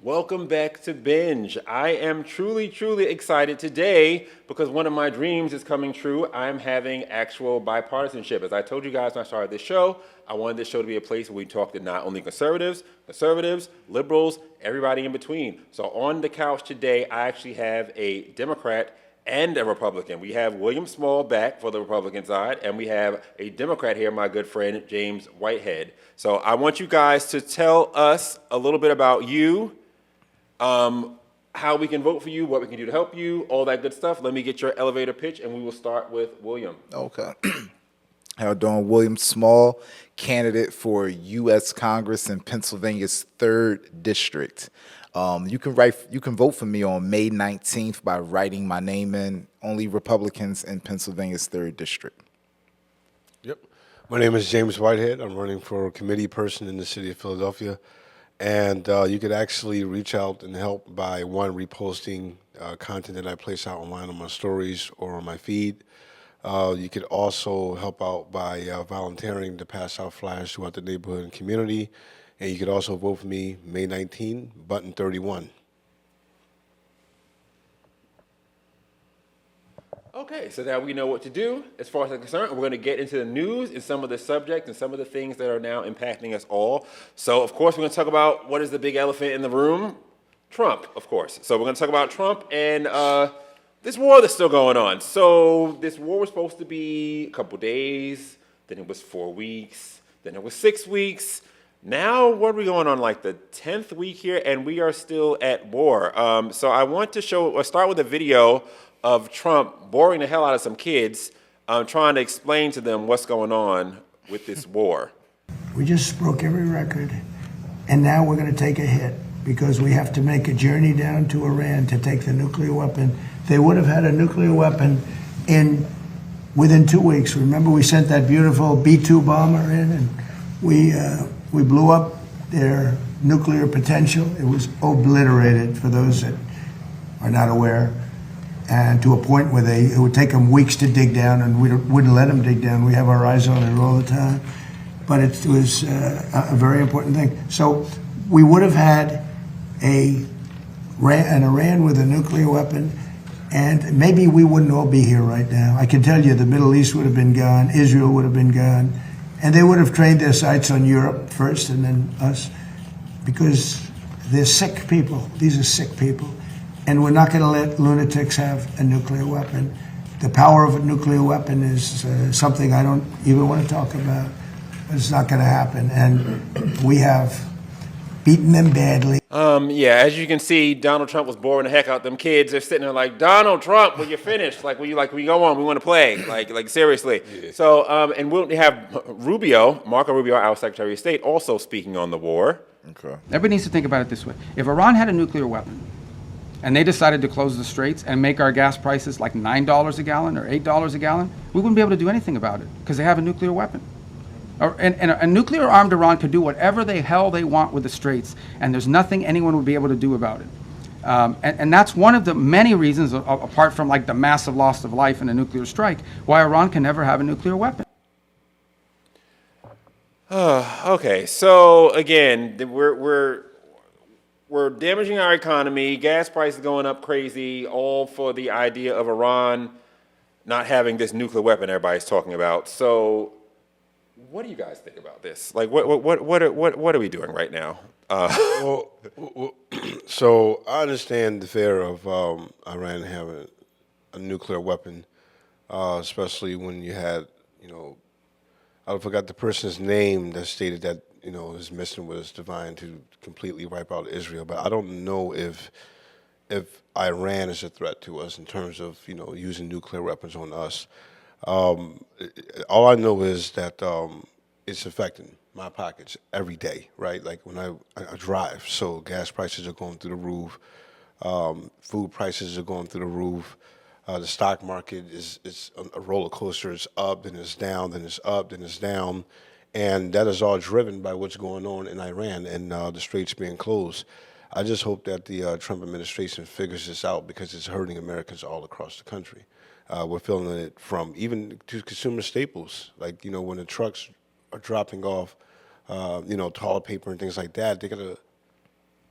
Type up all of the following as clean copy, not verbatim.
Welcome back to Benj. I am truly excited today because one of my dreams is coming true. I'm having actual bipartisanship. As I told you guys when I started this show, I wanted this show to be a place where we talk to not only conservatives, liberals, everybody in between. So on the couch today, I actually have a Democrat and a Republican. We have William Small back for the Republican side, and we have a Democrat here, my good friend, James Whitehead. So I want you guys to tell us a little bit about you, how we can vote for you, what we can do to help you, all that good stuff. Let me get your elevator pitch, and we will start with William. Okay. How you doing? William Small, candidate for U.S. Congress in Pennsylvania's 3rd District. You can vote for me on May 19th by writing my name in. Only Republicans in Pennsylvania's 3rd District. Yep. My name is James Whitehead. I'm running for committee person in the city of Philadelphia. And you could actually reach out and help by, one, reposting content that I place out online on my stories or on my feed. You could also help out by volunteering to pass out flyers throughout the neighborhood and community. And you could also vote for me May 19, button 31. Okay, so now we know what to do as far as I'm concerned. We're going to get into the news and some of the subjects and some of the things that are now impacting us all. So, of course, we're going to talk about what is the big elephant in the room? Trump, of course. So we're going to talk about Trump and this war that's still going on. So this war was supposed to be a couple days, then it was 4 weeks, then it was 6 weeks. Now, what are we going on, like the 10th week here, and we are still at war. So I want to start with a video of Trump boring the hell out of some kids, trying to explain to them what's going on with this war. We just broke every record, and now we're going to take a hit because we have to make a journey down to Iran to take the nuclear weapon. They would have had a nuclear weapon within 2 weeks. Remember, we sent that beautiful B-2 bomber in, and we blew up their nuclear potential. It was obliterated, for those that are not aware, and to a point where it would take them weeks to dig down, and we wouldn't let them dig down. We have our eyes on it all the time. But it was a very important thing. So we would have had an Iran with a nuclear weapon, and maybe we wouldn't all be here right now. I can tell you the Middle East would have been gone, Israel would have been gone, and they would have trained their sights on Europe first and then us, because they're sick people. These are sick people. And we're not going to let lunatics have a nuclear weapon. The power of a nuclear weapon is something I don't even want to talk about. It's not going to happen. And we have beaten them badly. Yeah, as you can see, Donald Trump was boring the heck out them kids. They're sitting there like, Donald Trump, when you're finished, we go on, we want to play, like seriously. Yeah. So, and we'll have Marco Rubio, our Secretary of State, also speaking on the war. Okay. Everybody needs to think about it this way. If Iran had a nuclear weapon, and they decided to close the straits and make our gas prices like $9 a gallon or $8 a gallon, we wouldn't be able to do anything about it because they have a nuclear weapon. And a nuclear-armed Iran could do whatever the hell they want with the straits, and there's nothing anyone would be able to do about it. And that's one of the many reasons, apart from like the massive loss of life in a nuclear strike, why Iran can never have a nuclear weapon. Okay, so again, we're damaging our economy, gas prices going up crazy, all for the idea of Iran not having this nuclear weapon everybody's talking about. So what do you guys think about this? Like, what are we doing right now? So I understand the fear of Iran having a nuclear weapon, especially when you had, I forgot the person's name that stated that, his mission was divine to completely wipe out Israel. But I don't know if Iran is a threat to us in terms of, using nuclear weapons on us. All I know is that it's affecting my pockets every day, right? Like when I drive, so gas prices are going through the roof, food prices are going through the roof. The stock market is a roller coaster. It's up, then it's down, then it's up, then it's down. And that is all driven by what's going on in Iran and the straits being closed. I just hope that the Trump administration figures this out because it's hurting Americans all across the country. We're feeling it from even to consumer staples, like, when the trucks are dropping off, toilet paper and things like that. They gotta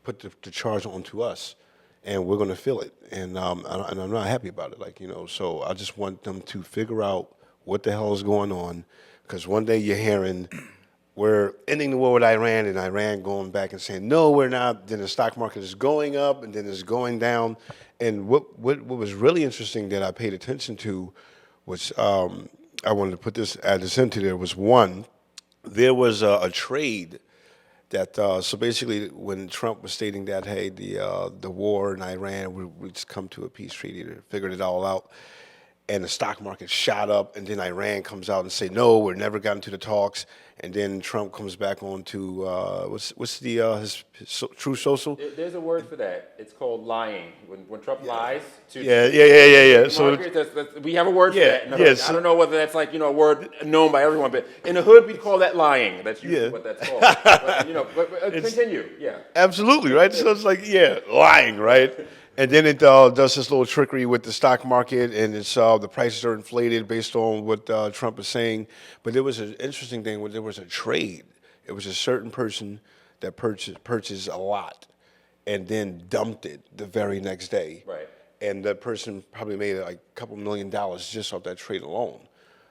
put the charge onto us, and we're going to feel it. And I'm not happy about it. Like, so I just want them to figure out what the hell is going on, because one day you're hearing we're ending the war with Iran, and Iran going back and saying, no, we're not. Then the stock market is going up, and then it's going down. And what was really interesting that I paid attention to was, I wanted to add this into there, was one, there was a trade that, so basically when Trump was stating that, hey, the war in Iran, we just come to a peace treaty to figure it all out, and the stock market shot up, and then Iran comes out and say, no, we're never gotten to the talks, and then Trump comes back on to, what's his True Social? There's a word for that. It's called lying. When Trump lies to Yeah. So we have a word for that. Yes. I don't know whether that's like a word known by everyone, but in the hood we call that lying. That's usually what that's called. But continue. Yeah. Absolutely, right? So it's like, lying, right? And then it does this little trickery with the stock market, and it's the prices are inflated based on what Trump is saying. But there was an interesting thing where there was a trade. It was a certain person that purchased a lot and then dumped it the very next day. Right. And that person probably made like a couple $1 million just off that trade alone.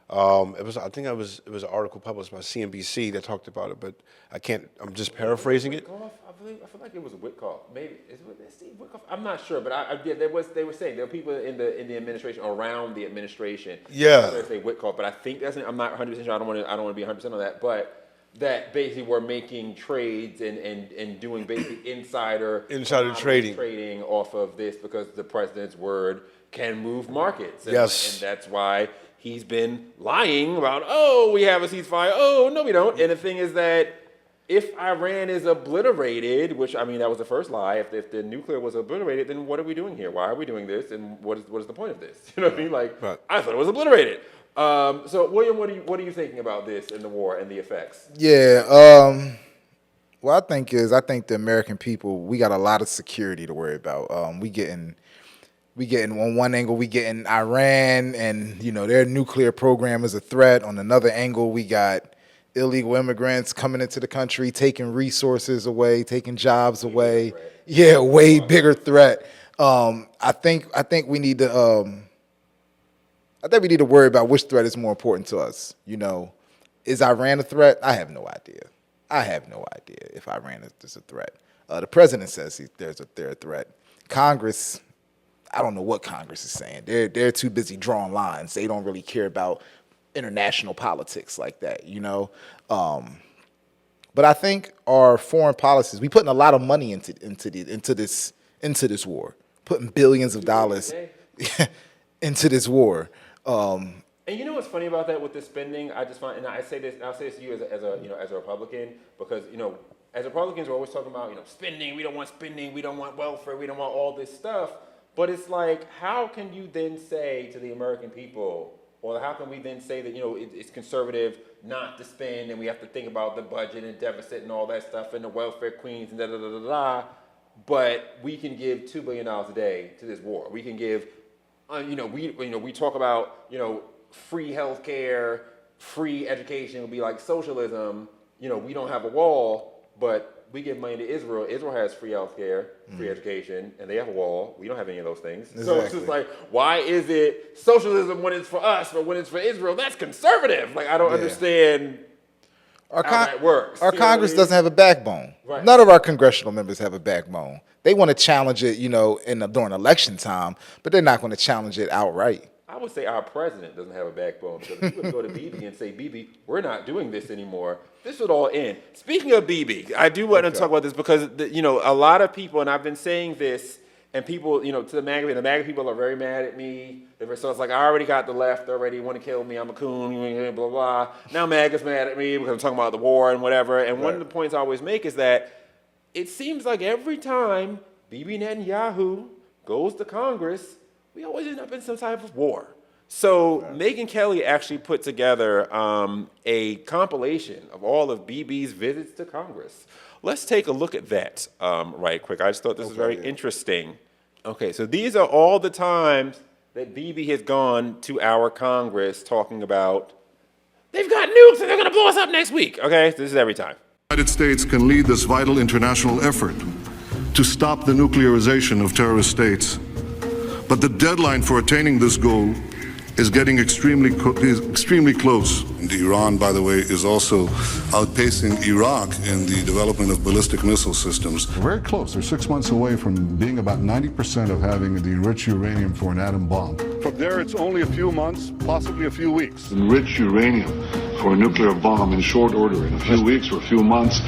I think it was an article published by CNBC that talked about it, but I'm just paraphrasing it. I feel like it was Witkoff. Maybe is it Steve Witkoff? I'm not sure, but they were saying there were people in the administration, around the administration. Yeah. They say Witkoff, but I think I'm not 100% sure. I don't want to be 100% on that, but that basically were making trades and doing basically insider trading off of this, because the president's word can move markets. And that's why he's been lying about, we have a ceasefire. Oh, no, we don't. And the thing is that if Iran is obliterated, which, that was the first lie, if the nuclear was obliterated, then what are we doing here? Why are we doing this? And what is the point of this? You know what I mean? Right. I thought it was obliterated. So, William, what are you thinking about this and the war and the effects? Yeah. What I think the American people, we got a lot of security to worry about. We getting on one angle, we getting Iran and their nuclear program is a threat. On another angle, we got illegal immigrants coming into the country, taking resources away, taking jobs away. Yeah, way bigger threat. I think we need to. I think we need to worry about which threat is more important to us. Is Iran a threat? I have no idea. If Iran is a threat. The president says they're a threat. Congress, I don't know what Congress is saying. They're too busy drawing lines. They don't really care about international politics like that, But I think our foreign policies, we putting a lot of money into this war, putting billions of dollars into this war. And you know what's funny about that with the spending? I just find, and I'll say this to you as a Republican, because as Republicans we're always talking about spending. We don't want spending. We don't want welfare. We don't want all this stuff. But it's like, how can you then say to the American people, or how can we then say that it's conservative not to spend, and we have to think about the budget and deficit and all that stuff and the welfare queens and da. But we can give $2 billion a day to this war. We can give, we talk about free health care, free education. It'll be like socialism. We don't have a wall, but we give money to Israel. Israel has free health care, free education, and they have a wall. We don't have any of those things. Exactly. So it's just like, why is it socialism when it's for us, but when it's for Israel, that's conservative? Like, I don't understand how that works. Our Congress doesn't have a backbone. Right. None of our congressional members have a backbone. They want to challenge it, during election time, but they're not going to challenge it outright. I would say our president doesn't have a backbone, because if we would go to Bibi and say, Bibi, we're not doing this anymore, this would all end. Speaking of Bibi, I do want to talk about this because, a lot of people, and I've been saying this, and people, to the MAGA people are very mad at me. So it's like, I already got the left already, want to kill me, I'm a coon, blah, blah. Now MAGA's mad at me because I'm talking about the war and whatever. And one of the points I always make is that it seems like every time Bibi Netanyahu goes to Congress, we always end up in some type of war. So Megyn Kelly actually put together a compilation of all of Bibi's visits to Congress. Let's take a look at that right quick. I just thought this was very interesting. Okay, so these are all the times that Bibi has gone to our Congress talking about, they've got nukes and they're going to blow us up next week. Okay, so this is every time. The United States can lead this vital international effort. to stop the nuclearization of terrorist states. But the deadline for attaining this goal is getting extremely close. And Iran, by the way, is also outpacing Iraq in the development of ballistic missile systems. Very close. They're 6 months away from being about 90% of having the enriched uranium for an atom bomb. From there, it's only a few months, possibly a few weeks. Enrich uranium for a nuclear bomb in short order, in a few weeks or a few months.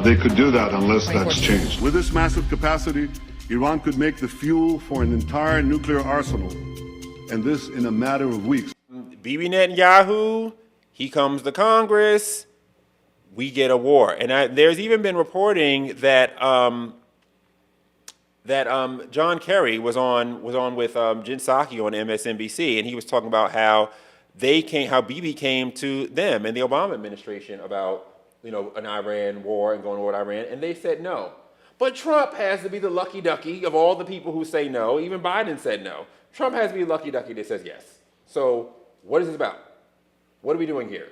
They could do that unless that's changed. With this massive capacity, Iran could make the fuel for an entire nuclear arsenal, and this in a matter of weeks. Bibi Netanyahu, he comes to Congress, we get a war. And there's even been reporting that John Kerry was on with Jen Psaki on MSNBC, and he was talking about how Bibi came to them and the Obama administration about, you know, an Iran war and going to war with Iran, and they said no. But Trump has to be the lucky ducky of all the people who say no. Even Biden said no. Trump has to be the lucky ducky that says yes. So what is this about? What are we doing here?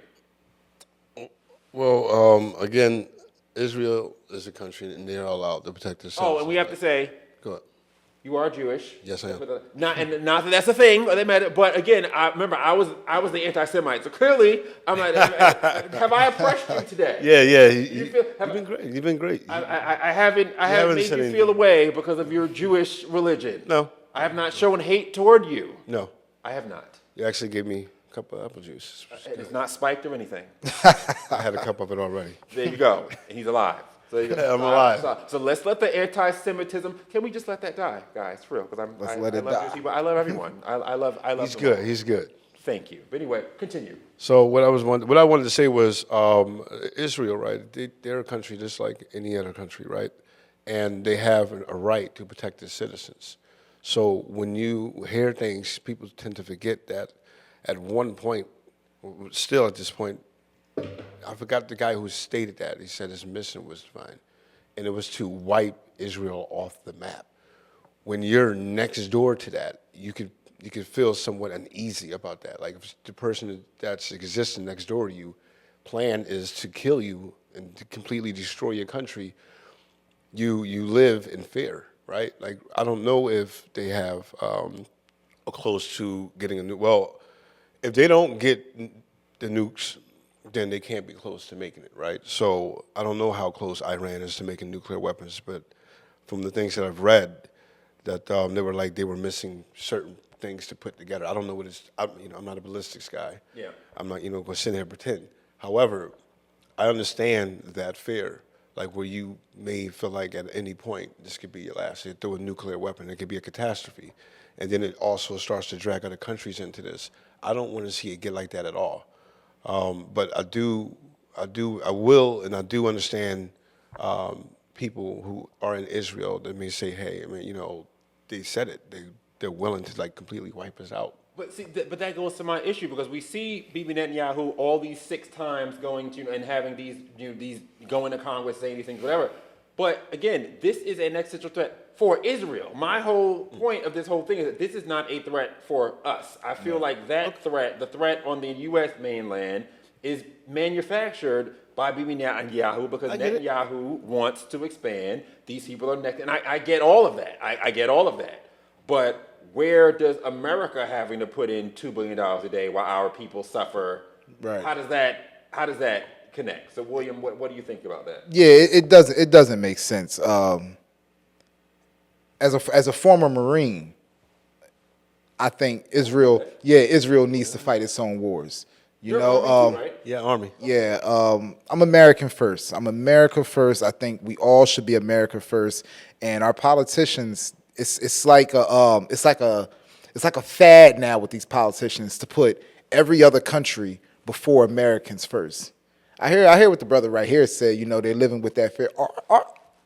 Well, again, Israel is a country, and they're allowed to protect themselves. Oh, and we have to say, Go ahead. you are Jewish. Yes, I am. Not that that's a thing, but again, I remember I was the anti-Semite, so clearly I'm like, have I oppressed you today? Yeah. You've been great. You've been great. I haven't made said you anything. feel away because of your Jewish religion. No. I have not shown hate toward you. No. I have not. You actually gave me a cup of apple juice. It's not spiked or anything. I had a cup of it already. There you go. And he's alive. So you go. I'm alive. So let's let the anti-Semitism. Can we just let that die, guys? For real, because I let it love die. Jewish people. I love everyone. I love. He's them good. all. He's good. Thank you. But anyway, continue. So what I wanted to say was Israel, right? They're a country just like any other country, right? And they have a right to protect their citizens. So when you hear things, people tend to forget that at one point, still at this point, I forgot the guy who stated that. He said his mission was fine, and it was to wipe Israel off the map. When you're next door to that, you could feel somewhat uneasy about that. Like if the person that's existing next door to you, plan is to kill you and to completely destroy your country, you live in fear, right? Like I don't know if they have close to getting a nuke. Well, if they don't get the nukes, then they can't be close to making it, right? So I don't know how close Iran is to making nuclear weapons, but from the things that I've read, that they were missing certain things to put together. I don't know what it's. I'm not a ballistics guy. Yeah. I'm not going to sit here and pretend. However, I understand that fear, like where you may feel like at any point this could be your last. You throw a nuclear weapon, it could be a catastrophe, and then it also starts to drag other countries into this. I don't want to see it get like that at all. But I do understand people who are in Israel that may say, hey, they said it. They're willing to like completely wipe us out. But see, but that goes to my issue because we see Bibi Netanyahu all these 6 times going to and having these going to Congress saying these things, whatever. But again, this is an existential threat for Israel. My whole point of this whole thing is that this is not a threat for us. I feel like that threat, the threat on the U.S. mainland, is manufactured by Bibi Netanyahu because Netanyahu wants to expand. These people are next, and I get all of that. I get all of that. But where does America having to put in $2 billion a day while our people suffer? Right. How does that connect? So, William, what do you think about that? Yeah, it doesn't make sense. As a former Marine, I think Israel needs to fight its own wars. You're Army too, right? Yeah, Army. Yeah, I'm American first. I'm America first. I think we all should be America first. And our politicians, it's like a fad now with these politicians to put every other country before Americans first. I hear what the brother right here said. They're living with that fear.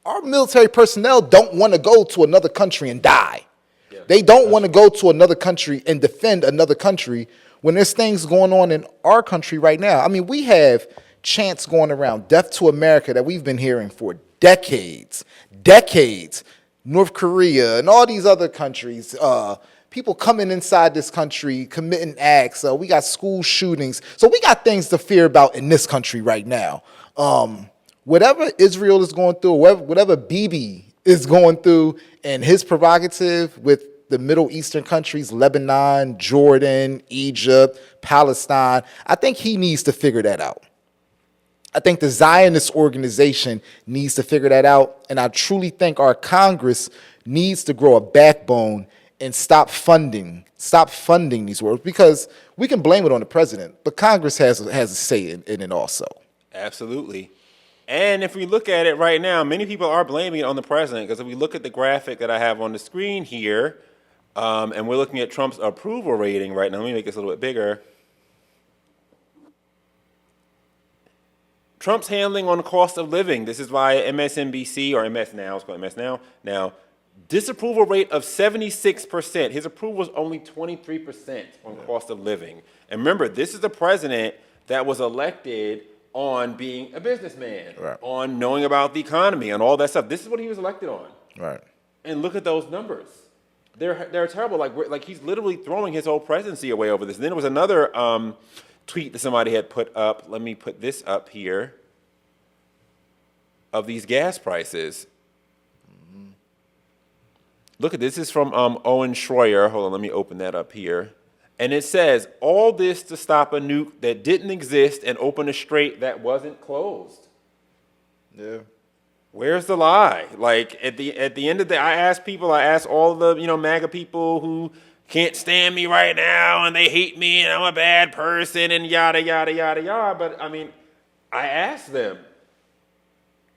Our military personnel don't want to go to another country and die. Yeah. They don't want to go to another country and defend another country when there's things going on in our country right now. I mean, we have chants going around, death to America, that we've been hearing for decades. North Korea and all these other countries, people coming inside this country, committing acts. We got school shootings. So we got things to fear about in this country right now. Whatever Israel is going through, whatever Bibi is going through, and his prerogative with the Middle Eastern countries, Lebanon, Jordan, Egypt, Palestine, I think he needs to figure that out. I think the Zionist organization needs to figure that out, and I truly think our Congress needs to grow a backbone and stop funding these wars, because we can blame it on the president, but Congress has a say in it also. Absolutely. And if we look at it right now, many people are blaming it on the president, because if we look at the graphic that I have on the screen here, and we're looking at Trump's approval rating right now. Let me make this a little bit bigger. Trump's handling on the cost of living. This is via MSNBC, or MS Now. It's called MS Now. Now, disapproval rate of 76%. His approval is only 23% on cost of living. And remember, this is the president that was elected on being a businessman, Right. on knowing about the economy, and all that stuff. This is what he was elected on. Right. And look at those numbers. They're terrible. Like he's literally throwing his whole presidency away over this. And then there was another tweet that somebody had put up. Let me put this up here. Of these gas prices. Look at this. This is from Owen Schroyer. Hold on, let me open that up here. And it says, all this to stop a nuke that didn't exist and open a strait that wasn't closed. Yeah. Where's the lie? Like at the end of the day, I ask all the MAGA people who can't stand me right now and they hate me and I'm a bad person and yada yada yada yada. But I mean, I ask them,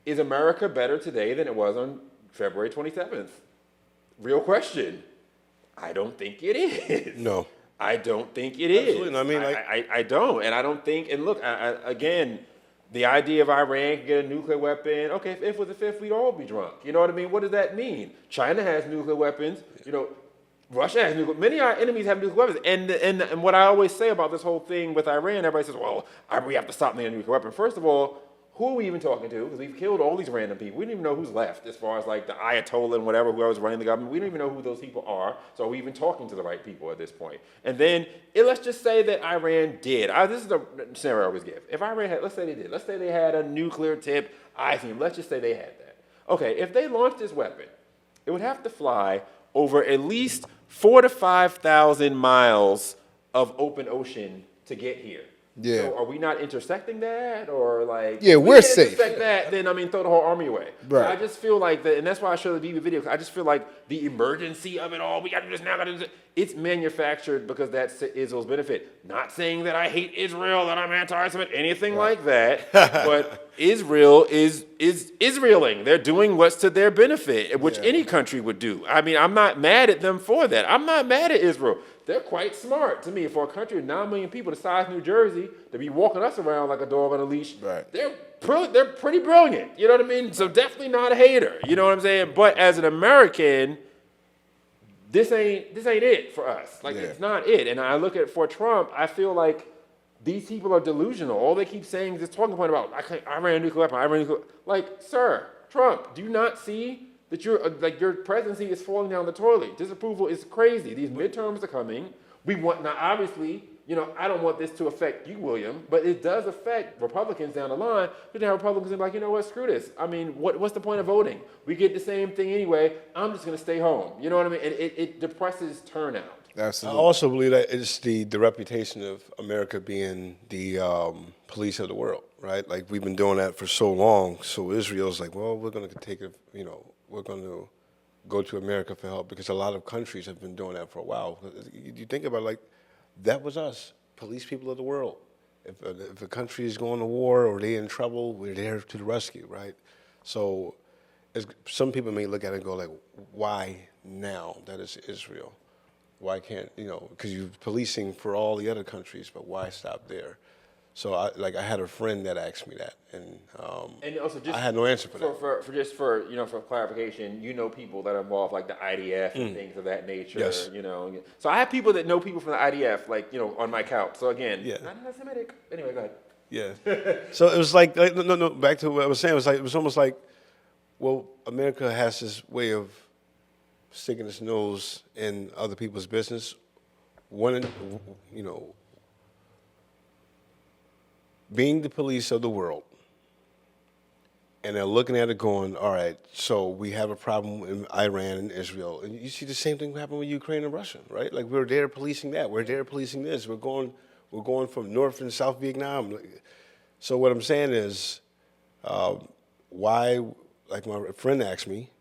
is America better today than it was on February 27th? Real question. I don't think it is. No. I don't think it is. Absolutely. I mean, I don't. And I don't think, and look, again, the idea of Iran could get a nuclear weapon, okay, if it was the fifth, we'd all be drunk. You know what I mean? What does that mean? China has nuclear weapons. Russia has nuclear. Many of our enemies have nuclear weapons. And what I always say about this whole thing with Iran, everybody says, well, we have to stop them a nuclear weapon. First of all, who are we even talking to? Because we've killed all these random people. We don't even know who's left as far as like the Ayatollah and whatever, whoever's running the government. We don't even know who those people are. So are we even talking to the right people at this point? And then let's just say that Iran did. This is the scenario I always give. If Iran had, let's say they did. Let's say they had a nuclear tip ICBM. Let's just say they had that. Okay, if they launched this weapon, it would have to fly over at least 4,000 to 5,000 miles of open ocean to get here. Yeah. So are we not intersecting that, or like? Yeah, if we we're can't safe. Intersect that, then throw the whole army away. Right. So I just feel like that, and that's why I showed the video. I just feel like the emergency of it all. We got to do this now. Got to do this. It's manufactured because that's to Israel's benefit. Not saying that I hate Israel, that I'm anti-Semitic, anything like that. But Israel is Israeling. They're doing what's to their benefit, which any country would do. I mean, I'm not mad at them for that. I'm not mad at Israel. They're quite smart to me. For a country of 9 million people the size of New Jersey to be walking us around like a dog on a leash, Right. they're pretty brilliant. You know what I mean? So definitely not a hater. You know what I'm saying? But as an American, this ain't it for us. Like, it's not it. And I look at for Trump, I feel like these people are delusional. All they keep saying is this talking point about I ran a nuclear weapon. Like, sir, Trump, do you not see that your presidency is falling down the toilet? Disapproval is crazy. These midterms are coming. We want, now obviously, I don't want this to affect you, William, but it does affect Republicans down the line. But now Republicans are like, you know what, screw this. I mean, what's the point of voting? We get the same thing anyway. I'm just going to stay home. You know what I mean? It depresses turnout. Absolutely. I also believe that it's the reputation of America being the police of the world, right? Like, we've been doing that for so long. So Israel's like, well, we're going to take it, we're going to go to America for help, because a lot of countries have been doing that for a while. You think about it, like, that was us, police people of the world. If a country is going to war or they're in trouble, we're there to the rescue, right? So some people may look at it and go like, why now that it's Israel? Why can't, because you're policing for all the other countries, but why stop there? So I had a friend that asked me that, and also just I had no answer for that. For clarification, people that are involved, like the IDF and things of that nature. Yes. So I have people that know people from the IDF, like on my couch. So again, not anti-Semitic. Anyway, go ahead. Yeah. So it was like no. Back to what I was saying. It was almost like, well, America has this way of sticking its nose in other people's business. Being the police of the world, and they're looking at it going, all right, so we have a problem in Iran and Israel. And you see the same thing happen with Ukraine and Russia, right? Like, we're there policing that. We're there policing this. We're going from North and South Vietnam. So what I'm saying is, why, like my friend asked me,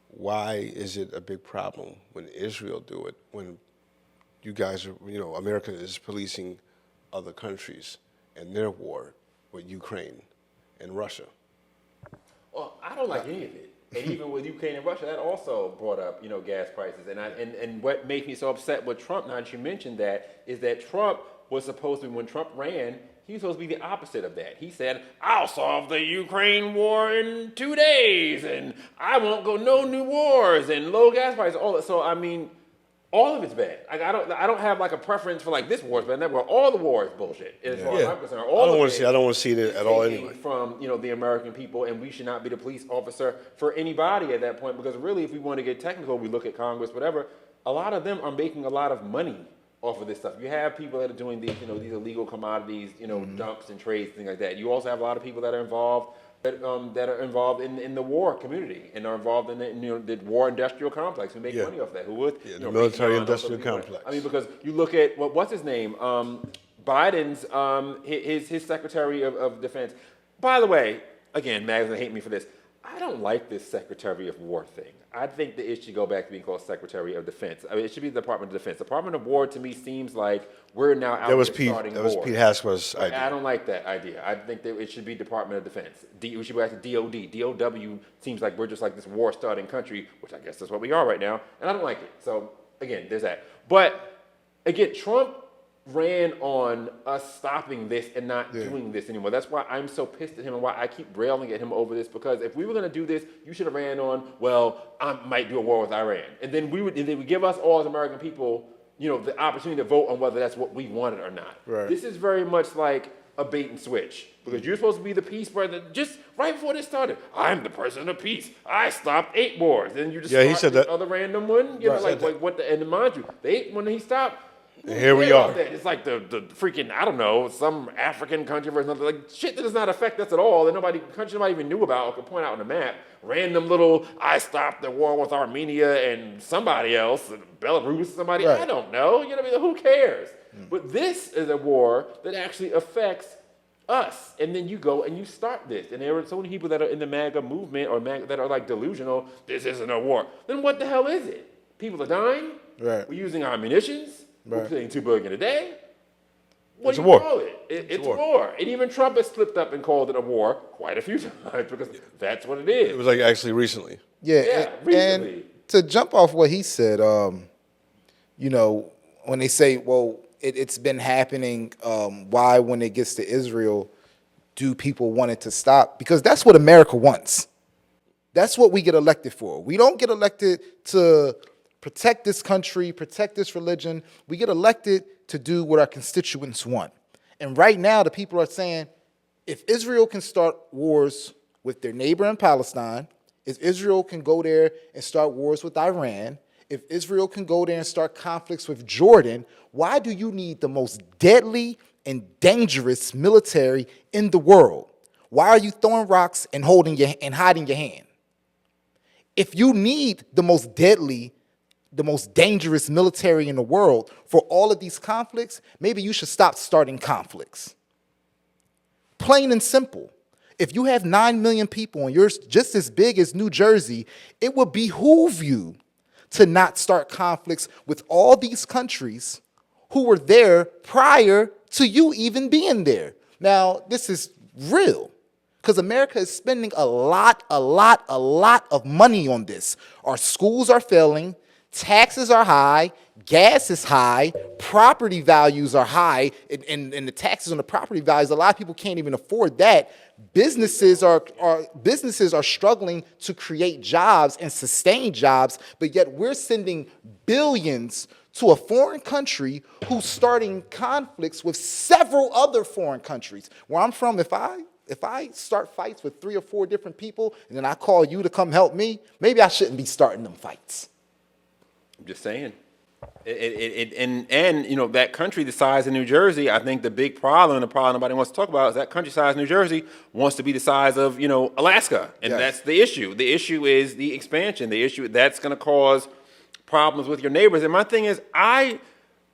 why is it a big problem when Israel do it, when you guys are, America is policing other countries and their war with Ukraine and Russia? Well, I don't like any of it. And even with Ukraine and Russia, that also brought up, gas prices. And what makes me so upset with Trump, now that you mentioned that, is that Trump was supposed to, when Trump ran, he was supposed to be the opposite of that. He said, I'll solve the Ukraine war in 2 days, and I won't go no new wars, and low gas prices, all that. So, I mean, all of it's bad. I don't have like a preference for like this war is bad, that war. All the war is bullshit. As far as I'm concerned. I don't want to see it at all anyway. From the American people, and we should not be the police officer for anybody at that point, because really, if we want to get technical, we look at Congress, whatever. A lot of them are making a lot of money off of this stuff. You have people that are doing these, these illegal commodities, dumps and trades, things like that. You also have a lot of people that are involved in the war community and are involved in the war industrial complex who make money off that. Who would the military industrial complex. I mean, because you look at what's his name, Biden's his Secretary of Defense. By the way, again, Mag's gonna hate me for this. I don't like this Secretary of War thing. I think that it should go back to being called Secretary of Defense. I mean, it should be the Department of Defense. Department of War to me seems like we're now out there starting wars. That was Pete Haskell's idea. I don't like that idea. I think that it should be Department of Defense. We should go back to DOD. DOW seems like we're just like this war-starting country, which I guess that's what we are right now, and I don't like it. So, again, there's that. But, again, Trump ran on us stopping this and not doing this anymore. That's why I'm so pissed at him and why I keep railing at him over this, because if we were going to do this, you should have ran on, well, I might do a war with Iran. And then we would give us all as American people, the opportunity to vote on whether that's what we wanted or not. Right. This is very much like a bait and switch, because you're supposed to be the peace brother. Just right before this started, I'm the president of peace. I stopped 8 wars. Then you just he said that. Other random one, like what the, and mind you, the 8 when he stopped. And here we are. It's like the freaking, I don't know, some African country or something, like shit that does not affect us at all, that nobody even knew about or could point out on the map. Random little, I stopped the war with Armenia and somebody else, Belarus, somebody, I don't know. You know what I mean? Who cares? But this is a war that actually affects us. And then you go and you start this. And there are so many people that are in the MAGA movement or that are like delusional, this isn't a war. Then what the hell is it? People are dying. Right. We're using our munitions. We're paying $2 billion a day. It's a war. Call it? It's a war. And even Trump has slipped up and called it a war quite a few times, because that's what it is. It was like actually recently. Recently. And to jump off what he said, when they say, well, it's been happening, why when it gets to Israel do people want it to stop? Because that's what America wants. That's what we get elected for. We don't get elected to protect this country, protect this religion. We get elected to do what our constituents want. And right now, the people are saying, if Israel can start wars with their neighbor in Palestine, if Israel can go there and start wars with Iran, if Israel can go there and start conflicts with Jordan, why do you need the most deadly and dangerous military in the world? Why are you throwing rocks and hiding your hand? If you need the most deadly, the most dangerous military in the world for all of these conflicts, maybe you should stop starting conflicts. Plain and simple. If you have 9 million people and you're just as big as New Jersey, it would behoove you to not start conflicts with all these countries who were there prior to you even being there. Now, this is real, because America is spending a lot of money on this. Our schools are failing. Taxes are high, gas is high, property values are high, and the taxes on the property values, a lot of people can't even afford that. Businesses are struggling to create jobs and sustain jobs, but yet we're sending billions to a foreign country who's starting conflicts with several other foreign countries. Where I'm from, if I start fights with 3 or 4 different people, and then I call you to come help me, maybe I shouldn't be starting them fights. I'm just saying. And you know, that country the size of New Jersey, I think the big problem, the problem nobody wants to talk about, is that country size New Jersey wants to be the size of, you know, Alaska. And Yes. that's the issue. The issue is the expansion. The issue that's going to cause problems with your neighbors. And my thing is, I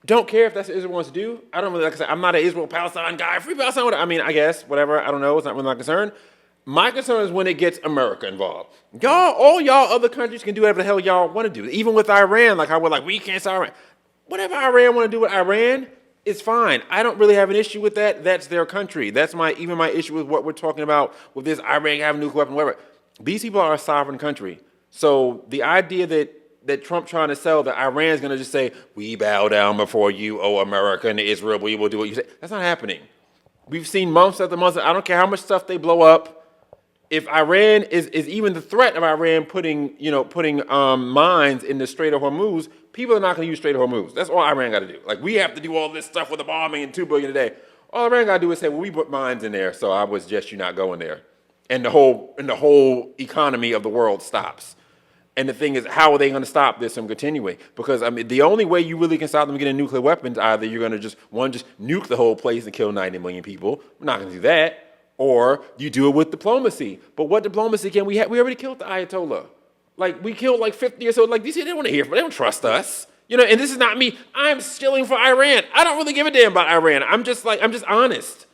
don't care if that's what Israel wants to do. I don't really, like I said, I'm not an Israel-Palestine guy. Free Palestine, whatever. I mean, I guess, whatever. I don't know. It's not really my concern. My concern is when it gets America involved. All y'all other countries can do whatever the hell y'all want to do. Even with Iran, like how we're like, we can't stop Iran. Whatever Iran want to do with Iran, it's fine. I don't really have an issue with that. That's their country. That's even my issue with what we're talking about with this Iran having a nuclear weapon, whatever. These people are a sovereign country. So the idea that Trump trying to sell that Iran is going to just say, we bow down before you, oh America and Israel, we will do what you say. That's not happening. We've seen months after months. I don't care how much stuff they blow up. If Iran is even the threat of Iran putting mines in the Strait of Hormuz, people are not going to use Strait of Hormuz. That's all Iran got to do. Like, we have to do all this stuff with the bombing and $2 billion a day. All Iran got to do is say, well, we put mines in there, so I would suggest you not going there. And the whole economy of the world stops. And the thing is, how are they going to stop this from continuing? Because, I mean, the only way you really can stop them getting nuclear weapons, either you're going to just nuke the whole place and kill 90 million people. We're not going to do that. Or you do it with diplomacy. But what diplomacy can we have? We already killed the Ayatollah. Like, we killed like 50 or so. Like, these people, they don't want to hear from it. They don't trust us. You know, and this is not me. I'm stealing for Iran. I don't really give a damn about Iran. I'm just honest.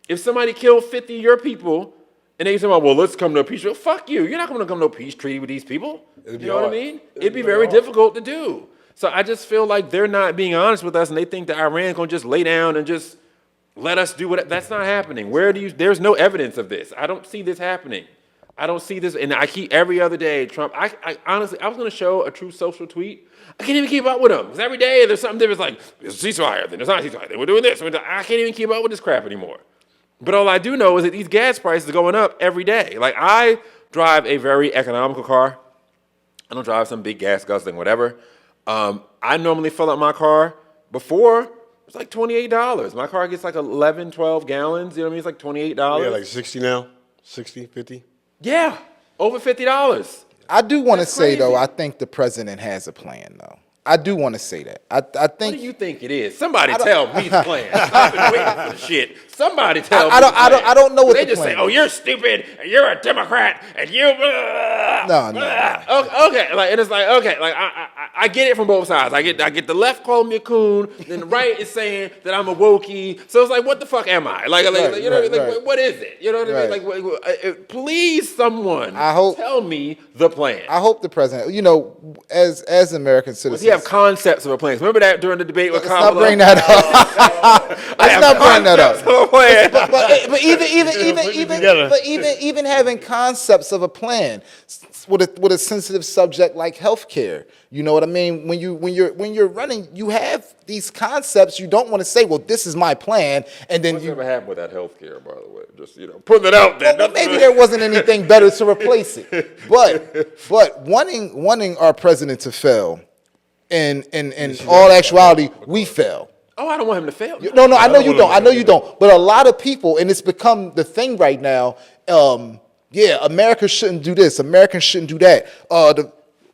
If somebody killed 50 of your people, and they say, well, let's come to a peace treaty. Fuck you. You're not going to come to a peace treaty with these people. You know what I mean? It'd be very difficult to do. So I just feel like they're not being honest with us, and they think that Iran's going to just lay down and just let us do what. That's not happening. There's no evidence of this. I don't see this happening. I don't see this, and I keep every other day, Trump, I honestly, I was going to show a true social tweet. I can't even keep up with them, because every day there's something different. It's like, there's a ceasefire, then there's not a ceasefire, then we're doing this. I can't even keep up with this crap anymore. But all I do know is that these gas prices are going up every day. Like, I drive a very economical car. I don't drive some big gas guzzling, whatever. I normally fill up my car before. It's like $28. My car gets like 11, 12 gallons. You know what I mean? It's like $28. Yeah, like 60 now? 60, 50? Yeah, over $50. I do want to That's say, though, crazy. I think the president has a plan, though. I do want to say that. I What think do you think it is? Somebody tell me the plan. I've been waiting for the shit. Somebody tell me. I don't know what they the just plan say, "Oh, you're stupid, and you're a Democrat, and you." No. Okay, like, and it's like, okay, like I get it from both sides. I get the left calling me a coon, then the right is saying that I'm a wokey. So it's like, what the fuck am I? Like you know, right. what is it? You know what I mean? Like, please, someone, tell me the plan. I hope the president, you know, as American citizens. Does he have concepts of a plan? Remember that during the debate with Let's not Kamala? bring that up. Let's not bring that up. Concepts of a plan. But even having concepts of a plan with a sensitive subject like healthcare, you know what I mean? When you're running, you have these concepts. You don't want to say, well, this is my plan, and then What's ever happened with that healthcare, by the way? Just, you know, putting it out there. Well, maybe there wasn't anything better to replace it. But wanting our president to fail, in all actuality, we fail. Oh, I don't want him to fail. No, I know you don't. I know you don't. But a lot of people, and it's become the thing right now. America shouldn't do this. Americans shouldn't do that.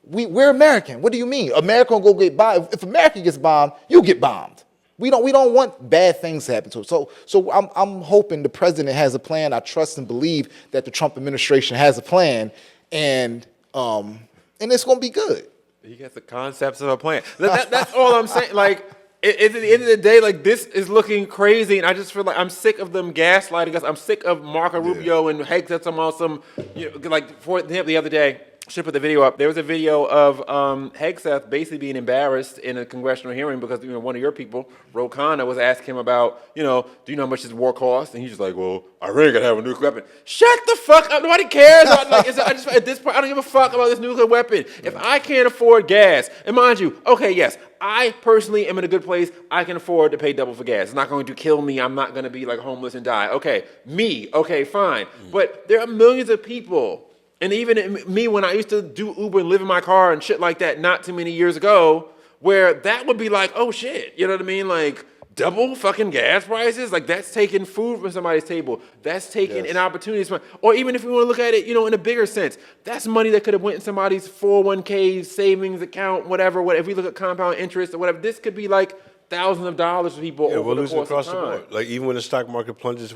We're American. What do you mean? America will go get bombed. If America gets bombed, you get bombed. We don't want bad things to happen to us. So I'm hoping the president has a plan. I trust and believe that the Trump administration has a plan, and it's going to be good. He got the concepts of a plan. That's all I'm saying. Like, at the end of the day, like, this is looking crazy, and I just feel like I'm sick of them gaslighting us. I'm sick of Marco Rubio and Hegseth some awesome, you know, like, for the other day. Should put the video up. There was a video of Hegseth basically being embarrassed in a congressional hearing because, you know, one of your people, Ro Khanna, was asking him about, you know, do you know how much this war costs? And he's just like, well, Iran gotta have a nuclear weapon. Shut the fuck up. Nobody cares. At this point, I don't give a fuck about this nuclear weapon. If I can't afford gas, and mind you, okay, yes, I personally am in a good place. I can afford to pay double for gas. It's not going to kill me. I'm not going to be like homeless and die. Okay, me. Okay, fine. But there are millions of people. And even me, when I used to do Uber and live in my car and shit like that not too many years ago, where that would be like, oh shit, you know what I mean? Like, double fucking gas prices? Like, that's taking food from somebody's table. That's taking Yes. an opportunity. Or even if you want to look at it, in a bigger sense, that's money that could have went in somebody's 401k savings account, whatever. If we look at compound interest or whatever, this could be like thousands of dollars for people Yeah, over we're the losing course across of the time. board. Like even when the stock market plunges,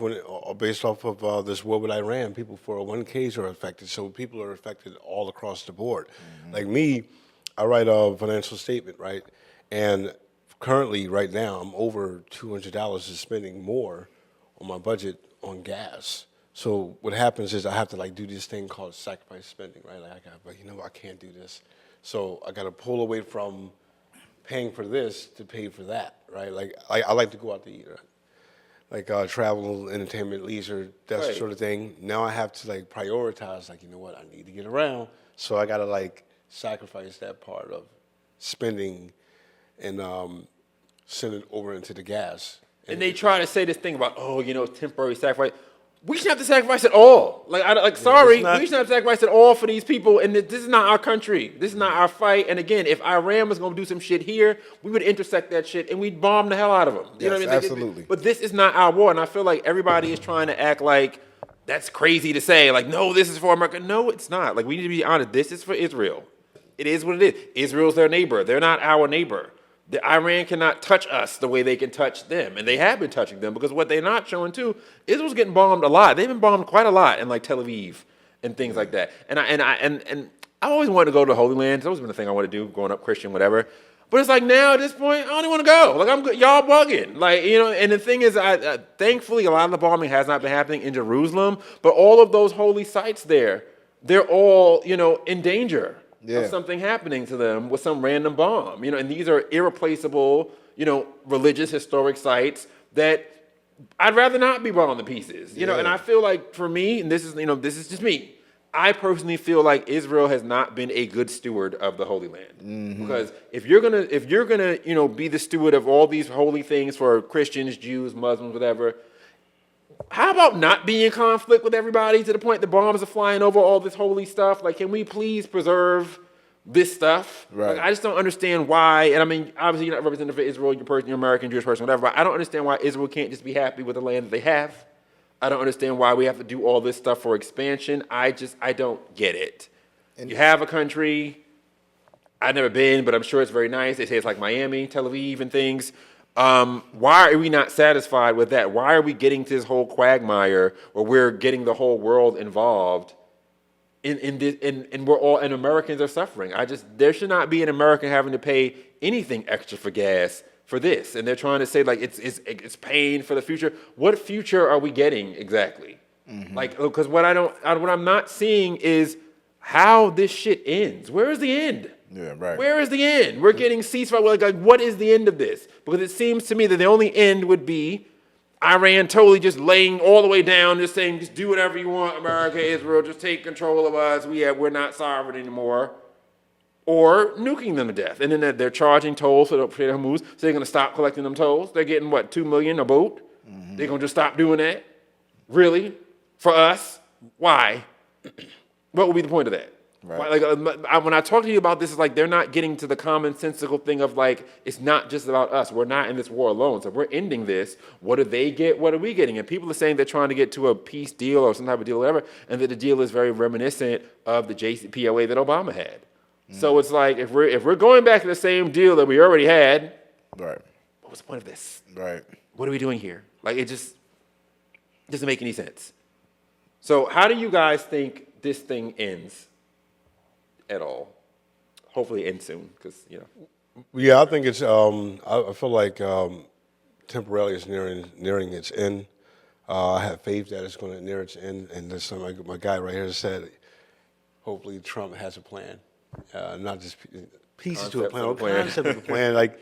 based off of this war with Iran, people 401ks are affected. So people are affected all across the board. Like me, I write a financial statement, right? And currently, right now, I'm over $200 is spending more on my budget on gas. So what happens is I have to like do this thing called sacrifice spending, right? Like I can't do this. So I got to pull away from paying for this to pay for that, right? Like I like to go out to eat, right? Like travel, entertainment, leisure, that Right. sort of thing. Now I have to like prioritize, like, you know what, I need to get around. So I gotta like sacrifice that part of spending and send it over into the gas. And they try to say this thing about, temporary sacrifice. We shouldn't have to sacrifice it all. Sorry, it's not- we shouldn't have to sacrifice it all for these people. And this is not our country. This is not our fight. And again, if Iran was going to do some shit here, we would intersect that shit and we'd bomb the hell out of them. You know Yes, what I mean? absolutely. But this is not our war. And I feel like everybody is trying to act like that's crazy to say. Like, no, this is for America. No, it's not. Like, we need to be honest. This is for Israel. It is what it is. Israel's their neighbor. They're not our neighbor. The Iran cannot touch us the way they can touch them, and they have been touching them because what they're not showing too, Israel's getting bombed a lot. They've been bombed quite a lot in like Tel Aviv and things like that. And I always wanted to go to the Holy Land. It's always been a thing I want to do, growing up Christian, whatever. But it's like now at this point, I don't even want to go. Like I'm good, y'all bugging. Like and the thing is, thankfully a lot of the bombing has not been happening in Jerusalem, but all of those holy sites there, they're all in danger. Yeah. Of something happening to them with some random bomb, and these are irreplaceable, religious historic sites that I'd rather not be bombed to pieces, and I feel like for me, and this is just me, I personally feel like Israel has not been a good steward of the Holy Land, because if you're gonna be the steward of all these holy things for Christians, Jews, Muslims, whatever. How about not being in conflict with everybody to the point the bombs are flying over all this holy stuff? Like, can we please preserve this stuff? Right. Like, I just don't understand why. And I mean, obviously, you're not representative for Israel. You're American, Jewish person, whatever. But I don't understand why Israel can't just be happy with the land that they have. I don't understand why we have to do all this stuff for expansion. I don't get it. You have a country. I've never been, but I'm sure it's very nice. They say it's like Miami, Tel Aviv, and things. Why are we not satisfied with that? Why are we getting to this whole quagmire where we're getting the whole world involved in this, and we're all, and Americans are suffering? There should not be an American having to pay anything extra for gas for this. And they're trying to say like it's paying for the future. What future are we getting exactly? Like, because what I'm not seeing is how this shit ends. Where is the end? Yeah, right. Where is the end? We're getting ceasefire. Like, what is the end of this? Because it seems to me that the only end would be Iran totally just laying all the way down, just saying, just do whatever you want, America, Israel, just take control of us. We're not sovereign anymore. Or nuking them to death. And then they're charging tolls for the Hormuz, so they're going to stop collecting them tolls. They're getting, what, $2 million a boat? They're going to just stop doing that? Really? For us? Why? What would be the point of that? Right. Like, when I talk to you about this, it's like they're not getting to the commonsensical thing of like, it's not just about us. We're not in this war alone. So if we're ending this, what do they get? What are we getting? And people are saying they're trying to get to a peace deal or some type of deal or whatever, and that the deal is very reminiscent of the JCPOA that Obama had. So it's like, if we're going back to the same deal that we already had, Right. what was the point of this? Right. What are we doing here? Like, it just doesn't make any sense. So how do you guys think this thing ends at all? Hopefully it ends soon, because, Yeah, I think it's. I feel like temporarily it's nearing its end. I have faith that it's going to near its end. And this, my guy right here said, hopefully Trump has a plan, not just pieces to a plan, or concept of a plan. Like,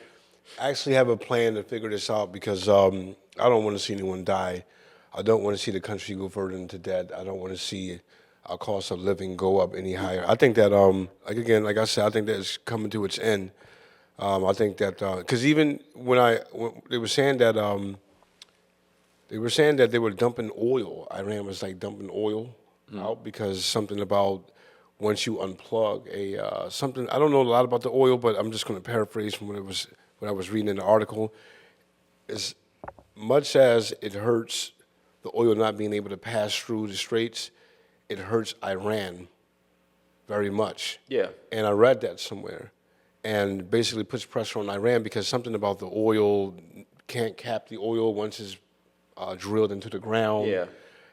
actually have a plan to figure this out, because I don't want to see anyone die. I don't want to see the country go further into debt. I don't want to see our cost of living go up any higher. I think that, like I said, I think that it's coming to its end. I think that because even when they were saying that they were dumping oil. Iran was like dumping oil out because something about once you unplug something. I don't know a lot about the oil, but I'm just going to paraphrase from what I was reading in the article. as much as it hurts the oil not being able to pass through the straits, it hurts Iran very much. Yeah. And I read that somewhere, and basically puts pressure on Iran because something about the oil can't cap the oil once it's drilled into the ground. Yeah.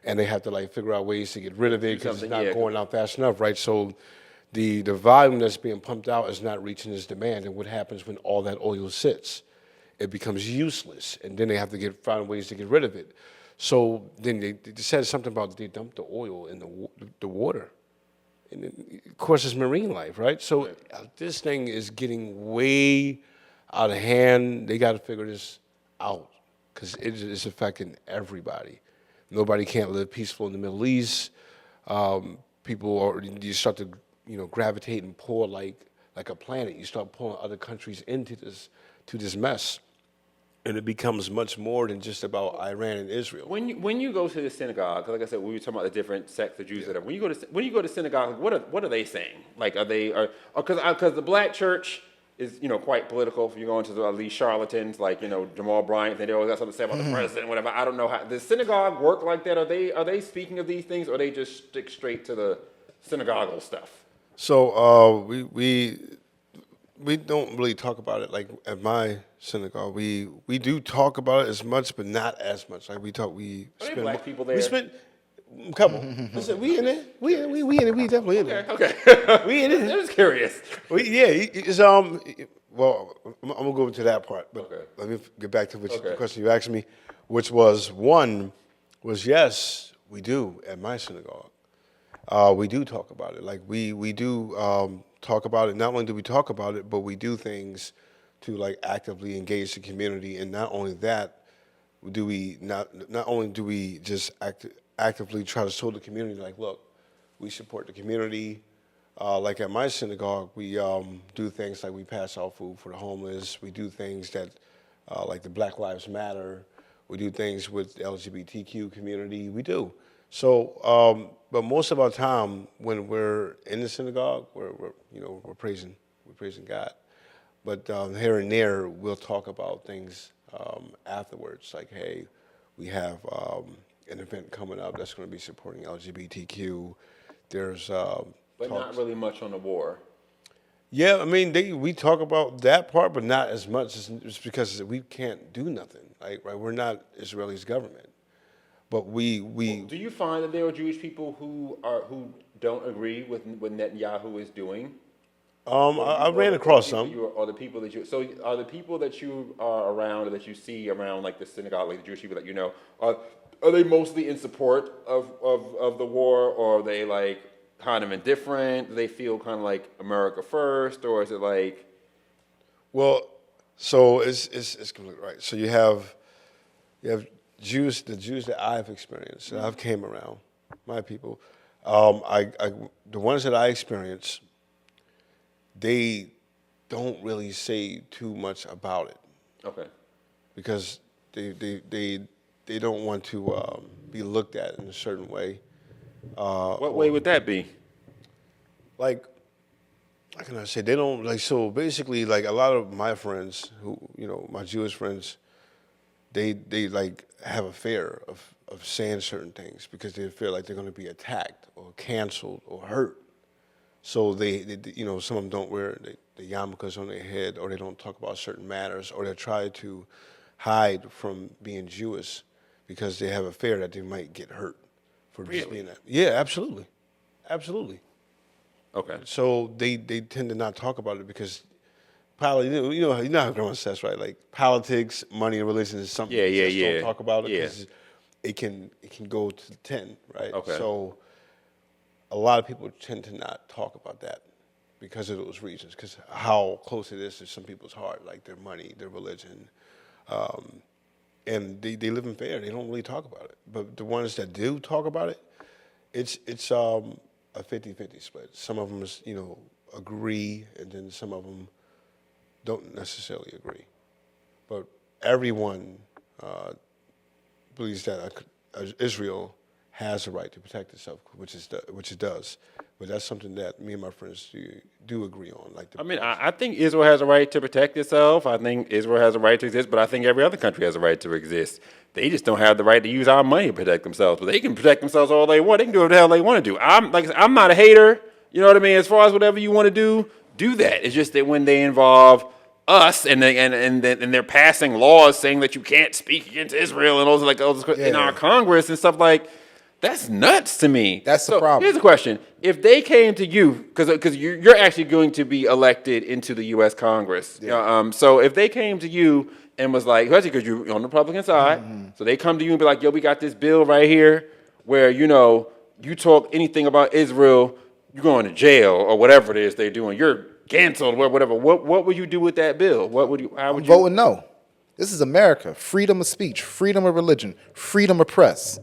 And they have to like figure out ways to get rid of it because it's something, not yeah. going out fast enough, right? So the volume that's being pumped out is not reaching its demand. And what happens when all that oil sits? It becomes useless, and then they have to find ways to get rid of it. So then they said something about they dumped the oil in the water. And then, of course, it's marine life, right? So this thing is getting way out of hand. They got to figure this out because it is affecting everybody. Nobody can't live peaceful in the Middle East. People are, you start to gravitate and pull like a planet. You start pulling other countries into this mess. And it becomes much more than just about Iran and Israel. When you go to the synagogue, 'cause like I said, we were talking about the different sects of Jews that are. When you go to synagogue, what are they saying? Like, are they because the black church is quite political. If you go into these charlatans like Jamal Bryant, they always got something to say about the president, whatever. I don't know how does synagogue work like that. Are they speaking of these things, or are they just stick straight to the synagogal stuff? So we don't really talk about it like at my synagogue. We do talk about it as much, but not as much. Like we Are there black people there? We spent a couple. Listen, we in it. We in it. We definitely in it. Okay. We in it. I'm just curious. It's well, I'm gonna go into that part, but Okay. let me get back to the Okay. question you asked me, which was yes, we do at my synagogue. We do talk about it. Like we do talk about it. Not only do we talk about it, but we do things to like actively engage the community. And not only that, not only do we just actively try to show the community like, look, we support the community. Like at my synagogue, we do things like we pass out food for the homeless. We do things that like the Black Lives Matter. We do things with the LGBTQ community. We do. So, but most of our time when we're in the synagogue, we're praising God. But here and there, we'll talk about things afterwards, like, hey, we have an event coming up that's going to be supporting LGBTQ. There's But not really much on the war. yeah, I mean, we talk about that part, but not as much. It's because we can't do nothing. Right? We're not Israeli's government, but we. Do you find that there are Jewish people who don't agree with what Netanyahu is doing? I ran across some. Are the people that you are around, or that you see around, like the synagogue, like the Jewish people that you know, are they mostly in support of the war, or are they like kind of indifferent? Do they feel kind of like America first, or is it like? Well, so it's completely right. So you have Jews, the Jews that I've experienced, that I've came around, my people. The ones that I experienced, they don't really say too much about it. Okay. Because they don't want to be looked at in a certain way. What way would that be? Like, how can I say? They don't like. So basically, like a lot of my friends, who my Jewish friends, they like have a fear of saying certain things because they feel like they're going to be attacked or canceled or hurt. So they some of them don't wear the yarmulkes on their head, or they don't talk about certain matters, or they try to hide from being Jewish because they have a fear that they might get hurt for just being that. Yeah, absolutely. Okay. So they tend to not talk about it because you know how everyone says, right? Like politics, money, and religion is something you just don't talk about it because it can go to 10, right? Okay. So a lot of people tend to not talk about that because of those reasons, because how close it is to some people's heart, like their money, their religion, and they live in fear. They don't really talk about it. But the ones that do talk about it, it's a 50-50 split. Some of them agree, and then some of them don't necessarily agree. But everyone believes that Israel has a right to protect itself, which it does. But that's something that me and my friends do agree on. Like, I mean, I think Israel has a right to protect itself. I think Israel has a right to exist, but I think every other country has a right to exist. They just don't have the right to use our money to protect themselves. But they can protect themselves all they want. They can do whatever the hell they want to do. I'm not a hater. You know what I mean? As far as whatever you want to do that. It's just that when they involve us and they're passing laws saying that you can't speak against Israel and those in our Congress and stuff like. That's nuts to me. That's the problem. Here's the question: if they came to you, because you're actually going to be elected into the U.S. Congress, so if they came to you and was like, especially because you're on the Republican side, so they come to you and be like, "Yo, we got this bill right here, where you talk anything about Israel, you're going to jail or whatever it is they're doing. You're canceled, whatever." What would you do with that bill? How would you vote no? This is America. Freedom of speech, freedom of religion, freedom of press.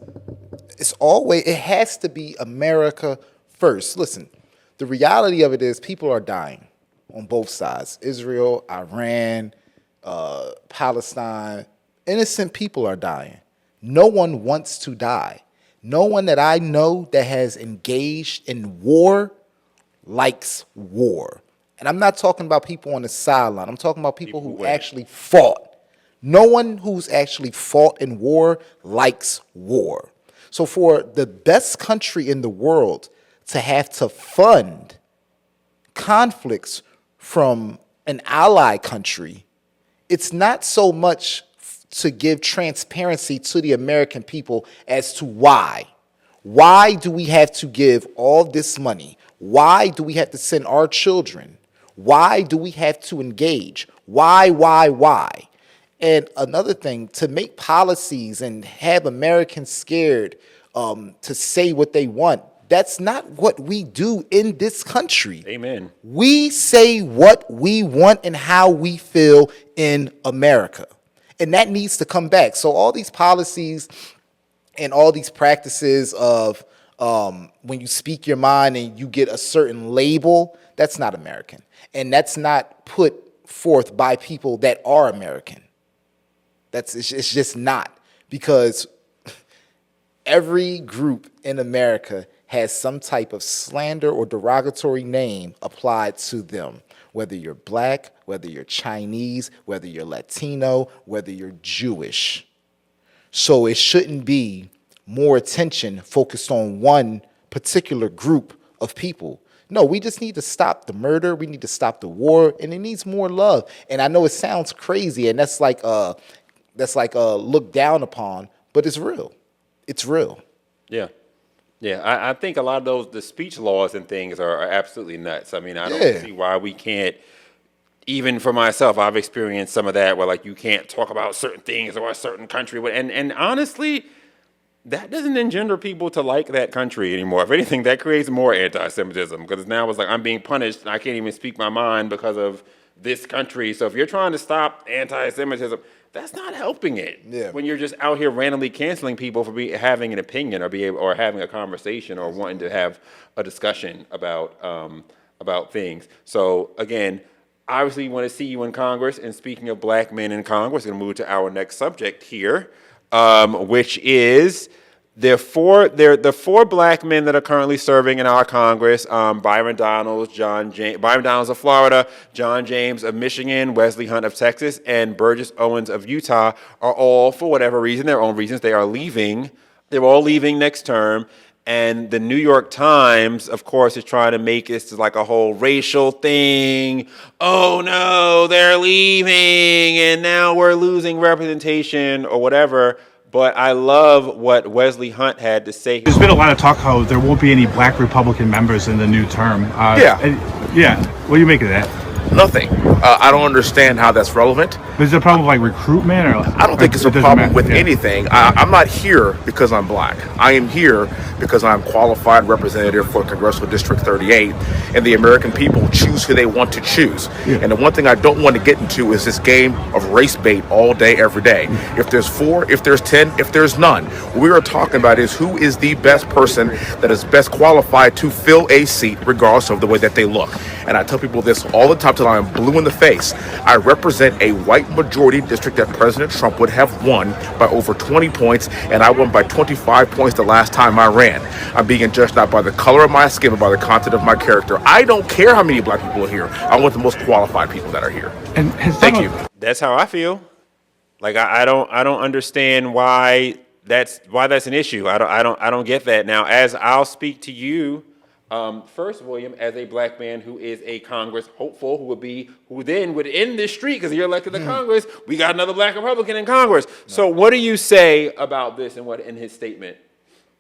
It has to be America first. Listen, the reality of it is people are dying on both sides. Israel, Iran, Palestine. Innocent people are dying. No one wants to die. No one that I know that has engaged in war likes war. And I'm not talking about people on the sideline. I'm talking about people who actually fought. No one who's actually fought in war likes war. So for the best country in the world to have to fund conflicts from an ally country, it's not so much to give transparency to the American people as to why. Why do we have to give all this money? Why do we have to send our children? Why do we have to engage? Why? And another thing, to make policies and have Americans scared to say what they want, that's not what we do in this country. Amen. We say what we want and how we feel in America. And that needs to come back. So all these policies and all these practices of when you speak your mind and you get a certain label, that's not American. And that's not put forth by people that are American. It's just not, because every group in America has some type of slander or derogatory name applied to them, whether you're black, whether you're Chinese, whether you're Latino, whether you're Jewish. So it shouldn't be more attention focused on one particular group of people. No, we just need to stop the murder. We need to stop the war, and it needs more love. And I know it sounds crazy, and that's like looked down upon, but it's real. It's real. Yeah. I think a lot of the speech laws and things are absolutely nuts. I mean, I don't see why we can't. Even for myself, I've experienced some of that where you can't talk about certain things or a certain country, and honestly, that doesn't engender people to like that country anymore. If anything, that creates more anti-Semitism, because now it's like I'm being punished and I can't even speak my mind because of this country. So if you're trying to stop anti-Semitism, that's not helping it. Yeah. When you're just out here randomly canceling people for having an opinion or having a conversation or wanting to have a discussion about things. So again, obviously, we want to see you in Congress. And speaking of black men in Congress, we're going to move to our next subject here, which is the four black men that are currently serving in our Congress: Byron Donalds, Byron Donalds of Florida, John James of Michigan, Wesley Hunt of Texas, and Burgess Owens of Utah are all, for whatever reason, their own reasons, they are leaving. They're all leaving next term. And the New York Times, of course, is trying to make this like a whole racial thing. Oh no, they're leaving, and now we're losing representation or whatever. But I love what Wesley Hunt had to say. There's been a lot of talk how there won't be any black Republican members in the new term. Yeah. What do you make of that? Nothing. I don't understand how that's relevant. Is it a problem like recruitment? Or I don't think it's a problem with anything. I'm not here because I'm black. I am here because I'm qualified representative for Congressional District 38, and the American people choose who they want to choose. Yeah. And the one thing I don't want to get into is this game of race bait all day, every day. If there's 4, if there's 10, if there's none, what we are talking about is who is the best person that is best qualified to fill a seat, regardless of the way that they look. And I tell people this all the time. out till I am blue in the face. I represent a white majority district that President Trump would have won by over 20 points, and I won by 25 points the last time I ran. I'm being judged not by the color of my skin, but by the content of my character. I don't care how many black people are here. I want the most qualified people that are here. And Thank you. That's how I feel. Like I don't understand why that's an issue. I don't get that. Now, as I'll speak to you first, William, as a black man who is a Congress hopeful, who then would end this streak because you're elected to Congress. We got another black Republican in Congress. So what do you say about this and what in his statement?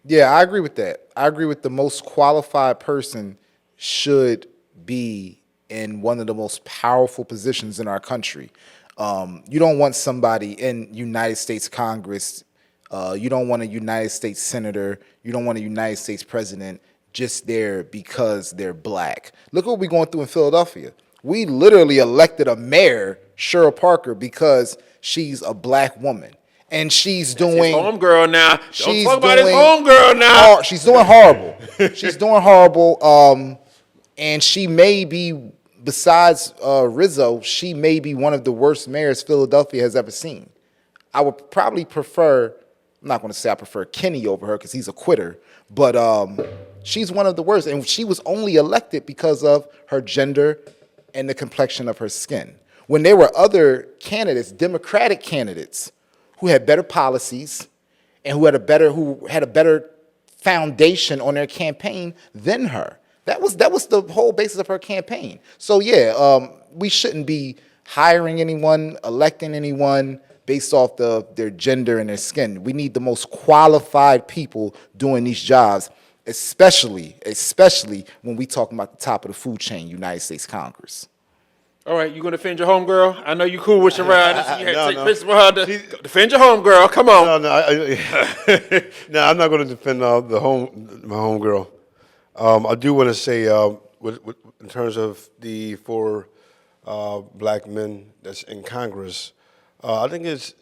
Yeah, I agree with that. I agree with the most qualified person should be in one of the most powerful positions in our country. You don't want somebody in United States Congress. You don't want a United States senator. You don't want a United States president just there because they're black. Look what we're going through in Philadelphia. We literally elected a mayor, Cheryl Parker, because she's a black woman. And she's doing homegirl now. Don't talk about his homegirl now. She's doing horrible. She's doing horrible. And she may be, besides Rizzo, she may be one of the worst mayors Philadelphia has ever seen. I would probably prefer, I'm not going to say I prefer Kenny over her because he's a quitter, but she's one of the worst. And she was only elected because of her gender and the complexion of her skin. When there were other candidates, Democratic candidates, who had better policies and who had a better foundation on their campaign than her. That was the whole basis of her campaign. So yeah, we shouldn't be hiring anyone, electing anyone based off their gender and their skin. We need the most qualified people doing these jobs, especially when we talking about the top of the food chain, United States Congress. All right, you gonna defend your homegirl? I know you cool with Sherrod. You had to take pictures with her. Defend your homegirl. Come on. No, I'm not going to defend my homegirl. I do want to say, in terms of the 4 black men that's in Congress, I think it's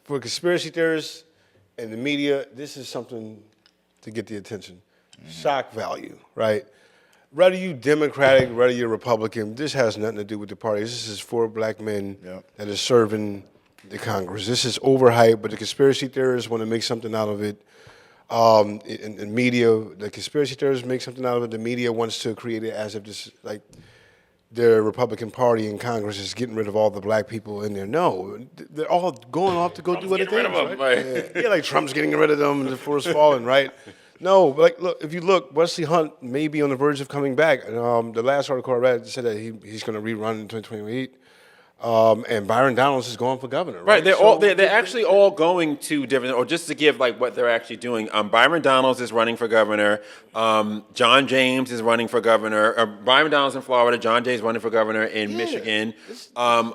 for conspiracy theorists and the media. This is something to get the attention. Shock value, right? Whether you Democratic, whether you're Republican, this has nothing to do with the party. This is 4 black men that are serving the Congress. This is overhyped, but the conspiracy theorists want to make something out of it. In media, the conspiracy theorists make something out of it. The media wants to create it as if this, like, the Republican Party in Congress is getting rid of all the black people in there. No, they're all going off to go do other things. Right? Yeah, like Trump's getting rid of them and the force falling, right? No, like, look, if you look, Wesley Hunt may be on the verge of coming back. The last article I read said that he's going to rerun in 2028. And Byron Donalds is going for governor. Right, they're actually all going to different, or just to give like what they're actually doing. Byron Donalds is running for governor. John James is running for governor. Byron Donalds in Florida. John James running for governor in Michigan.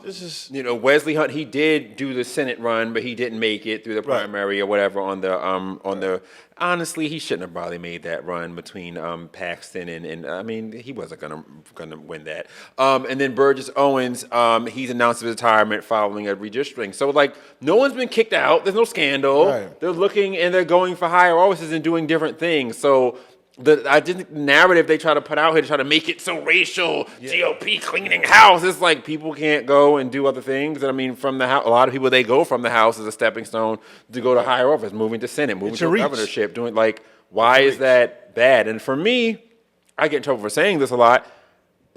This is, Wesley Hunt. He did do the Senate run, but he didn't make it through the primary or whatever on the. Honestly, he shouldn't have probably made that run between Paxton and I mean, he wasn't gonna win that. And then Burgess Owens, he's announced his retirement following a redistricting. So like, no one's been kicked out. There's no scandal. Right. They're looking and they're going for higher offices and doing different things. So I think the narrative they try to put out here to try to make it so racial, GOP cleaning house. It's like people can't go and do other things. And I mean, from the house, a lot of people, they go from the House as a stepping stone to go to higher office, moving to Senate, moving to governorship, doing like, why is that bad? And for me, I get in trouble for saying this a lot.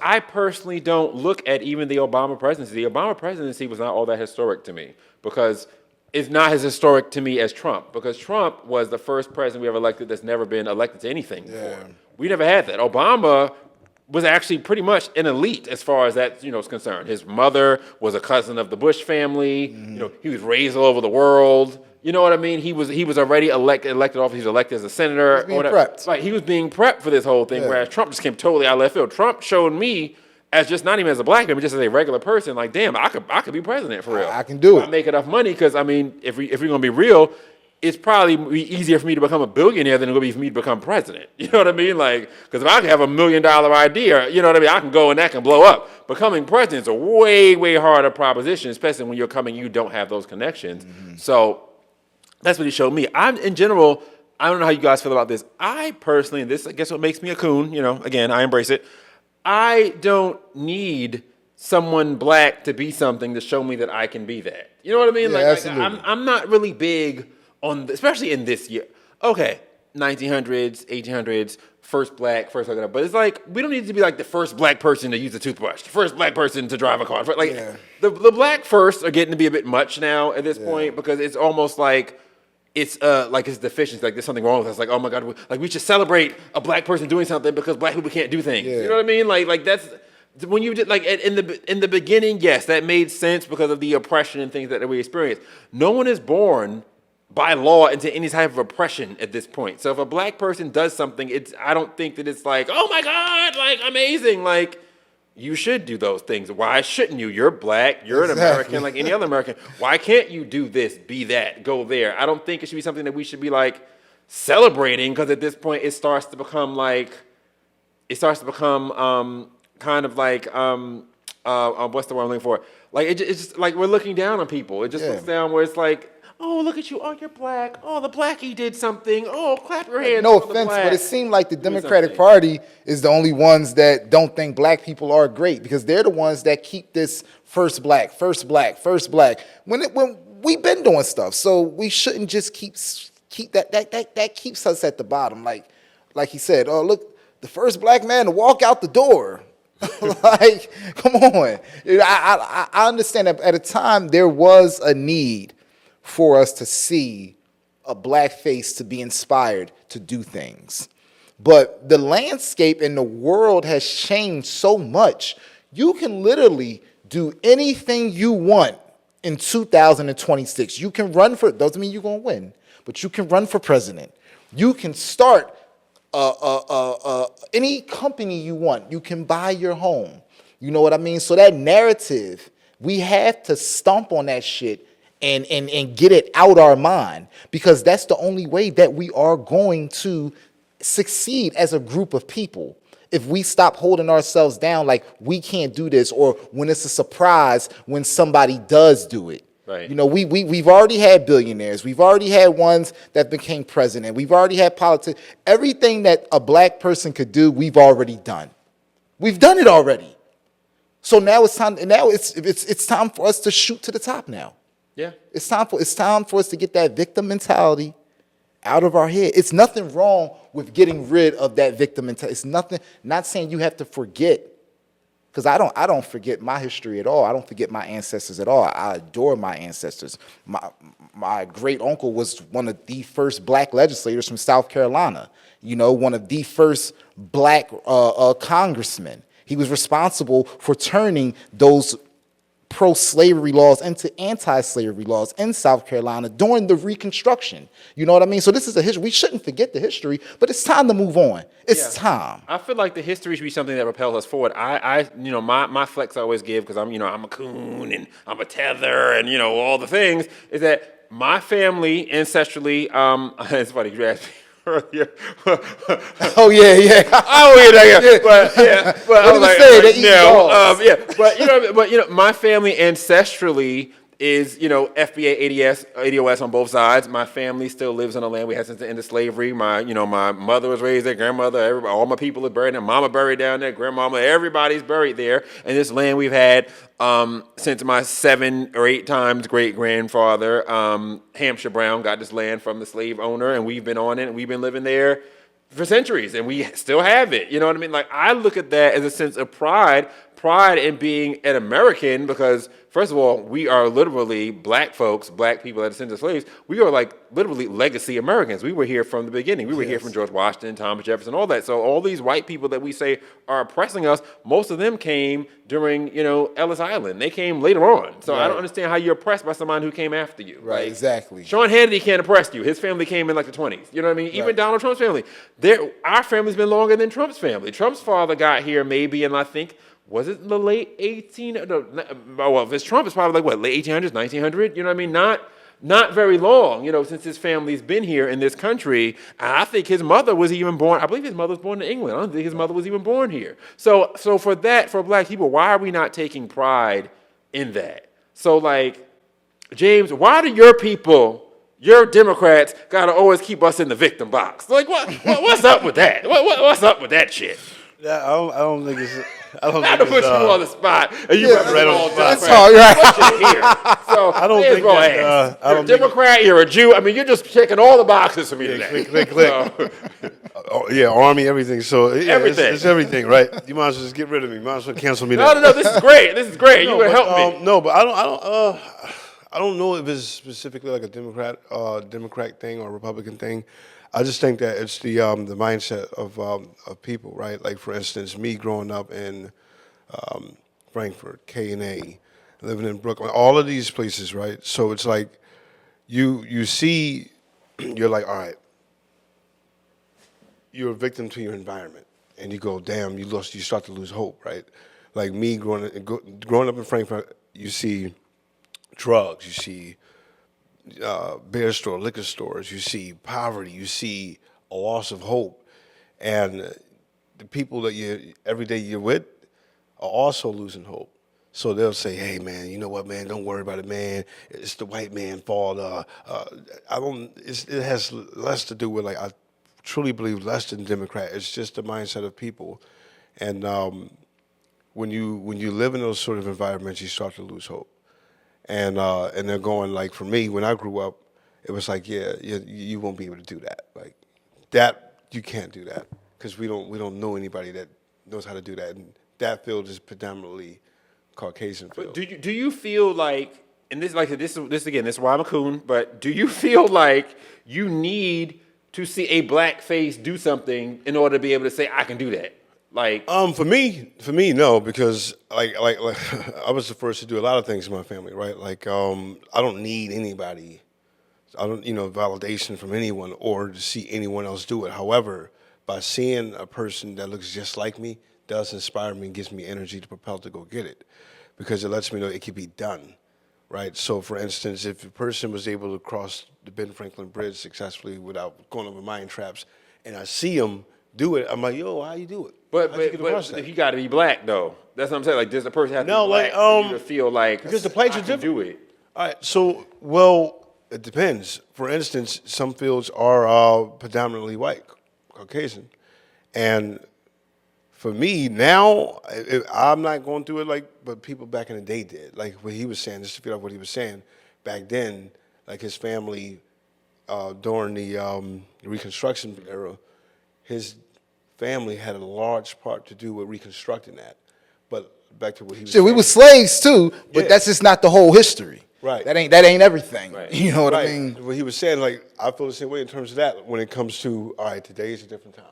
I personally don't look at even the Obama presidency. The Obama presidency was not all that historic to me because it's not as historic to me as Trump, because Trump was the first president we ever elected that's never been elected to anything before. We never had that. Obama was actually pretty much an elite as far as that is concerned. His mother was a cousin of the Bush family. He was raised all over the world. You know what I mean? He was already elected office. He was elected as a senator. He was being prepped. Like, he was being prepped for this whole thing, whereas Trump just came totally out of left field. Trump showed me, as just not even as a black man, but just as a regular person, like, damn, I could be president for real. I can do it. I make enough money because, I mean, if we're going to be real, it's probably easier for me to become a billionaire than it would be for me to become president. You know what I mean? Like, because if I have $1 million idea, you know what I mean, I can go and that can blow up. Becoming president is a way, way harder proposition, especially when you don't have those connections. So that's what he showed me. In general, I don't know how you guys feel about this. I personally, and this I guess what makes me a coon, again, I embrace it. I don't need someone black to be something to show me that I can be that. You know what I mean? Yeah, like absolutely. I'm not really big on, especially in this year. Okay, 1900s, 1800s, first black, first like, but it's like we don't need to be like the first black person to use a toothbrush, the first black person to drive a car. Like the black firsts are getting to be a bit much now at this point because it's almost like it's deficiency. Like there's something wrong with us. Like, oh my God, like we should celebrate a black person doing something because black people can't do things. You know what I mean? Like that's when you did like in the beginning. Yes, that made sense because of the oppression and things that we experienced. No one is born by law into any type of oppression at this point. So if a black person does something, I don't think that it's like, oh my God, like amazing. Like you should do those things. Why shouldn't you? You're black. You're an American like any other American. Why can't you do this, be that, go there? I don't think it should be something that we should be like celebrating because at this point it starts to become kind of like what's the word I'm looking for? Like it's just like we're looking down on people. It just looks down where it's like, oh, look at you. Oh, you're black. Oh, the blackie did something. Oh, clap your hands. No offense, but it seemed like the Democratic Party is the only ones that don't think black people are great because they're the ones that keep this first black. When we've been doing stuff, so we shouldn't just keep that keeps us at the bottom. Like he said, oh, look, the first black man to walk out the door. Like, come on. I understand that at a time there was a need for us to see a black face to be inspired to do things. But the landscape in the world has changed so much. You can literally do anything you want in 2026. You can run for, doesn't mean you're going to win, but you can run for president. You can start any company you want. You can buy your home. You know what I mean? So that narrative, we have to stomp on that shit and get it out our mind because that's the only way that we are going to succeed as a group of people. If we stop holding ourselves down like we can't do this or when it's a surprise when somebody does do it. Right. You know, we've already had billionaires. We've already had ones that became president. We've already had politics. Everything that a black person could do, we've already done. We've done it already. So now it's time. Now it's time for us to shoot to the top. Now, yeah, it's time for us to get that victim mentality out of our head. It's nothing wrong with getting rid of that victim mentality. It's nothing. Not saying you have to forget. Because I don't forget my history at all. I don't forget my ancestors at all. I adore my ancestors. My great uncle was one of the first black legislators from South Carolina. You know, one of the first black congressmen. He was responsible for turning those pro-slavery laws into anti-slavery laws in South Carolina during the Reconstruction. You know what I mean? So this is a history. We shouldn't forget the history, but it's time to move on. It's time. I feel like the history should be something that propels us forward. My flex I always give because I'm a coon and I'm a tether and all the things is that my family ancestrally. It's funny you asked me. earlier. Oh yeah. But I was like, no, my family ancestrally is, FBA, ADOS on both sides. My family still lives on the land we had since the end of slavery. My mother was raised there, grandmother, everybody, all my people are buried there. Mama buried down there, grandmama, everybody's buried there. And this land we've had since my 7 or 8 times great-grandfather, Hampshire Brown, got this land from the slave owner, and we've been on it, and we've been living there for centuries, and we still have it. You know what I mean? Like, I look at that as a sense of pride in being an American, because first of all, we are literally black folks, black people that descended of slaves. We are like literally legacy Americans. We were here from the beginning. We were here from George Washington, Thomas Jefferson, all that. So all these white people that we say are oppressing us, most of them came during, Ellis Island. They came later on. So I don't understand how you're oppressed by someone who came after you. Right, exactly. Sean Hannity can't oppress you. His family came in like the 20s. You know what I mean? Even Donald Trump's family. Our family's been longer than Trump's family. Trump's father got here maybe in, I think, was it the late 18? No, well, if it's Trump, it's probably like what, late 1800s, 1900? You know what I mean? Not very long, since his family's been here in this country. I think his mother was even born. I believe his mother was born in England. I don't think his mother was even born here. So for black people, why are we not taking pride in that? So like, James, why do your people, your Democrats, gotta always keep us in the victim box? Like, what's up with that? What's up with that shit? Yeah, I don't think it's. I don't Not to think put it's, you on the spot, and you Yeah, right on the spot. That's hard, right? What you hear? So I don't there's think my that, ass. I You're a don't think- Democrat. You're a Jew. I mean, you're just checking all the boxes for me today. click. So, Oh, yeah, Army, everything. So yeah, Everything. It's everything, right? You might as well just get rid of me. You might as well cancel me. no. This is great. This is great. You're gonna help me. No, but I don't know if it's specifically like a Democrat thing or a Republican thing. I just think that it's the mindset of people, right? Like for instance, me growing up in Frankfurt, K&A, living in Brooklyn, all of these places, right? So it's like you see, you're like, all right, you're a victim to your environment, and you go, damn, you start to lose hope, right? Like me growing up in Frankfurt, you see drugs, you see beer store, liquor stores, you see poverty, you see a loss of hope, and the people that every day you're with are also losing hope. So they'll say, "Hey, man, you know what, man? Don't worry about it, man. It's the white man's fault." It has less to do with like I truly believe less than Democrat. It's just the mindset of people, and when you live in those sort of environments, you start to lose hope. And they're going like for me when I grew up, it was like you won't be able to do that. Like that you can't do that because we don't know anybody that knows how to do that. And that field is predominantly Caucasian field. But do you feel like, and this again, this is why I'm a coon, but do you feel like you need to see a black face do something in order to be able to say I can do that? Like for me, no, because like I was the first to do a lot of things in my family, right? Like I don't need anybody, I don't validation from anyone or to see anyone else do it. However, by seeing a person that looks just like me does inspire me and gives me energy to propel to go get it, because it lets me know it can be done, right? So, for instance, if a person was able to cross the Ben Franklin Bridge successfully without going over mine traps, and I see them do it, I'm like, yo, how you do it? But How'd you get across that? you got to be black though. That's what I'm saying. Like, does the person have to be black for you to feel like because the plates I are can different. do it? All right, so it depends. For instance, some fields are predominantly white, Caucasian, and for me now, I'm not going through it but people back in the day did. Like what he was saying, just to figure out what he was saying back then, like his family during the Reconstruction era, his family had a large part to do with reconstructing that. But back to what he was saying. We were slaves too, but that's just not the whole history. Right. That ain't everything. Right. You know what I Right. mean? What he was saying, like, I feel the same way in terms of that when it comes to, all right, today is a different time.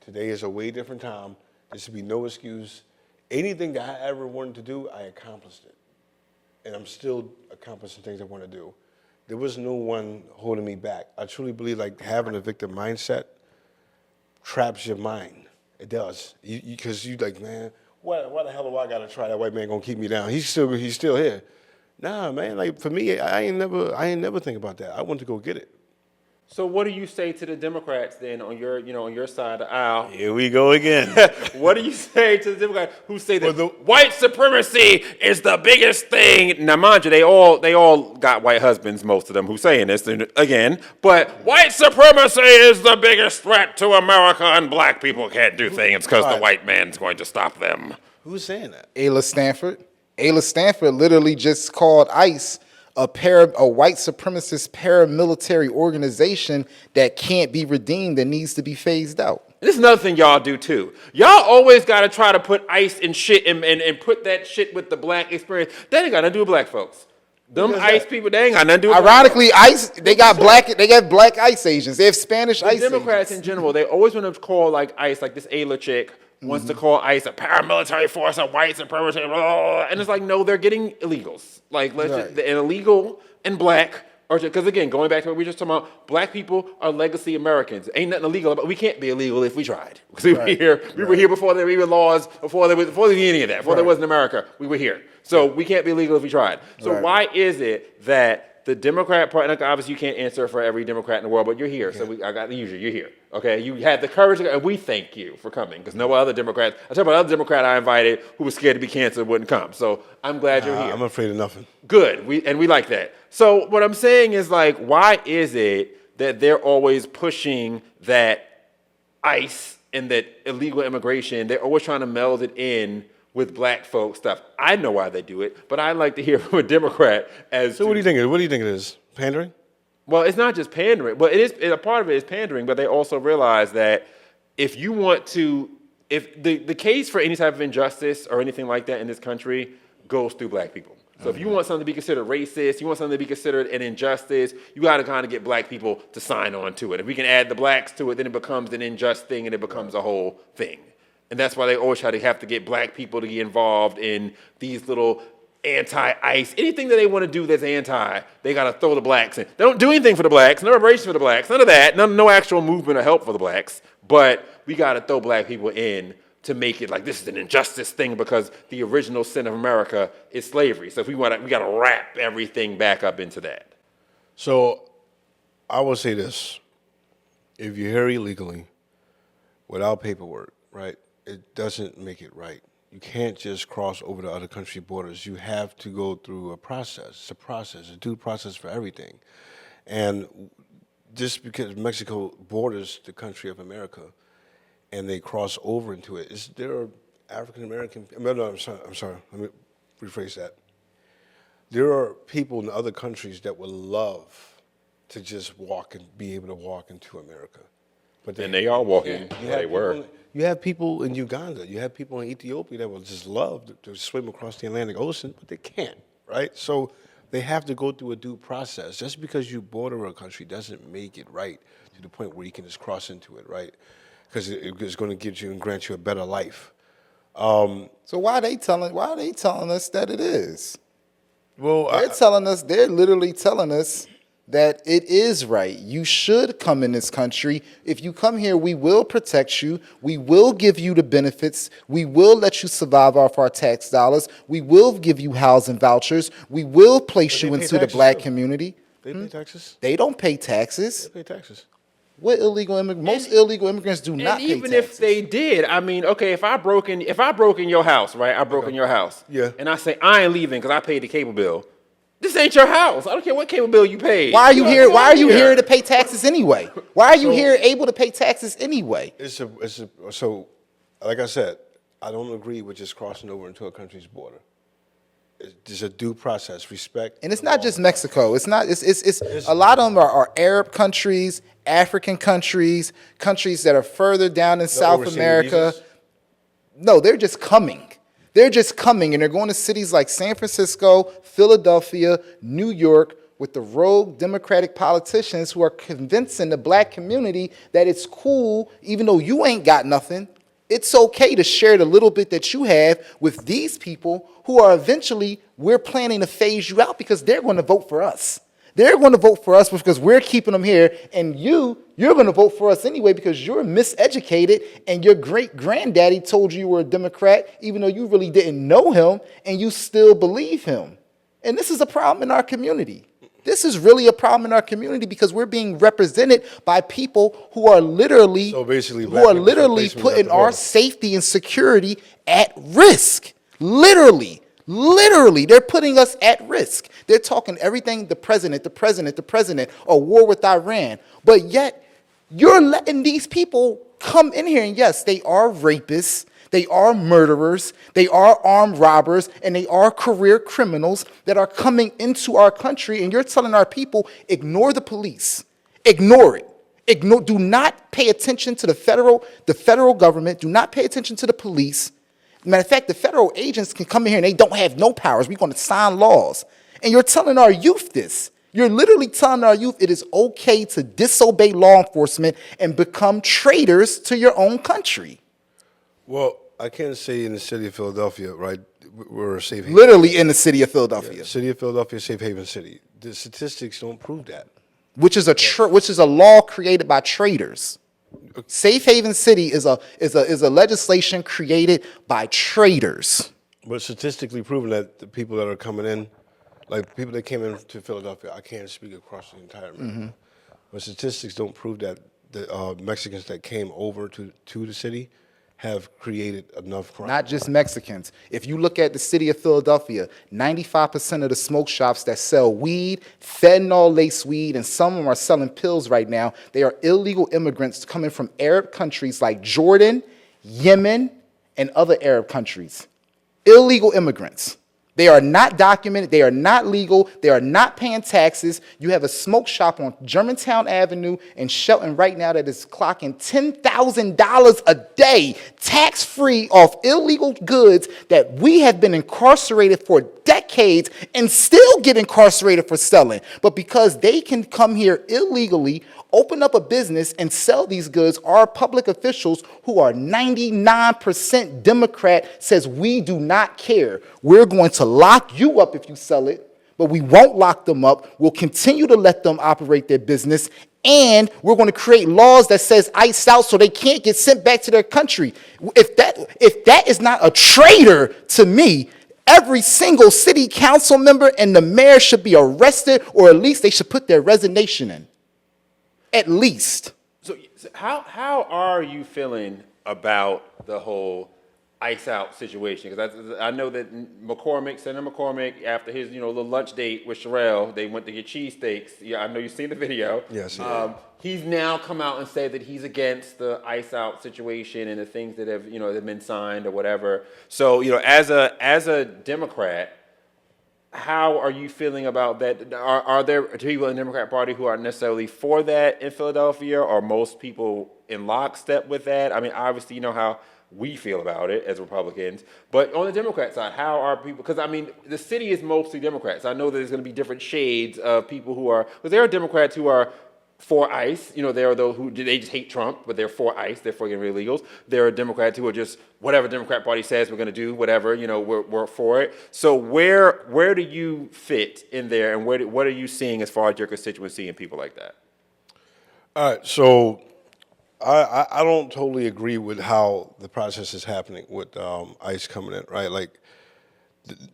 Today is a way different time. There should be no excuse. Anything that I ever wanted to do, I accomplished it. And I'm still accomplishing things I want to do. There was no one holding me back. I truly believe like having a victim mindset traps your mind. It does. Because you like, man, why the hell do I got to try? That white man going to keep me down. He's still here. Nah, man, like for me, I ain't never think about that. I want to go get it. So what do you say to the Democrats then on your side of the aisle? Here we go again. What do you say to the Democrats who say that white supremacy is the biggest thing? Now, mind you, they all got white husbands, most of them, who saying this again. But white supremacy is the biggest threat to America, and black people can't do things because the white man's going to stop them. Who's saying that? Ayla Stanford. Ayla Stanford literally just called ICE a white supremacist paramilitary organization that can't be redeemed and needs to be phased out. This is another thing y'all do too. Y'all always got to try to put ICE and shit and put that shit with the black experience. That ain't got nothing to do with black folks. Them ICE people, they ain't got nothing to do with Ironically, ICE, they got black ICE agents. They have Spanish ICE agents. Democrats in general, they always want to call like ICE, like this Ayla chick wants to call ICE a paramilitary force, a white supremacy, and it's like, no, they're getting illegals. Like, and illegal and black, because again, going back to what we were just talking about, black people are legacy Americans. Ain't nothing illegal about. We can't be illegal if we tried. Because we were here before there were even laws, before there was any of that, before there wasn't America. We were here, so we can't be illegal if we tried. So why is it that the Democrat Party, and obviously you can't answer for every Democrat in the world, but you're here, so I got to use you. You're here, okay? You had the courage, and we thank you for coming, because no other Democrat, I talk about another Democrat I invited who was scared to be canceled wouldn't come. So I'm glad you're here. I'm afraid of nothing. Good, we like that. So what I'm saying is, why is it that they're always pushing that ICE and that illegal immigration, they're always trying to meld it in with black folk stuff. I know why they do it, but I'd like to hear from a Democrat as So to, what do you think? What do you think it is? Pandering? well, it's not just pandering, but a part of it is pandering, but they also realize that if you want to, if the case for any type of injustice or anything like that in this country goes through black people. So if you want something to be considered racist, you want something to be considered an injustice, you got to kind of get black people to sign on to it. If we can add the blacks to it, then it becomes an unjust thing and it becomes a whole thing. And that's why they always try to have to get black people to get involved in these little anti-ICE, anything that they want to do that's anti, they got to throw the blacks in. They don't do anything for the blacks, no reparations for the blacks, none of that, no actual movement or help for the blacks, but we got to throw black people in to make it like this is an injustice thing because the original sin of America is slavery. So if we got to wrap everything back up into that. So I will say this. If you're here illegally, without paperwork, right, it doesn't make it right. You can't just cross over to other country borders. You have to go through a process. It's a process, a due process for everything. And just because Mexico borders the country of America and they cross over into it, there are African American, no, I'm sorry, let me rephrase that. There are people in other countries that would love to just walk and be able to walk into America. But And they are walking, they were. You have people in Uganda, you have people in Ethiopia that would just love to swim across the Atlantic Ocean, but they can't, right? So they have to go through a due process. Just because you border a country doesn't make it right to the point where you can just cross into it, right? Because it's going to give you and grant you a better life. So why are they telling us that it is? Well, They're literally telling us that it is right. You should come in this country. If you come here, we will protect you. We will give you the benefits. We will let you survive off our tax dollars. We will give you housing vouchers. We will place you into the black community. They pay taxes? They don't pay taxes. They pay taxes. What illegal immigrants? Most illegal immigrants do not pay taxes. And even if they did, I mean, okay, if I broke in your house, right? I broke in your house. Yeah. And I say I ain't leaving because I paid the cable bill. This ain't your house. I don't care what cable bill you paid. Why are you here? Why are you here to pay taxes anyway? Why are you here able to pay taxes anyway? So, like I said, I don't agree with just crossing over into a country's border. There's a due process, respect. And it's not just Mexico. It's a lot of them are Arab countries, African countries, countries that are further down in South America. Visas? No, they're just coming. They're just coming, and they're going to cities like San Francisco, Philadelphia, New York, with the rogue Democratic politicians who are convincing the black community that it's cool, even though you ain't got nothing. It's okay to share the little bit that you have with these people who are eventually, we're planning to phase you out because they're going to vote for us. They're going to vote for us because we're keeping them here, and you're going to vote for us anyway because you're miseducated and your great-granddaddy told you were a Democrat even though you really didn't know him, and you still believe him. And this is a problem in our community. This is really a problem in our community because we're being represented by people who are literally, putting our safety and security at risk. Literally, they're putting us at risk. They're talking everything, the president, or war with Iran. But yet, you're letting these people come in here, and yes, they are rapists, they are murderers, they are armed robbers, and they are career criminals that are coming into our country, and you're telling our people, ignore the police. Ignore it. Do not pay attention to the federal government. Do not pay attention to the police. Matter of fact, the federal agents can come in here and they don't have no powers. We're going to sign laws. And you're telling our youth this. You're literally telling our youth it is okay to disobey law enforcement and become traitors to your own country. Well, I can't say in the city of Philadelphia, right, we're a safe haven. Literally in the city of Philadelphia. Yeah, city of Philadelphia, safe haven city. The statistics don't prove that. Which is a law created by traitors. Safe Haven City is a legislation created by traitors. But statistically proven that the people that are coming in, like people that came into Philadelphia, I can't speak across the entire America, but statistics don't prove that the Mexicans that came over to the city have created enough crime. Not just Mexicans. If you look at the city of Philadelphia, 95% of the smoke shops that sell weed, fentanyl-laced weed, and some of them are selling pills right now, they are illegal immigrants coming from Arab countries like Jordan, Yemen, and other Arab countries. Illegal immigrants. They are not documented, they are not legal, they are not paying taxes. You have a smoke shop on Germantown Avenue in Shelton right now that is clocking $10,000 a day, tax-free off illegal goods that we have been incarcerated for decades and still get incarcerated for selling. But because they can come here illegally, open up a business and sell these goods, our public officials who are 99% Democrat says we do not care. We're going to lock you up if you sell it, but we won't lock them up. We'll continue to let them operate their business, and we're going to create laws that says ICE out so they can't get sent back to their country. If that is not a traitor to me, every single city council member and the mayor should be arrested, or at least they should put their resignation in. At least. So how are you feeling about the whole ICE out situation? Because I know that Senator McCormick, after his little lunch date with Sherelle, they went to get cheesesteaks. Yeah, I know you've seen the video. Yes. He's now come out and said that he's against the ICE out situation and the things that have have been signed or whatever. So as a Democrat, how are you feeling about that? Are there people in the Democrat Party who aren't necessarily for that in Philadelphia? Or most people in lockstep with that? I mean, obviously, you know how we feel about it as Republicans. But on the Democrat side, how are people? Because, I mean, the city is mostly Democrats. I know that there's going to be different shades of people who are, because there are Democrats who are for ICE. There are those who they just hate Trump, but they're for ICE. They're for getting rid of illegals. There are Democrats who are just whatever Democrat Party says we're going to do, whatever. We're for it. So where do you fit in there, and what are you seeing as far as your constituency and people like that? All right, so I don't totally agree with how the process is happening with ICE coming in, right? Like,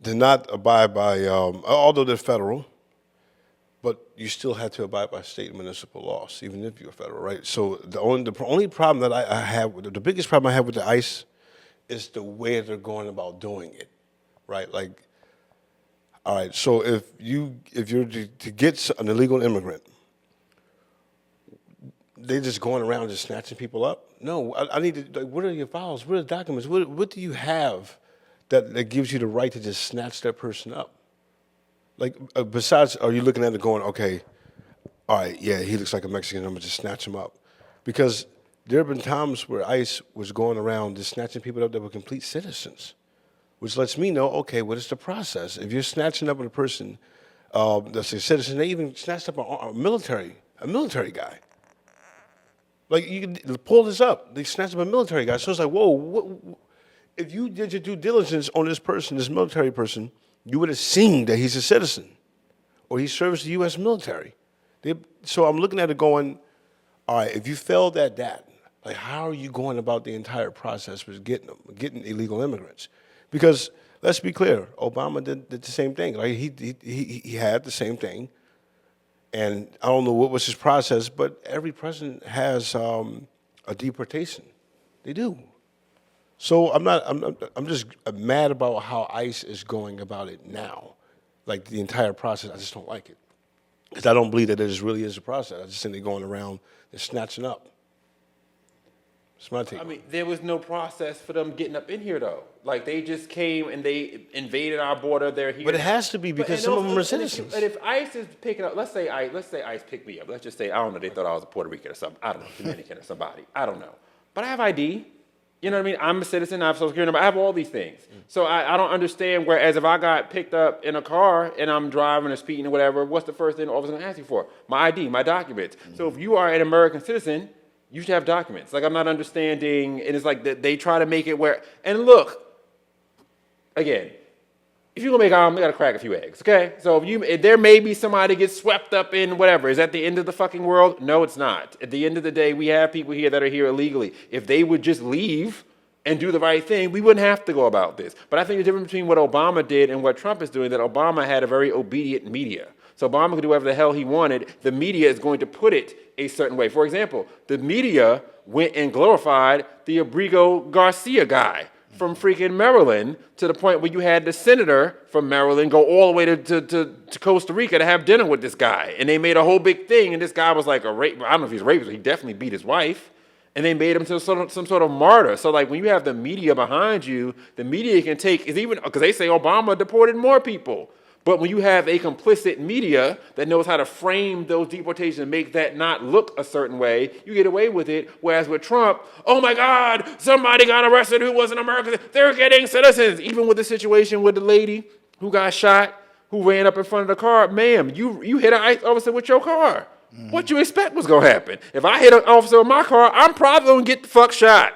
they're not abide by, although they're federal, but you still have to abide by state and municipal laws, even if you're federal, right? So the only problem that I have, the biggest problem I have with the ICE is the way they're going about doing it, right? Like, all right, so if you're to get an illegal immigrant, they just going around just snatching people up? No, I need to, like, what are your files? What are the documents? What do you have that gives you the right to just snatch that person up? Like, besides, are you looking at it going, okay, all right, yeah, he looks like a Mexican, I'm going to just snatch him up? Because there have been times where ICE was going around just snatching people up that were complete citizens, which lets me know, okay, what is the process? If you're snatching up a person that's a citizen, they even snatched up a military guy. Like, you can pull this up. They snatched up a military guy. So it's like, whoa, if you did your due diligence on this person, this military person, you would have seen that he's a citizen or he serves the U.S. military. So I'm looking at it going, all right, if you failed at that, like, how are you going about the entire process with getting illegal immigrants? Because let's be clear, Obama did the same thing. Like, he had the same thing. And I don't know what was his process, but every president has a deportation. They do. So I'm just mad about how ICE is going about it now. Like, the entire process, I just don't like it. Because I don't believe that it really is a process. I just think they're going around and snatching up. That's my take. I mean, there was no process for them getting up in here, though. Like, they just came and they invaded our border. They're here. But it has to be because some of them are citizens. And if ICE is picking up, let's say ICE picked me up. Let's just say, I don't know, they thought I was a Puerto Rican or something. I don't know, Dominican or somebody. I don't know. But I have ID. You know what I mean? I'm a citizen, I have social security number, I have all these things. So I don't understand, whereas if I got picked up in a car and I'm driving or speeding or whatever, what's the first thing the officer's gonna ask you for? My ID, my documents. So if you are an American citizen, you should have documents. Like, I'm not understanding, and it's like they try to make it where, and look, again, if you're gonna make omelet, you gotta crack a few eggs, okay? So if there may be somebody gets swept up in whatever. Is that the end of the fucking world? No, it's not. At the end of the day, we have people here that are here illegally. If they would just leave and do the right thing, we wouldn't have to go about this. But I think the difference between what Obama did and what Trump is doing, that Obama had a very obedient media. So Obama could do whatever the hell he wanted. The media is going to put it a certain way. For example, the media went and glorified the Abrigo Garcia guy from freaking Maryland to the point where you had the senator from Maryland go all the way to Costa Rica to have dinner with this guy. And they made a whole big thing, and this guy was like a rape. I don't know if he's a rapist, he definitely beat his wife. And they made him to some sort of martyr. So like when you have the media behind you, the media can take, is even, because they say Obama deported more people. But when you have a complicit media that knows how to frame those deportations and make that not look a certain way, you get away with it. Whereas with Trump, oh my God, somebody got arrested who wasn't American. They're getting citizens. Even with the situation with the lady who got shot, who ran up in front of the car, ma'am, you hit an ICE officer with your car. What you expect was going to happen? If I hit an officer with my car, I'm probably going to get the fuck shot.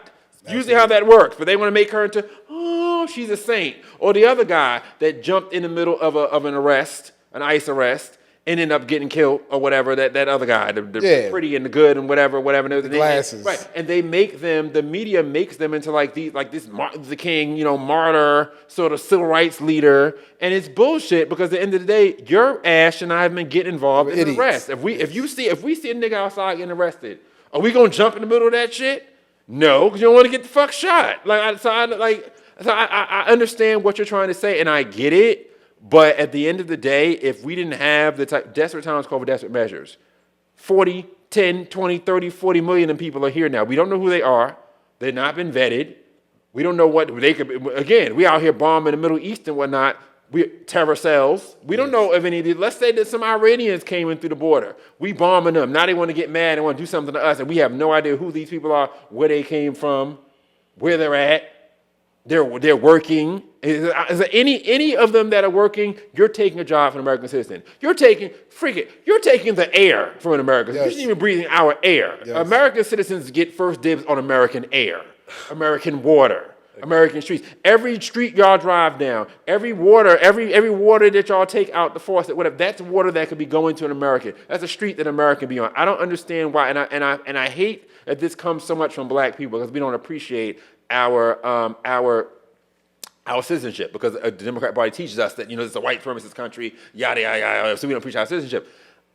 Usually how that works, but they want to make her into, oh, she's a saint. Or the other guy that jumped in the middle of an arrest, an ICE arrest, and ended up getting killed or whatever, that other guy, the pretty and the good and whatever. The glasses. Right, and they make them, the media makes them into like this Martin Luther King, martyr, sort of civil rights leader, and it's bullshit because at the end of the day, your ass and I have been getting involved in the arrest. If we see a nigga outside getting arrested, are we gonna jump in the middle of that shit? No, because you don't want to get the fuck shot. I understand what you're trying to say, and I get it. But at the end of the day, if we didn't have the type, desperate times call for desperate measures. 40, 10, 20, 30, 40 million of people are here now. We don't know who they are. They've not been vetted. We don't know what they could be. Again, we out here bombing the Middle East and whatnot. We terror cells. We don't know if any of these. Let's say that some Iranians came in through the border. We bombing them. Now they want to get mad and want to do something to us, and we have no idea who these people are, where they came from, where they're at. They're working. Is there any of them that are working? You're taking a job from an American citizen. You're taking the air from an American citizen. You're not even breathing our air. Yes. American citizens get first dibs on American air, American water, American streets. Every street y'all drive down, every water that y'all take out the faucet, whatever, that's water that could be going to an American. That's a street that an American be on. I don't understand why, and I hate that this comes so much from black people because we don't appreciate our citizenship, because the Democrat Party teaches us that, it's a white supremacist country, yada, yada, yada, so we don't appreciate our citizenship.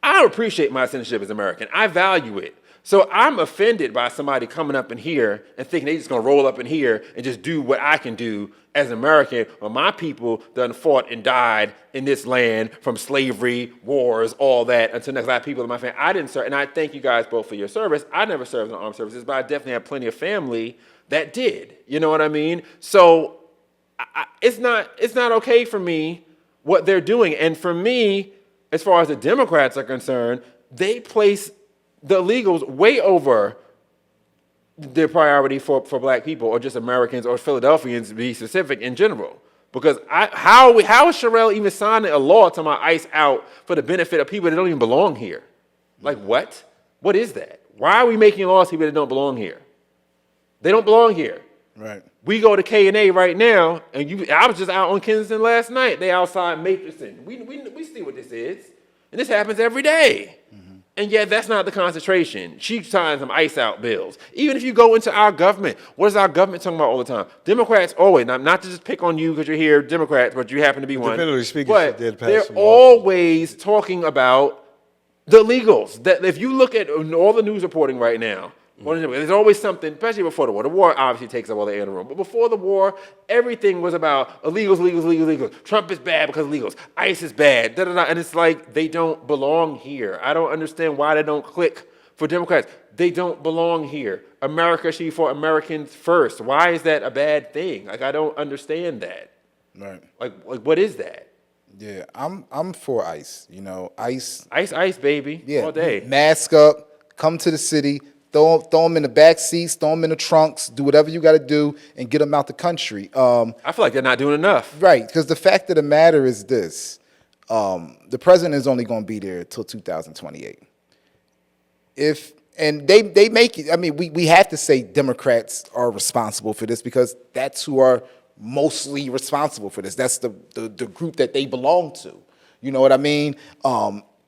I appreciate my citizenship as American. I value it. So I'm offended by somebody coming up in here and thinking they're just going to roll up in here and just do what I can do as an American when my people done fought and died in this land from slavery, wars, all that, until next life people in my family. I didn't serve, and I thank you guys both for your service. I never served in the armed services, but I definitely have plenty of family that did. You know what I mean? So it's not okay for me what they're doing. And for me, as far as the Democrats are concerned, they place the illegals way over their priority for black people, or just Americans or Philadelphians, to be specific, in general. Because how is Sherelle even signing a law to my ICE out for the benefit of people that don't even belong here? Like what? What is that? Why are we making laws for people that don't belong here? They don't belong here. Right. We go to K&A right now, and I was just out on Kensington last night. They outside matrixing. We see what this is. And this happens every day. Mm-hmm. And yet that's not the concentration. She signs some ICE out bills. Even if you go into our government, what is our government talking about all the time? Democrats always, not to just pick on you because you're here, Democrats, but you happen to be one. But they're always talking about the illegals. That if you look at all the news reporting right now, there's always something, especially before the war. The war obviously takes up all the air in the room. But before the war, everything was about illegals. Trump is bad because of illegals. ICE is bad. And it's like they don't belong here. I don't understand why they don't click for Democrats. They don't belong here. America should be for Americans first. Why is that a bad thing? Like, I don't understand that. Right. Like what is that? Yeah, I'm for ICE. ICE, baby. Yeah. All day. Mask up. Come to the city. Throw them in the back seats, throw them in the trunks, do whatever you got to do, and get them out the country. I feel like they're not doing enough. Right, because the fact of the matter is this. The president is only going to be there until 2028. And they make it, we have to say Democrats are responsible for this because that's who are mostly responsible for this. That's the group that they belong to. You know what I mean?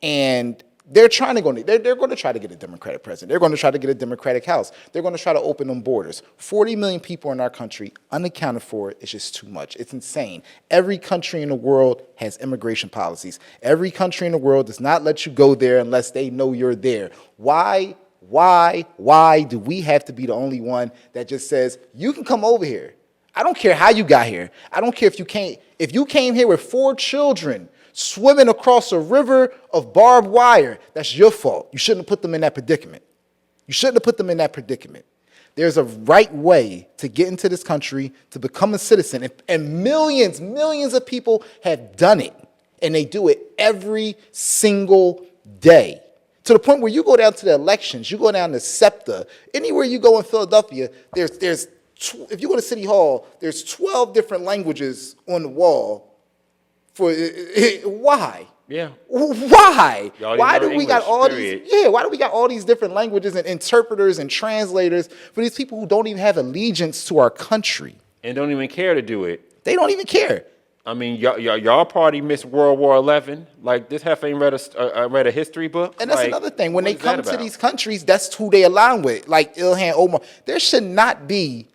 And they're going to try to get a Democratic president. They're going to try to get a Democratic House. They're going to try to open them borders. 40 million people in our country, unaccounted for, is just too much. It's insane. Every country in the world has immigration policies. Every country in the world does not let you go there unless they know you're there. Why do we have to be the only one that just says, you can come over here? I don't care how you got here. I don't care if you came here with 4 children, swimming across a river of barbed wire, that's your fault. You shouldn't have put them in that predicament. There's a right way to get into this country, to become a citizen, and millions of people have done it, and they do it every single day. To the point where you go down to the elections, you go down to SEPTA, anywhere you go in Philadelphia, if you go to City Hall, there's 12 different languages on the wall. Why? Yeah. Why? Why do we got English, all period. these? Yeah. Why do we got all these different languages and interpreters and translators for these people who don't even have allegiance to our country? And don't even care to do it. They don't even care. I mean, y'all party missed World War XI. Like, this heifer ain't read a history book. And that's like, another thing. When they what is that come to about? these countries, that's who they align with. Like Ilhan Omar. There should not be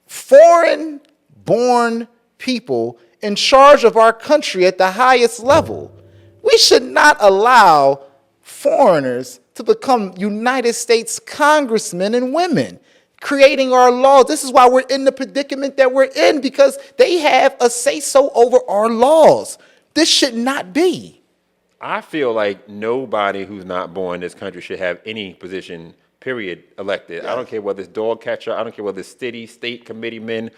foreign-born people in charge of our country at the highest level. We should not allow foreigners to become United States congressmen and women, creating our laws. This is why we're in the predicament that we're in, because they have a say-so over our laws. This should not be. I feel like nobody who's not born in this country should have any position, period, elected. I don't care whether it's dog catcher. I don't care whether it's state committeemen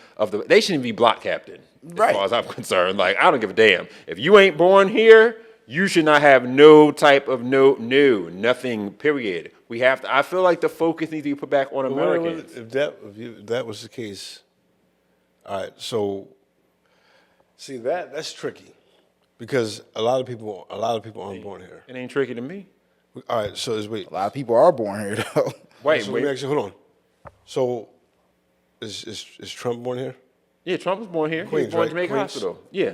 they shouldn't be block captain, as far as I'm concerned. Like, I don't give a damn. If you ain't born here, you should not have no type of nothing, period. We have to, I feel like the focus needs to be put back on Americans. If that was the case, all right, so, see, that's tricky, because a lot of people aren't born here. It ain't tricky to me. All right, so wait. A lot of people are born here, though. Wait. Let me actually, hold on. So, is Trump born here? Yeah, Trump was born here. Queens, he was born right? in Jamaica Queens? Hospital. Yeah.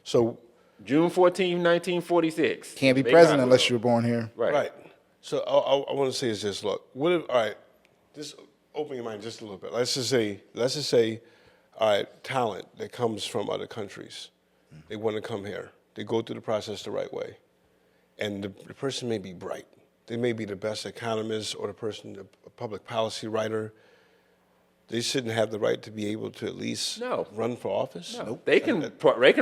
So, June 14, 1946. Can't be Jamaica president unless Hospital. you're born here. Right. So I want to say is this. Look, all right, just open your mind just a little bit. Let's just say, all right, talent that comes from other countries, they want to come here. They go through the process the right way, and the person may be bright. They may be the best economist or a public policy writer. They shouldn't have the right to be able to at least run for office. No. They can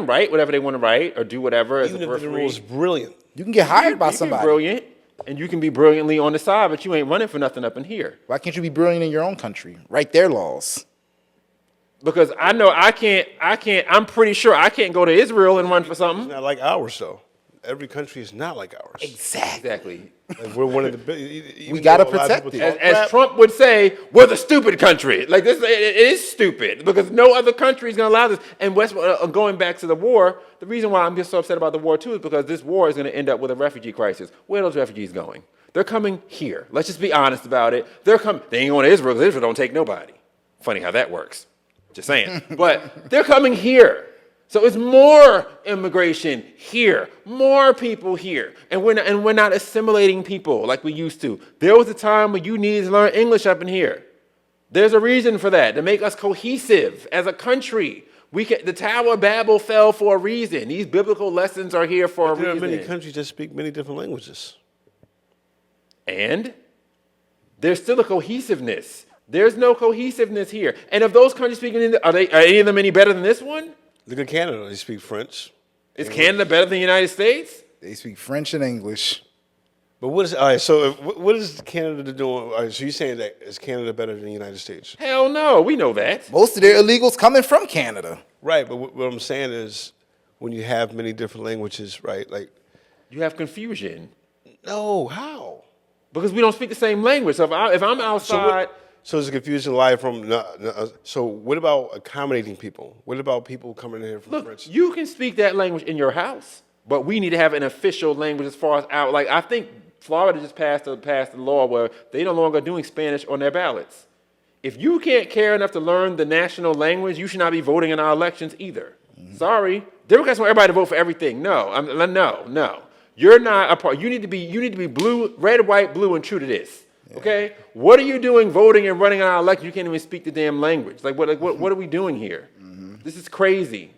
write whatever they want to write or do whatever. Even if the rule is brilliant. You can get hired by You somebody. can be brilliant, and you can be brilliantly on the side, but you ain't running for nothing up in here. Why can't you be brilliant in your own country? Write their laws. Because I know I'm pretty sure I can't go to Israel and run for something. It's not like ours, though. Every country is not like ours. Exactly. Like, we're one of the big. We gotta protect it. As Trump would say, we're the stupid country. Like this, it is stupid because no other country is going to allow this. And going back to the war, the reason why I'm just so upset about the war too is because this war is going to end up with a refugee crisis. Where are those refugees going? They're coming here. Let's just be honest about it. They ain't going to Israel because Israel don't take nobody. Funny how that works. Just saying. But they're coming here. So it's more immigration here, more people here, and we're not assimilating people like we used to. There was a time when you needed to learn English up in here. There's a reason for that, to make us cohesive as a country. The Tower of Babel fell for a reason. These biblical lessons are here for a reason. There are many countries that speak many different languages. And there's still a cohesiveness. There's no cohesiveness here. And if those countries speaking, are any of them any better than this one? Look at Canada. They speak French. Is Canada better than the United States? They speak French and English. But what is all right? So what is Canada doing? All right, so you're saying that is Canada better than the United States? Hell no, we know that. Most of their illegals coming from Canada. Right, but what I'm saying is, when you have many different languages, right? Like, you have confusion. No, how? Because we don't speak the same language. So if I'm outside. So there's a confusion lie from. So what about accommodating people? What about people coming in here from French? You can speak that language in your house, but we need to have an official language as far as out. Like I think Florida just passed a law where they no longer doing Spanish on their ballots. If you can't care enough to learn the national language, you should not be voting in our elections either. Sorry, Democrats want everybody to vote for everything. No. You're not a part. You need to be blue, red, white, blue, and true to this. Okay? What are you doing voting and running on our election? You can't even speak the damn language. What are we doing here? This is crazy.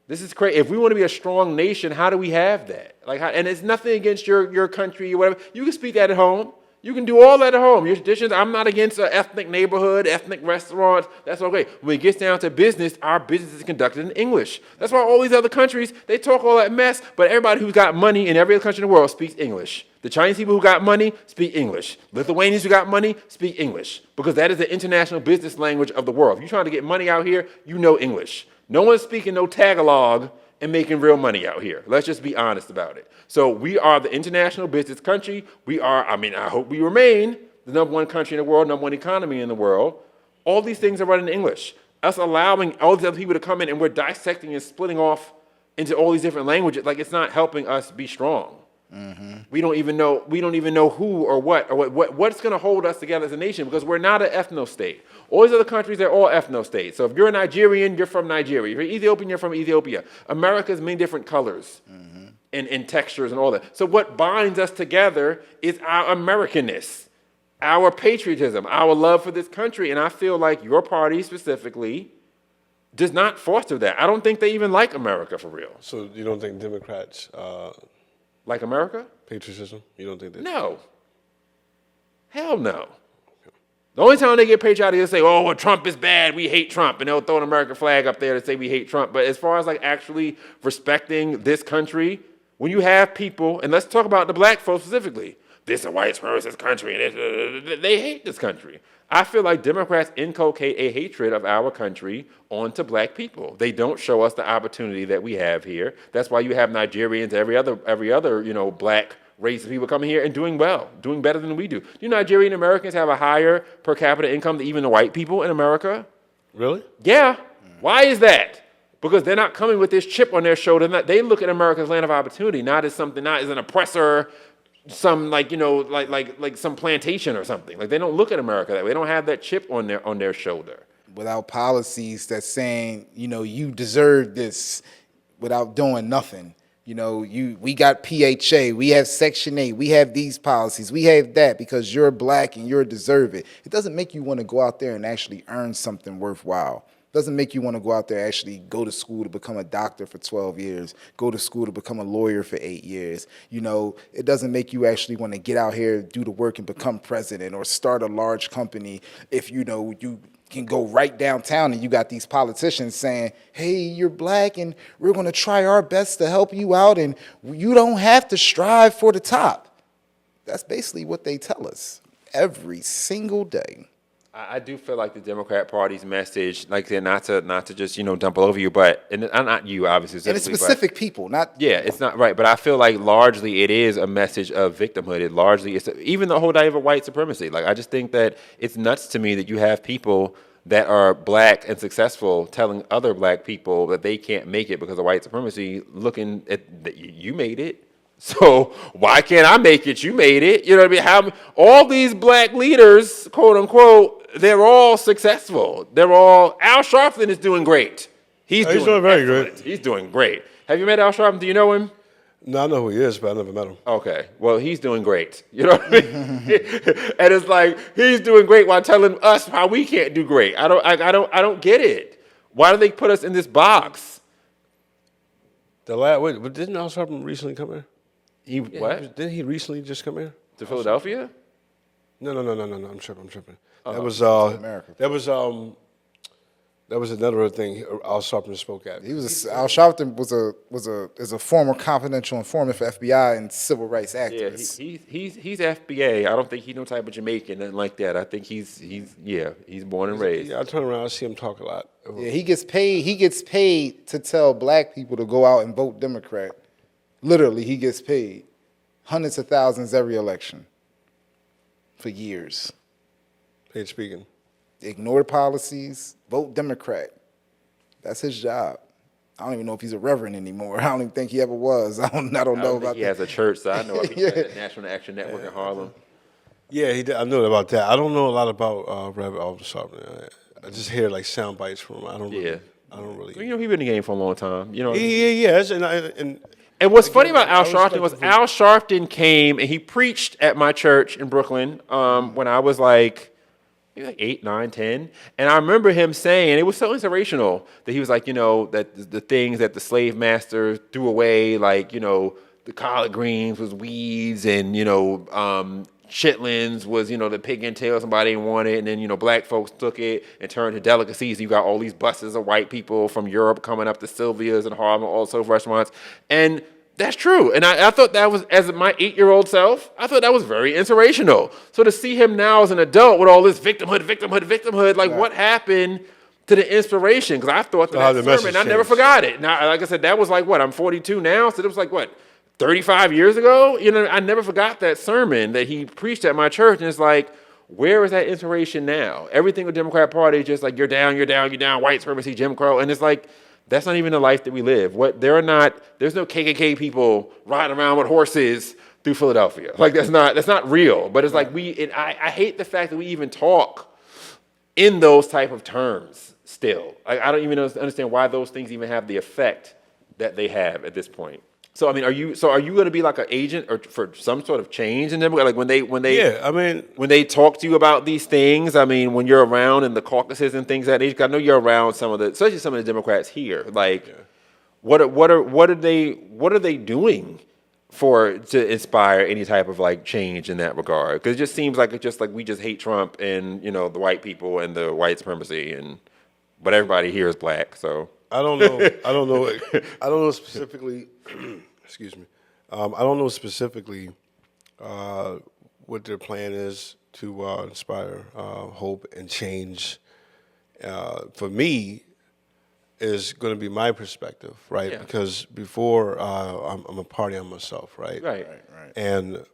This is crazy. If we want to be a strong nation, how do we have that? And it's nothing against your country or whatever. You can speak that at home. You can do all that at home. Your traditions, I'm not against an ethnic neighborhood, ethnic restaurants. That's okay. When it gets down to business, our business is conducted in English. That's why all these other countries, they talk all that mess, but everybody who's got money in every other country in the world speaks English. The Chinese people who got money speak English. Lithuanians who got money speak English, because that is the international business language of the world. If you're trying to get money out here, you know English. No one's speaking no Tagalog and making real money out here. Let's just be honest about it. So we are the international business country. I hope we remain the #1 country in the world, #1 economy in the world. All these things are running in English. Us allowing all these other people to come in and we're dissecting and splitting off into all these different languages, it's not helping us be strong. We don't even know who or what's going to hold us together as a nation, because we're not an ethno state. All these other countries, they're all ethno states. So if you're a Nigerian, you're from Nigeria. If you're Ethiopian, you're from Ethiopia. America's many different colors and textures and all that. So what binds us together is our Americanness, our patriotism, our love for this country. And I feel like your party specifically does not foster that. I don't think they even like America for real. So you don't think Democrats like America? patriotism? You don't think that? No. Hell no. The only time they get patriotic is they say, oh, well, Trump is bad, we hate Trump, and they'll throw an American flag up there to say we hate Trump. But as far as actually respecting this country, when you have people, and let's talk about the black folks specifically, this is a white supremacist country, and they hate this country. I feel like Democrats inculcate a hatred of our country onto black people. They don't show us the opportunity that we have here. That's why you have Nigerians, every other black race of people coming here and doing well, doing better than we do. Do Nigerian Americans have a higher per capita income than even the white people in America? Really? Yeah. Why is that? Because they're not coming with this chip on their shoulder. They look at America's land of opportunity, not as an oppressor, some some plantation or something. They don't look at America that way. They don't have that chip on their shoulder. Without policies that's saying, you deserve this, without doing nothing. We got PHA, we have Section 8, we have these policies, we have that because you're black and you deserve it. It doesn't make you want to go out there and actually earn something worthwhile. It doesn't make you want to go out there and actually go to school to become a doctor for 12 years, go to school to become a lawyer for 8 years. It doesn't make you actually want to get out here, do the work and become president or start a large company if you can go right downtown and you got these politicians saying, hey, you're black and we're going to try our best to help you out and you don't have to strive for the top. That's basically what they tell us every single day. I do feel like the Democrat Party's message, not to just dump all over you, but and not you obviously, and it's specific people, not it's not right. But I feel like largely it is a message of victimhood. It largely is even the whole idea of white supremacy. I just think that it's nuts to me that you have people that are black and successful telling other black people that they can't make it because of white supremacy. Looking at that you made it. So why can't I make it? You made it. You know what I mean? All these black leaders, quote unquote, they're all successful. Al Sharpton is doing great. He's doing very great. He's doing great. Have you met Al Sharpton? Do you know him? No, I know who he is, but I never met him. Okay. Well, he's doing great. You know what I mean? And it's he's doing great while telling us how we can't do great. I don't get it. Why do they put us in this box? Didn't Al Sharpton recently come here? What? Didn't he recently just come here? To Philadelphia? No. I'm tripping. America. That was another thing Al Sharpton spoke at. Al Sharpton is a former confidential informant for FBI and civil rights activists. Yeah, he's FBA. I don't think he's no type of Jamaican, nothing like that. I think he's born and raised. Yeah, I turn around, I see him talk a lot. Yeah, he gets paid to tell black people to go out and vote Democrat. Literally, he gets paid hundreds of thousands every election for years. Paid speaking. Ignore the policies, vote Democrat. That's his job. I don't even know if he's a reverend anymore. I don't even think he ever was. I don't know about that. He has a church, so I know if he's at the National Action Network in Harlem. Yeah, he did. I know about that. I don't know a lot about Reverend Al Sharpton. I just hear sound bites from him. I don't really. He's been in the game for a long time. He has, and And what's funny about Al I respect Sharpton was it for- Al Sharpton came and he preached at my church in Brooklyn when I was like, maybe like 8, 9, 10. And I remember him saying, it was so inspirational, that he was like, that the things that the slave master threw away, like, the collard greens was weeds and, chitlins was, the pig and tail somebody didn't want it. And then, black folks took it and turned to delicacies. You got all these buses of white people from Europe coming up to Sylvia's and Harlem, all sorts of restaurants. And that's true. And I thought that was, as my 8-year-old self, I thought that was very inspirational. So to see him now as an adult with all this victimhood, like what happened to the inspiration? Because I thought how that the sermon, message I never changed. forgot it. Now, like I said, that was like what, I'm 42 now, so it was like what, 35 years ago? I never forgot that sermon that he preached at my church, and it's like, where is that inspiration now? Everything with the Democrat Party is just like, you're down, white supremacy, Jim Crow, and it's like, that's not even the life that we live. There's no KKK people riding around with horses through Philadelphia. Like that's not real. But it's like I hate the fact that we even talk in those type of terms still. Like I don't even understand why those things even have the effect that they have at this point. So I mean, are you going to be like an agent or for some sort of change in them? Like when they Yeah, I mean, when they talk to you about these things, I mean, when you're around in the caucuses and things like that, 'cause I know you're around especially some of the Democrats here. Like, what are they doing to inspire any type of like change in that regard? Because it just seems like we just hate Trump and the white people and the white supremacy but everybody here is black, so. I don't know. I don't know specifically. Excuse me. I don't know specifically what their plan is to inspire hope and change. For me, is going to be my perspective, right? Yeah. Because before I'm a party on myself, right? Right. And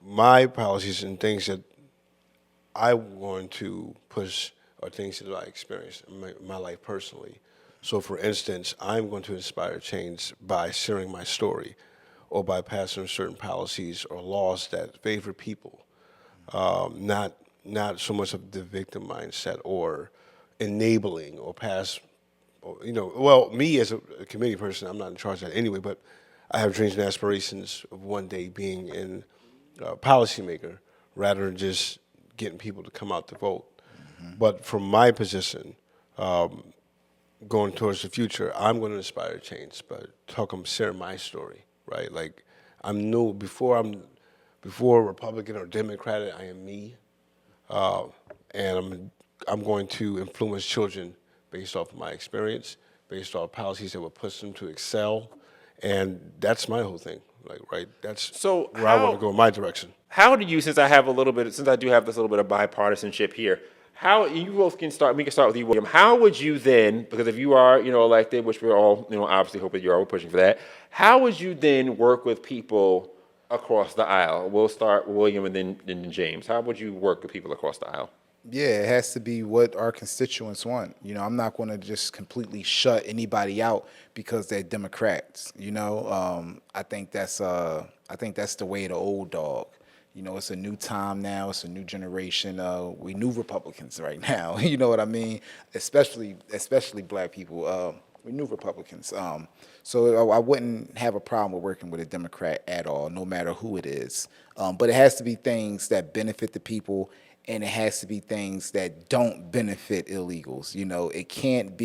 my policies and things that I'm going to push are things that I experienced in my life personally. So, for instance, I'm going to inspire change by sharing my story or by passing certain policies or laws that favor people, not so much of the victim mindset or enabling or well, me as a committee person, I'm not in charge of that anyway, but I have dreams and aspirations of one day being in policymaker rather than just getting people to come out to vote. But from my position, going towards the future, I'm going to inspire change, but share my story, right? Like I'm new before Republican or Democrat, I am me, and I'm going to influence children based off of my experience, based off policies that will push them to excel, and that's my whole thing. Like, right? That's where I want to go in my direction. How do you, since I do have this little bit of bipartisanship here, how you both can start? We can start with you, William. How would you then, because if you are, elected, which we're all, obviously hoping you are, we're pushing for that. How would you then work with people across the aisle? We'll start with William and then James. How would you work with people across the aisle? Yeah, it has to be what our constituents want. I'm not going to just completely shut anybody out because they're Democrats. I think that's the way of the old dog. It's a new time now. It's a new generation. We new Republicans right now. You know what I mean? Especially black people. We new Republicans. So I wouldn't have a problem with working with a Democrat at all, no matter who it is. But it has to be things that benefit the people, and it has to be things that don't benefit illegals. It can't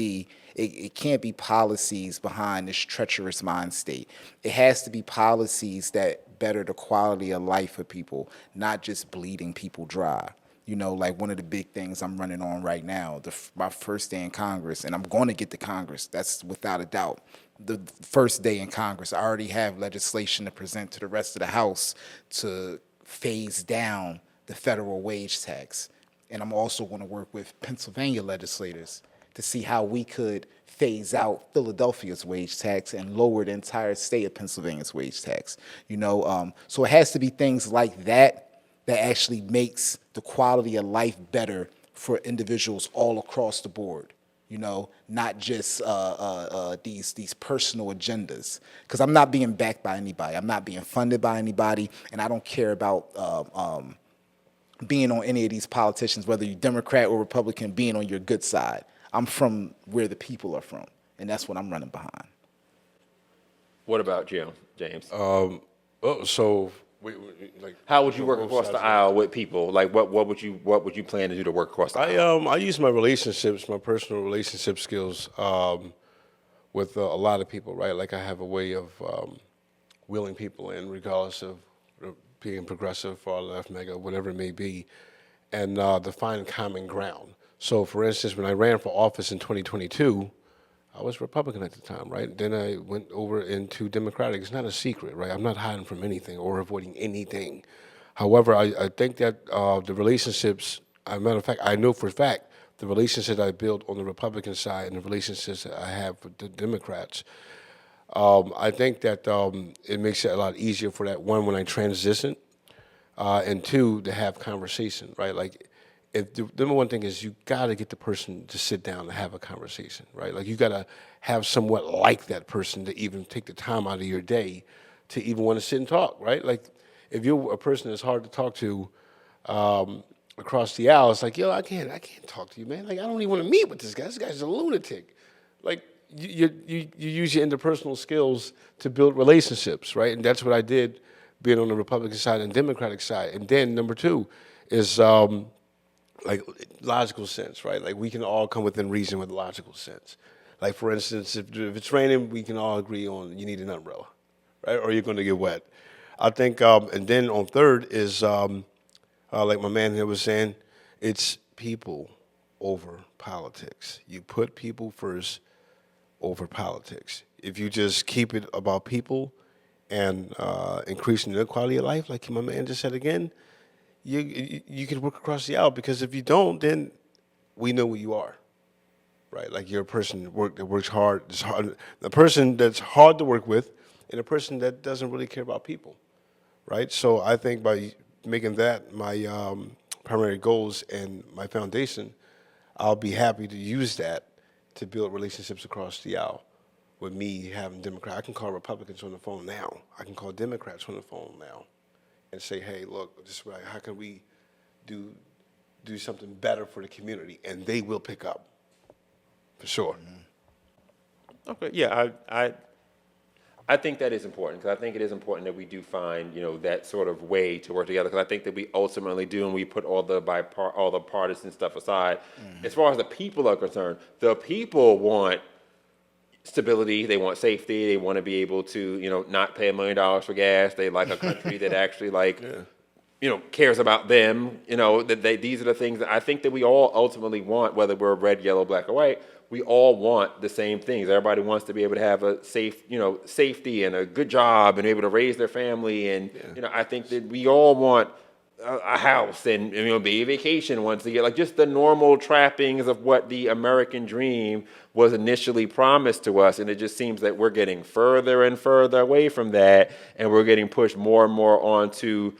be policies behind this treacherous mind state. It has to be policies that better the quality of life for people, not just bleeding people dry. Like one of the big things I'm running on right now, my first day in Congress, and I'm going to get to Congress, that's without a doubt. The first day in Congress, I already have legislation to present to the rest of the House to phase down the federal wage tax. And I'm also going to work with Pennsylvania legislators to see how we could phase out Philadelphia's wage tax and lower the entire state of Pennsylvania's wage tax. So it has to be things like that actually makes the quality of life better for individuals all across the board. Not just these personal agendas. Because I'm not being backed by anybody. I'm not being funded by anybody, and I don't care about being on any of these politicians, whether you're Democrat or Republican, being on your good side. I'm from where the people are from, and that's what I'm running behind. What about Jim? James? Like, How would you work both across sides the of it. aisle with people? Like, what would you plan to do to work across the aisle? I use my relationships, my personal relationship skills, with a lot of people, right? Like I have a way of wheeling people in, regardless of being progressive, far left, mega, whatever it may be, and to find common ground. So, for instance, when I ran for office in 2022, I was Republican at the time, right? Then I went over into Democratic. It's not a secret, right? I'm not hiding from anything or avoiding anything. However, I think that the relationships, as a matter of fact, I know for a fact the relationships I built on the Republican side and the relationships that I have with the Democrats, I think that it makes it a lot easier for that, one, when I transition, and two, to have conversation, right? Like, if the number one thing is you got to get the person to sit down and have a conversation, right? Like, you got to have somewhat like that person to even take the time out of your day to even want to sit and talk, right? Like, if you're a person that's hard to talk to across the aisle, it's like, yo, I can't talk to you, man. Like, I don't even want to meet with this guy. This guy's a lunatic. Like, you use your interpersonal skills to build relationships, right? And that's what I did, being on the Republican side and Democratic side. And then number two is like logical sense, right? Like, we can all come within reason with logical sense. Like, for instance, if it's raining, we can all agree on you need an umbrella, right? Or you're going to get wet. I think, and then on third is, like my man here was saying, it's people over politics. You put people first over politics. If you just keep it about people and increasing their quality of life, like my man just said again, you can work across the aisle, because if you don't, then we know who you are, right? Like, you're a person that works hard, a person that's hard to work with, and a person that doesn't really care about people, right? So I think by making that my primary goals and my foundation, I'll be happy to use that to build relationships across the aisle. With me having Democrats, I can call Republicans on the phone now. I can call Democrats on the phone now, and say, hey, look, this is how can we do something better for the community, and they will pick up, for sure. Okay, yeah, I think that is important, because I think it is important that we do find, that sort of way to work together, because I think that we ultimately do, and we put all the partisan stuff aside. As far as the people are concerned, the people want stability, they want safety, they want to be able to, not pay $1 million for gas. They like a country that actually cares about them. These are the things that I think that we all ultimately want, whether we're red, yellow, black, or white. We all want the same things. Everybody wants to be able to have a safety and a good job and able to raise their family. And, I think that we all want a house and, be a vacation once a year, like just the normal trappings of what the American dream was initially promised to us. And it just seems that we're getting further and further away from that, and we're getting pushed more and more onto,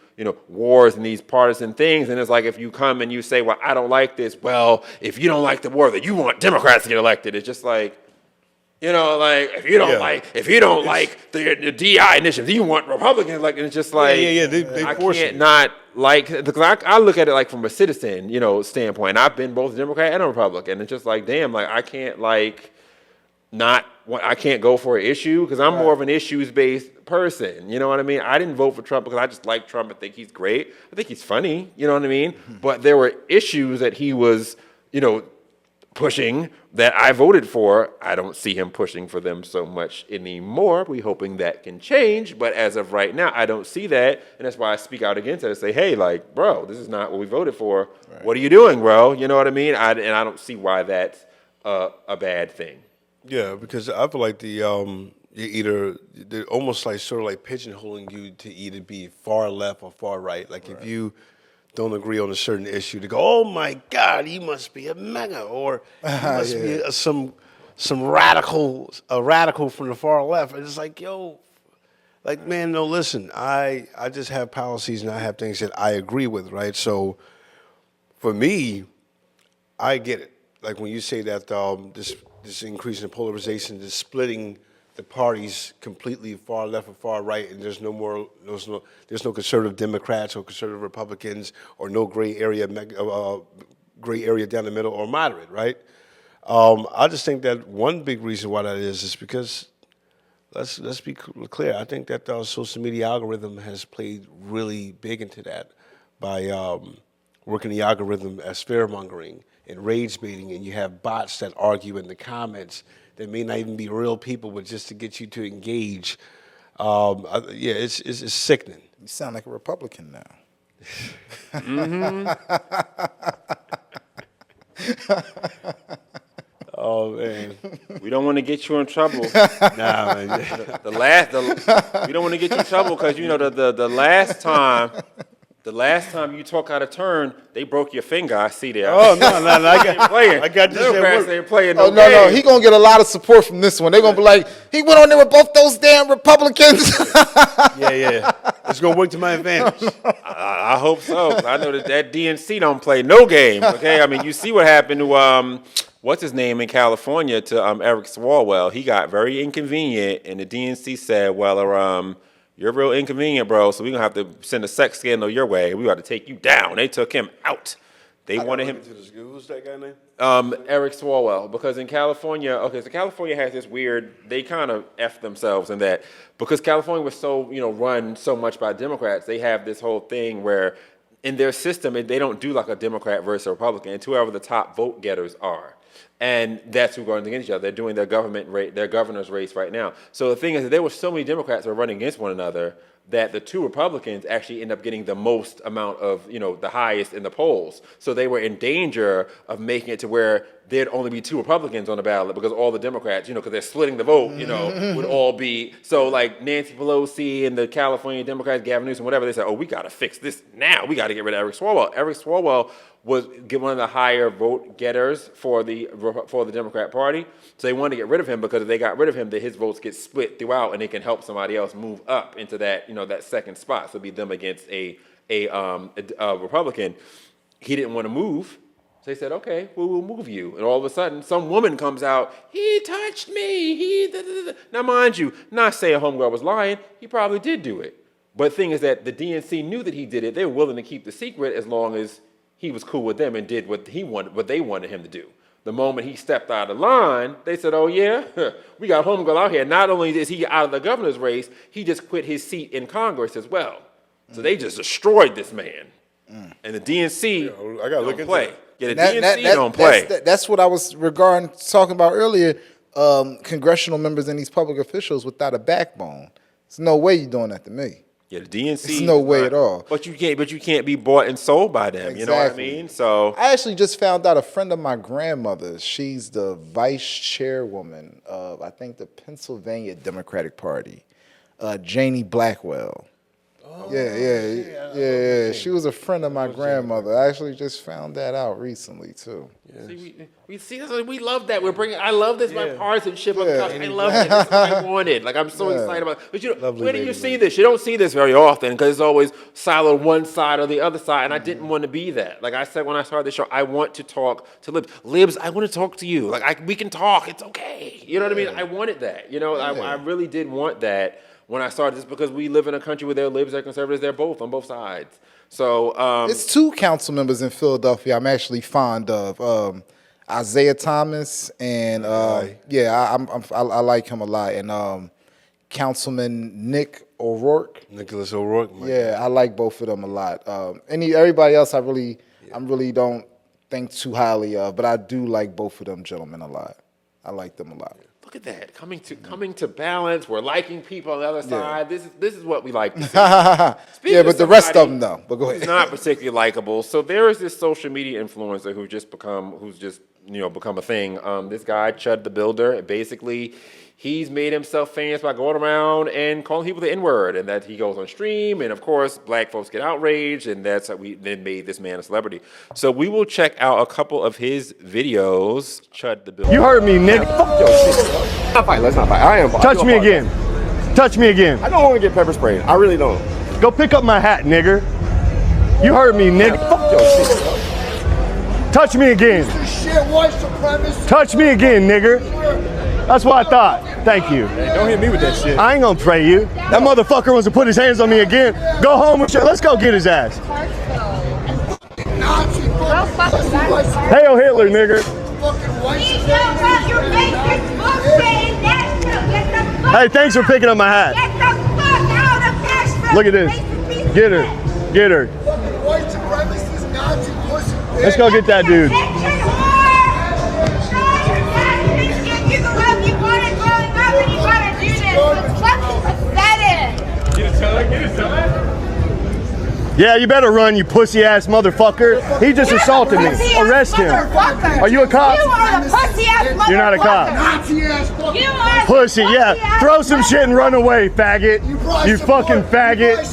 wars and these partisan things. And it's like, if you come and you say, well, I don't like this. Well, if you don't like the war, then you want Democrats to get elected. It's just like, if you don't like the DI initiative, you want Republicans, like, and it's just like, They I force can't it. not like, because I look at it like from a citizen, standpoint. I've been both a Democrat and a Republican. It's just like, damn, like, I can't I can't go for an issue, because I'm more of an issues-based person. You know what I mean? I didn't vote for Trump because I just like Trump and think he's great. I think he's funny. You know what I mean? But there were issues that he was, pushing that I voted for. I don't see him pushing for them so much anymore. We're hoping that can change, but as of right now, I don't see that, and that's why I speak out against it and say, hey, like, bro, this is not what we voted for. Right. What are you doing, bro? You know what I mean? And I don't see why that's a bad thing. Yeah, because I feel like they're almost like sort of like pigeonholing you to either be far left or far right. Like, if you don't agree on a certain issue, to go, oh my God, he must be a MAGA, or he must be some radical from the far left. And it's like, yo, like, man, no, listen, I just have policies and I have things that I agree with, right? So for me, I get it. Like, when you say that this increase in polarization, this splitting the parties completely, far left or far right, and there's no conservative Democrats or conservative Republicans, or no gray area down the middle, or moderate, right? I just think that one big reason why that is because, let's be clear. I think that the social media algorithm has played really big into that by working the algorithm as fear-mongering and rage baiting, and you have bots that argue in the comments that may not even be real people, but just to get you to engage. Yeah, it's sickening. You sound like a Republican now. Oh man, We don't want to get you in trouble. nah, man. We don't want to get you in trouble because you know the last time you talk out of turn, they broke your finger. I see there. Oh no, I got this at Democrats work. ain't playing Oh, no no, games. he going to get a lot of support from this one. They're going to be like, he went on there with both those damn Republicans. Yeah. It's gonna work to my advantage. I hope so. 'Cause I know that DNC don't play no games. Okay, I mean you see what happened to what's his name in California to Eric Swalwell. He got very inconvenient, and the DNC said, "Well, you're real inconvenient, bro. So we're gonna have to send a sex scandal your way. We got to take you down." They took him out. They wanted him. Who's that guy name? Eric Swalwell, because in California, okay, so California has this weird, they kind of F themselves in that, because California was so, run so much by Democrats, they have this whole thing where in their system, they don't do like a Democrat versus a Republican, it's whoever the top vote getters are. And that's who's going against each other. They're doing their their governor's race right now. So the thing is that there were so many Democrats that were running against one another that the two Republicans actually end up getting the most amount of, the highest in the polls. So they were in danger of making it to where there'd only be two Republicans on the ballot because all the Democrats, because they're splitting the vote, would all be. So like Nancy Pelosi and the California Democrats, Gavin Newsom, whatever, they said, oh, we got to fix this now. We got to get rid of Eric Swalwell. Eric Swalwell was one of the higher vote getters for the Democrat Party. So they wanted to get rid of him because if they got rid of him, then his votes get split throughout and they can help somebody else move up into that, that second spot. So it'd be them against a Republican. He didn't want to move. So they said, okay, we'll move you. And all of a sudden, some woman comes out, he touched me, Now, mind you, not saying homegirl was lying, he probably did do it. But the thing is that the DNC knew that he did it. They were willing to keep the secret as long as he was cool with them and did what they wanted him to do. The moment he stepped out of line, they said, oh yeah, we got homegirl out here. Not only is he out of the governor's race, he just quit his seat in Congress as well. So they just destroyed this man. And the DNC I gotta look don't into play. that. Yeah, the DNC don't play. That's what I was talking about earlier. Congressional members and these public officials without a backbone. There's no way you're doing that to me. Yeah, the DNC. There's no way at all. But you can't be bought and sold by them. Exactly. You know what I mean? So I actually just found out a friend of my grandmother. She's the vice chairwoman of I think the Pennsylvania Democratic Party. Janie Blackwell. Yeah. She was a friend of my grandmother. I actually just found that out recently too. Yeah. See, we love that. I love this bipartisanship. I love it. That's what I wanted. Like I'm so excited about it. But where do you see this? You don't see this very often because it's always siloed one side or the other side. And I didn't want to be that. Like I said when I started the show, I want to talk to libs. Libs, I want to talk to you. We can talk. It's okay. You know what I mean? I wanted that. I really did want that. When I started this, because we live in a country where there are libs, there are conservatives, they're both on both sides. So it's two council members in Philadelphia I'm actually fond of, Isaiah Thomas and I like him a lot, and Councilman Nicholas O'Rourke. Yeah, I like both of them a lot. Everybody else I really don't think too highly of, but I do like both of them gentlemen a lot. I like them a lot. Look at that, coming to balance. We're liking people on the other side. This is what we like to see. Yeah, but the rest of them though. But go ahead. He's not particularly likable. So there is this social media influencer who's just become a thing. This guy Chud the Builder. Basically, he's made himself famous by going around and calling people the N-word, and that he goes on stream, and of course, black folks get outraged, and that's how we then made this man a celebrity. So we will check out a couple of his videos. Chud the Builder. You heard me, nigga. Fuck your shit. Let's not fight. I am. Touch me again. Touch me again. I don't want to get pepper sprayed. I really don't. Go pick up my hat, nigga. You heard me, nigga. Fuck your shit. Touch me again. Touch me again, nigga. That's what I thought. Thank you. Hey, don't hit me with that shit. I ain't gonna pray you. That motherfucker wants to put his hands on me again. Go home and shit. Let's go get his ass. Hail Hitler, nigga. Hey, thanks for picking up my hat. Get the fuck out of Nashville! Look at this. Get her. Get her. White supremacist Nazi pussy. Let's go get that dude. You the love you wanted growing up and you gotta do this. It's fucking pathetic. Get a son, get a son. Yeah, you better run, you pussy-ass motherfucker. He just assaulted me. Arrest him. Are you a cop? You are a pussy-ass motherfucker. You're not a cop. Nazi-ass fucking You are Pussy, yeah. Throw some shit and run away, faggot. You fucking faggot.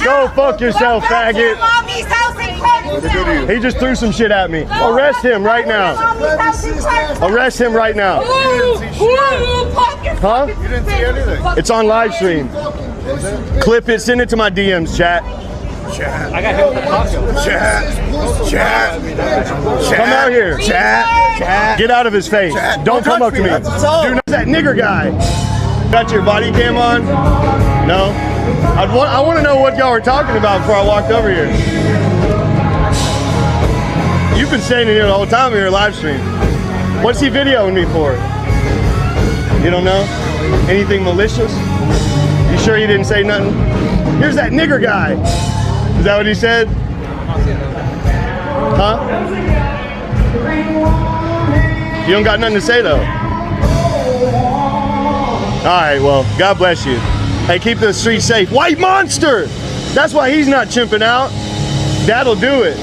Go fuck yourself, faggot. Mommy's house in Clarksville. He just threw some shit at me. Arrest him right now. Mommy's house in Clarksville. Arrest him right now. Huh? You didn't see anything. It's on live stream. Clip it, send it to my DMs, chat. I got hit with the taco. Chat. Come out here. Chat. Get out of his face. Don't come up to me. Do not that nigger guy. Got your body cam on? No? I want to know what y'all were talking about before I walked over here. You've been standing here the whole time in your live stream. What's he videoing me for? You don't know? Anything malicious? You sure he didn't say nothing? Here's that nigger guy. Is that what he said? Huh? You don't got nothing to say though. All right, well, God bless you. Hey, keep the streets safe. White monster! That's why he's not chimping out. That'll do it.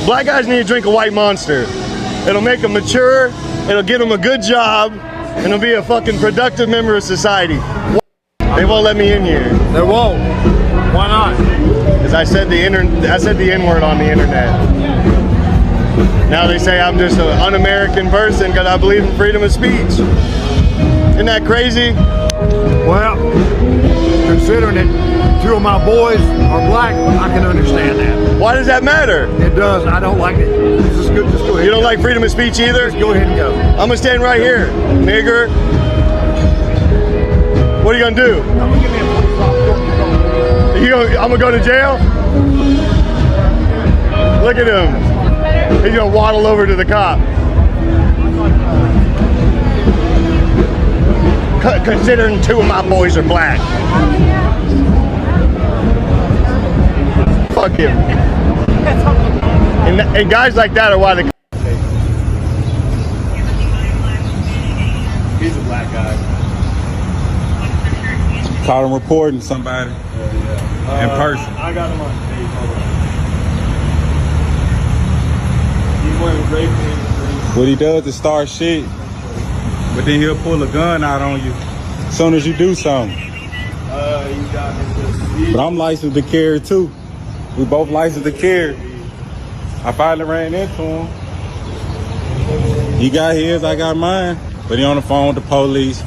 Black guys need to drink a white monster. It'll make them mature, it'll get them a good job, and it'll be a fucking productive member of society. They won't let me in here. They won't. Why not? Because I said the N-word on the internet. Now they say I'm just an un-American person because I believe in freedom of speech. Isn't that crazy? Well, considering that two of my boys are black, I can understand that. Why does that matter? It does. I don't like it. Just go ahead. You don't like freedom of speech either? Just go ahead and go. I'm gonna stand right here, nigger. What are you gonna do? I'm gonna give me a I'm gonna go to jail? Look at him. He's gonna waddle over to the cop. Considering two of my boys are black. Fuck him. And guys like that are why the. He's a black guy. Caught him reporting somebody in person. I got him on tape. He's wearing gray pants. What he does is start shit, but then he'll pull a gun out on you as soon as you do something. But I'm licensed to carry too. We both licensed to carry. I finally ran into him. He got his, I got mine. But he on the phone with the police.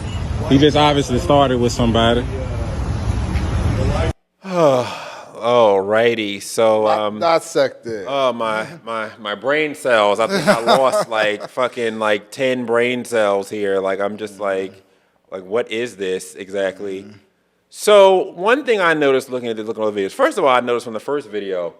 He just obviously started with somebody. Alrighty, so dissected. Oh my brain cells. I think I lost like fucking like 10 brain cells here. Like I'm just like what is this exactly? So one thing I noticed looking at the videos. First of all, I noticed from the first video,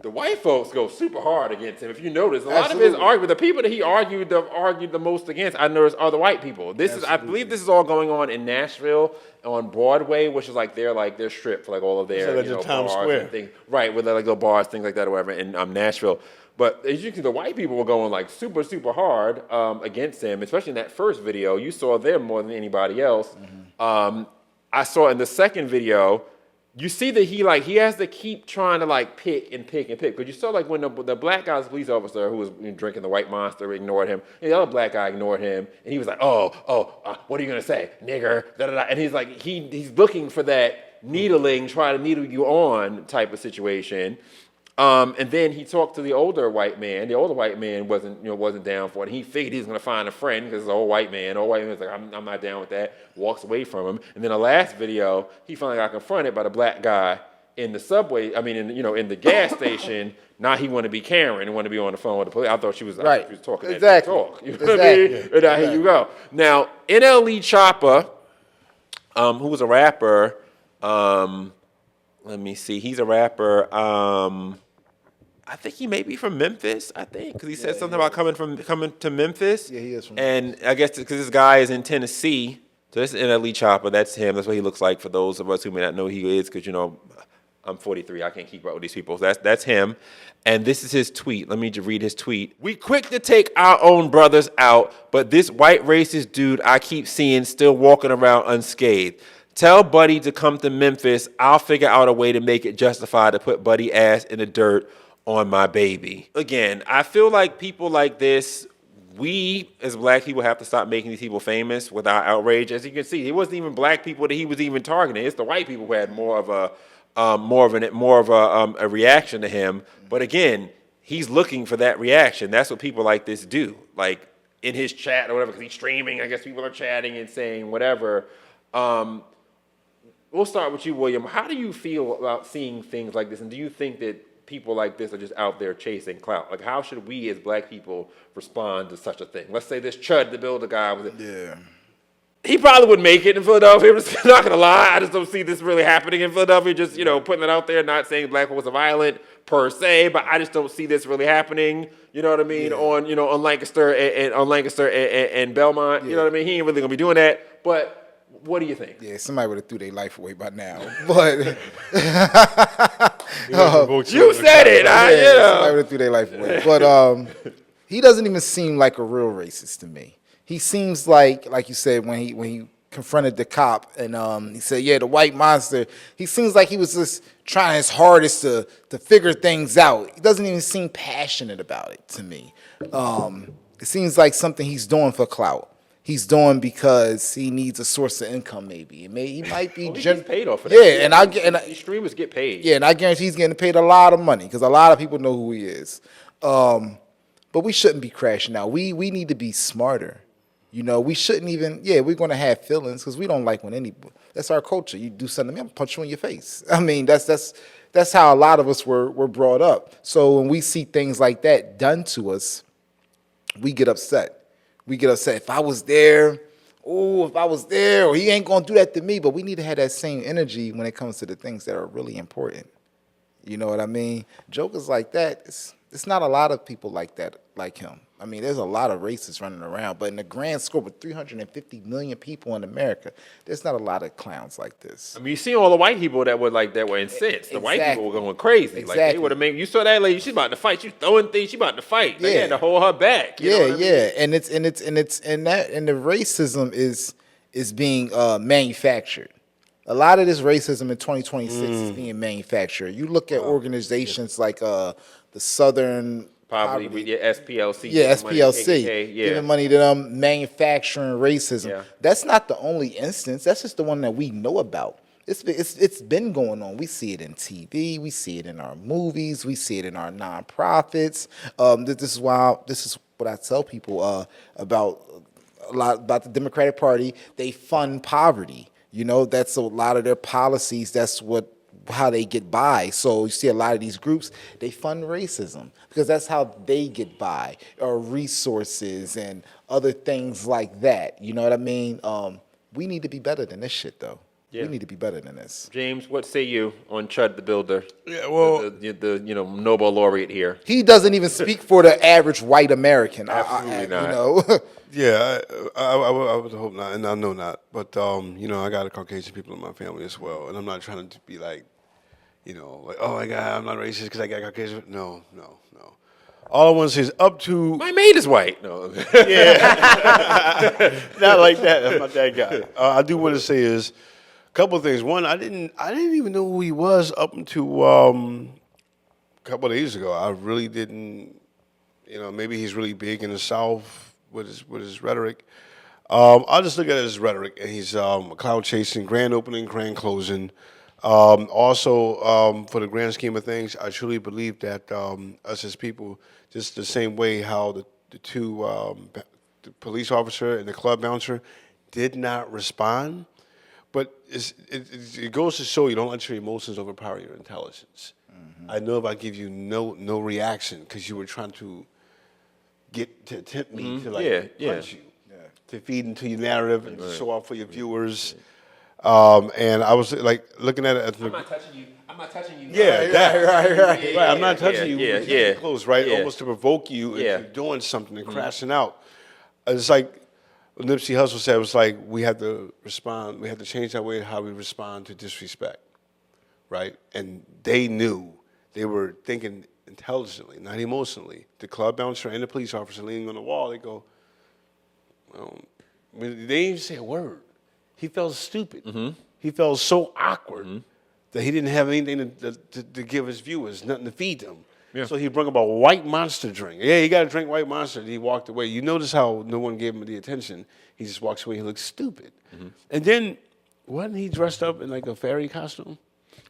the white folks go super hard against him. If you notice, a lot of his argument, the people that he argued the most against, I noticed are the white people. I believe this is all going on in Nashville on Broadway, which is like their strip for like all of their Times bars Square. and things, right? With like little bars, things like that, or whatever in Nashville. But as you can see, the white people were going like super hard against him, especially in that first video. You saw them more than anybody else. I saw in the second video. You see that he has to keep trying to like pick. Because you saw like when the black guy's police officer who was drinking the white monster ignored him, and the other black guy ignored him, and he was like, what are you gonna say, nigger? Da, da, da. And he's like, he's looking for that needling, trying to needle you on type of situation. And then he talked to the older white man. The older white man wasn't down for it. He figured he was gonna find a friend because it's an old white man. Old white man was like, I'm not down with that. Walks away from him. And then the last video, he finally got confronted by the black guy in the subway. I mean, in the gas station. Now he wanted to be Karen and wanted to be on the phone with the police. I thought she was right. She was talking that talk. You know what I mean? And now here you go. Now NLE Choppa, who was a rapper. Let me see. He's a rapper. I think he may be from Memphis, because he said something about coming to Memphis. Yeah, he is from And I guess because this guy is in Tennessee, So this is NLE Chopper. That's him. That's what he looks like for those of us who may not know who he is, because, you know, I'm 43. I can't keep up with these people. So that's him. And this is his tweet. Let me just read his tweet. We quick to take our own brothers out, but this white racist dude I keep seeing still walking around unscathed. Tell Buddy to come to Memphis. I'll figure out a way to make it justified to put Buddy ass in the dirt on my baby. Again, I feel like people like this, we as black people have to stop making these people famous with our outrage. As you can see, it wasn't even black people that he was even targeting. It's the white people who had more of a reaction to him. But again, he's looking for that reaction. That's what people like this do. Like in his chat or whatever, because he's streaming. I guess people are chatting and saying whatever. We'll start with you, William. How do you feel about seeing things like this? And do you think that people like this are just out there chasing clout? Like, how should we as black people respond to such a thing? Let's say this Chud, the builder guy, was he probably would make it in Philadelphia. I'm just not gonna lie. I just don't see this really happening in Philadelphia. Just, you know, putting it out there, not saying black folks are violent per se, but I just don't see this really happening. You know what I mean? On Lancaster and Belmont. You know what I mean? He ain't really gonna be doing that. But what do you think? Yeah, somebody would have threw their life away by now. But you said it. Somebody would have threw their life away. But he doesn't even seem like a real racist to me. He seems like you said, when he confronted the cop and he said, "Yeah, the white monster." He seems like he was just trying his hardest to figure things out. He doesn't even seem passionate about it to me. It seems like something he's doing for clout. He's doing because he needs a source of income. Maybe he might be. He gets paid off of that. Yeah, and these streamers get paid. Yeah, and I guarantee he's getting paid a lot of money because a lot of people know who he is. But we shouldn't be crashing out. We need to be smarter. You know, we shouldn't even. Yeah, we're gonna have feelings because we don't like when anybody. That's our culture. You do something to me, I'm gonna punch you in your face. I mean, that's how a lot of us were brought up. So when we see things like that done to us, we get upset. We get upset. If I was there, or he ain't gonna do that to me. But we need to have that same energy when it comes to the things that are really important. You know what I mean? Jokers like that, it's not a lot of people like that, like him. I mean, there's a lot of racists running around, but in the grand scope of 350 million people in America, there's not a lot of clowns like this. I mean, you see all the white people that were incensed. The white people were going crazy. Exactly. Like they would have made. You saw that lady. She's about to fight. She's throwing things. She's about to fight. They had to hold her back. You know what I mean? And the racism is being manufactured. A lot of this racism in 2026 is being manufactured. You look at organizations like the Southern SPLC. Yeah, SPLC. KKK, giving money to them, manufacturing racism. Yeah. That's not the only instance. That's just the one that we know about. It's been going on. We see it in TV. We see it in our movies. We see it in our nonprofits. This is what I tell people about the Democratic Party. They fund poverty. You know, that's a lot of their policies. That's how they get by. So you see a lot of these groups, they fund racism because that's how they get by, or resources and other things like that. You know what I mean? We need to be better than this shit, though. Yeah. We need to be better than this. James, what say you on Chud the Builder? Yeah, well, the Nobel laureate here. He doesn't even speak for the average white American. Absolutely not. You know? Yeah, I would hope not, and I know not. But I got Caucasian people in my family as well, and I'm not trying to be like, like, oh my God, I'm not racist because I got Caucasian. No. All I want to say is up to my maid is white. No, yeah, not like that. I'm not that guy. I do want to say is a couple of things. One, I didn't even know who he was up until a couple of days ago. I really didn't. Maybe he's really big in the South with his rhetoric. I'll just look at his rhetoric, and he's cloud chasing, grand opening, grand closing. Also, for the grand scheme of things, I truly believe that us as people, just the same way how the two, the police officer and the club bouncer did not respond, but it goes to show you don't let your emotions overpower your intelligence. Mm-hmm. I know if I give you no reaction because you were trying to tempt me to punch you, to feed into your narrative and show off for your viewers. And I was like looking at it. I'm not touching you. I'm not touching you. Yeah, right. I'm not touching you. Yeah. Close, right? Yeah. Almost to provoke you into doing something and crashing out. It's like Nipsey Hussle said was like, we have to respond, we have to change our way how we respond to disrespect, right? And they knew, they were thinking intelligently, not emotionally. The club bouncer and the police officer leaning on the wall, they go, well, they didn't even say a word. He felt stupid. He felt so awkward that he didn't have anything to give his viewers, nothing to feed them. Yeah. So he brought up a White Monster drink. Yeah, you got to drink White Monster. And he walked away. You notice how no one gave him the attention. He just walks away. He looks stupid. And then, wasn't he dressed up in like a fairy costume?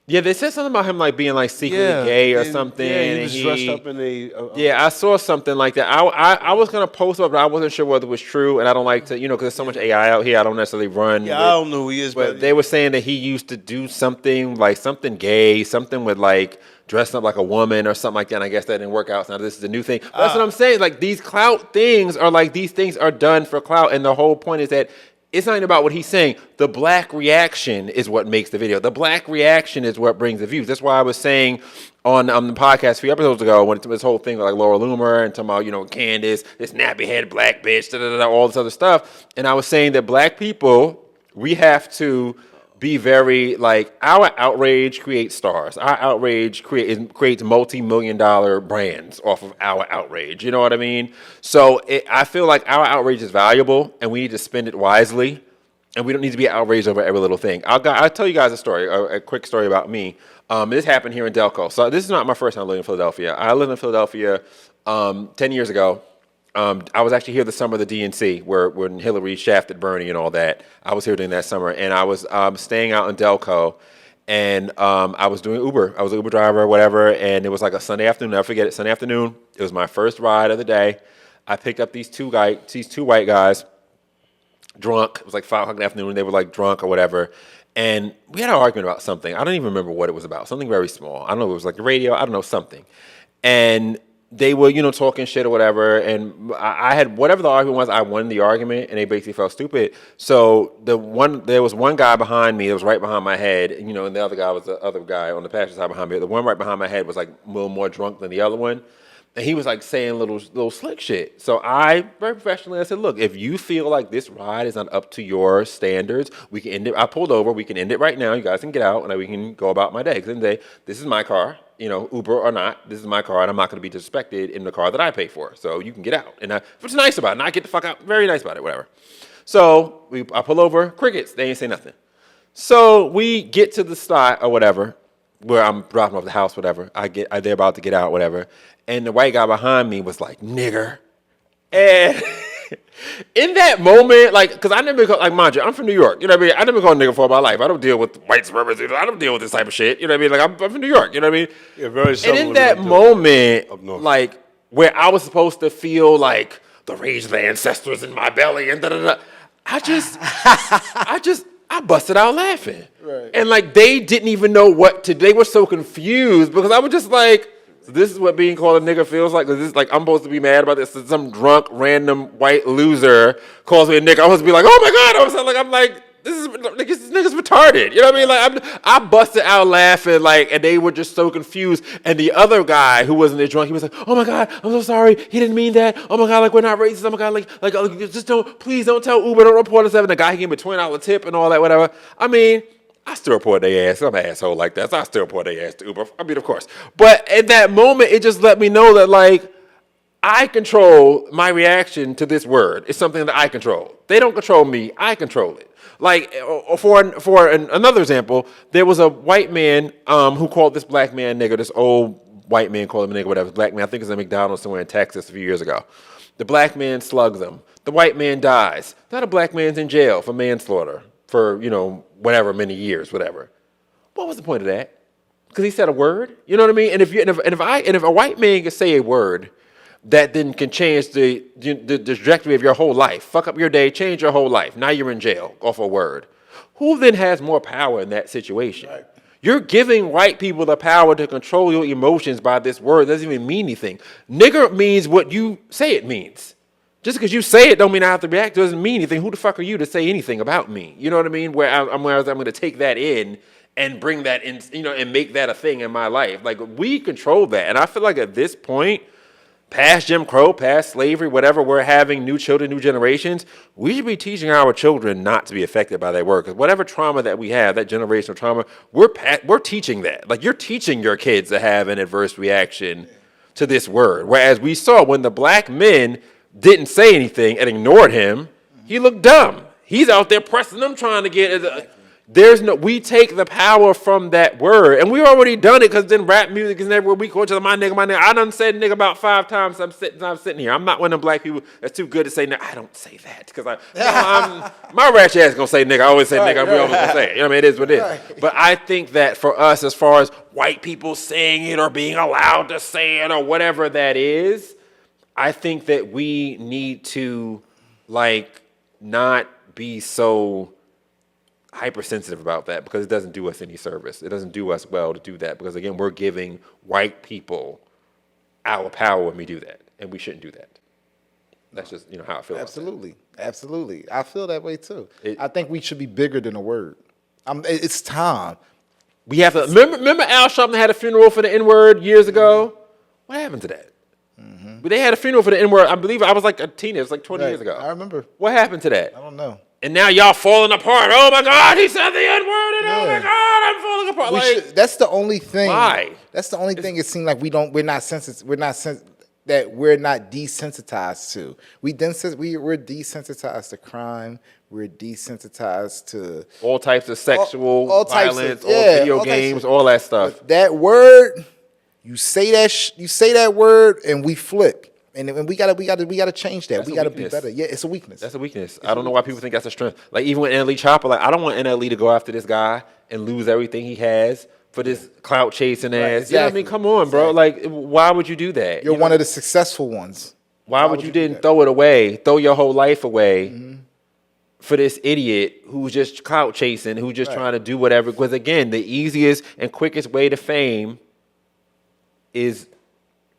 Yeah, they said something about him like being like secretly gay or something. Yeah, he and was dressed up in a yeah, I saw something like that. I was gonna post it, but I wasn't sure whether it was true, and I don't like to, because there's so much AI out here. I don't necessarily run. Yeah, I don't know who he is, but they were saying that he used to do something like something gay, something with like dressing up like a woman or something like that. And I guess that didn't work out. So now this is a new thing. But that's what I'm saying. Like these clout things are like these things are done for clout, and the whole point is that. It's not even about what he's saying. The black reaction is what makes the video. The black reaction is what brings the views. That's why I was saying on the podcast a few episodes ago when this whole thing with like Laura Loomer and talking about, Candace, this nappy head black bitch, all this other stuff. And I was saying that black people, we have to be very like our outrage creates stars. Our outrage creates multi-million-dollar brands off of our outrage. You know what I mean? So I feel like our outrage is valuable, and we need to spend it wisely, and we don't need to be outraged over every little thing. I'll tell you guys a story, a quick story about me. This happened here in Delco. So this is not my first time living in Philadelphia. I lived in Philadelphia 10 years ago. I was actually here the summer of the DNC, when Hillary shafted Bernie and all that. I was here during that summer, and I was staying out in Delco, and I was doing Uber. I was an Uber driver or whatever, and it was like a Sunday afternoon. I'll never forget it. Sunday afternoon. It was my first ride of the day. I picked up these two white guys, drunk. It was like 5 o'clock in the afternoon. They were like drunk or whatever. And we had an argument about something. I don't even remember what it was about. Something very small. I don't know if it was like the radio. I don't know, something. And they were, talking shit or whatever, and I had, whatever the argument was, I won the argument, and they basically felt stupid. So there was one guy behind me that was right behind my head, and the other guy was the other guy on the passenger side behind me. The one right behind my head was like a little more drunk than the other one, and he was like saying little slick shit. So I, very professionally, I said, look, if you feel like this ride is not up to your standards, we can end it. I pulled over, we can end it right now, you guys can get out, and we can go about my day. Because in the day, this is my car. Uber or not, this is my car, and I'm not going to be disrespected in the car that I pay for. So you can get out. And what's nice about it, not get the fuck out, very nice about it, whatever. So I pull over, crickets, they ain't say nothing. So we get to the spot or whatever, where I'm dropping off the house, whatever. They're about to get out, whatever. And the white guy behind me was like, nigger. And in that moment, like, because I never, like, mind you, I'm from New York, you know what I mean? I never called a nigga for my life. I don't deal with white suburbans. I don't deal with this type of shit, you know what I mean? Like, I'm from New York, you know what I mean? Yeah, very and in that moment, like, where I was supposed to feel like the rage of the ancestors in my belly and da-da-da, I busted out laughing. Right. And, like, they didn't even know what to, they were so confused because I was just like, so this is what being called a nigga feels like. Cause this is like, I'm supposed to be mad about this. So some drunk, random white loser calls me a nigga. I'm supposed to be like, oh my God. I'm like, this nigga's retarded. You know what I mean? Like, I busted out laughing, like, and they were just so confused. And the other guy who wasn't as drunk, he was like, oh my God, I'm so sorry. He didn't mean that. Oh my God, like, we're not racist. Oh my God, like just please don't tell Uber, don't report us. And the guy, he gave me a $20 tip and all that, whatever. I mean, I still report their ass. I'm an asshole like that, so I still report their ass to Uber. I mean, of course. But in that moment, it just let me know that, like, I control my reaction to this word. It's something that I control. They don't control me. I control it. Like, for another example, there was a white man who called this black man nigger. This old white man called him a nigger, whatever. Black man, I think it was at McDonald's somewhere in Texas a few years ago. The black man slugs him. The white man dies. Now the black man's in jail for manslaughter for, whatever, many years, whatever. What was the point of that? Because he said a word? You know what I mean? And if a white man can say a word that then can change the trajectory of your whole life, fuck up your day, change your whole life. Now you're in jail off a word. Who then has more power in that situation? Right. You're giving white people the power to control your emotions by this word. It doesn't even mean anything. Nigger means what you say it means. Just because you say it don't mean I have to react. It doesn't mean anything. Who the fuck are you to say anything about me? You know what I mean? Whereas I'm going to take that in and bring that in, and make that a thing in my life. Like, we control that. And I feel like at this point, past Jim Crow, past slavery, whatever, we're having new children, new generations, we should be teaching our children not to be affected by that word. Because whatever trauma that we have, that generational trauma, we're teaching that. Like, you're teaching your kids to have an adverse reaction to this word. Whereas we saw when the black men didn't say anything and ignored him, he looked dumb. He's out there pressing them, trying to get we take the power from that word, and we already done it because then rap music is everywhere. We call each other my nigga. I done said nigga about 5 times. I'm sitting here. I'm not one of them black people that's too good to say nigga. I don't say that because my ratchet ass gonna say nigga. I always say nigga. We always gonna say it. You know what I mean? It is what it is. But I think that for us, as far as white people saying it or being allowed to say it or whatever that is, I think that we need to not be so hypersensitive about that, because it doesn't do us any service. It doesn't do us well to do that, because again, we're giving white people our power when we do that, and we shouldn't do that. That's just how I feel. Absolutely, absolutely. I feel that way too. I think we should be bigger than a word. It's time. We have to remember Al Sharpton had a funeral for the N-word years ago. What happened to that? But they had a funeral for the N-word. I believe I was like a teenager. It was like 20 years ago. I remember. What happened to that? I don't know. And now y'all falling apart. Oh my God, he said the N-word, and oh my God, I'm falling apart. That's the only thing. Why? That's the only thing. It seems like we're not sensitive. We're not desensitized to. We're desensitized to crime. We're desensitized to all types of sexual all types violence, of, video games, all that stuff. But that word, you say that word, and we flip. And we gotta change that. We gotta be better. Yeah, it's a weakness. That's a weakness. I don't know why people think that's a strength. Like even with NLE Chopper, I don't want NLE to go after this guy and lose everything he has for this clout chasing ass. Exactly. You know what I mean? Come on, bro. Like, why would you do that? You're one of the successful ones. Why would you didn't throw it away, throw your whole life away for this idiot who's just clout chasing, who's just trying to do whatever? Because again, the easiest and quickest way to fame is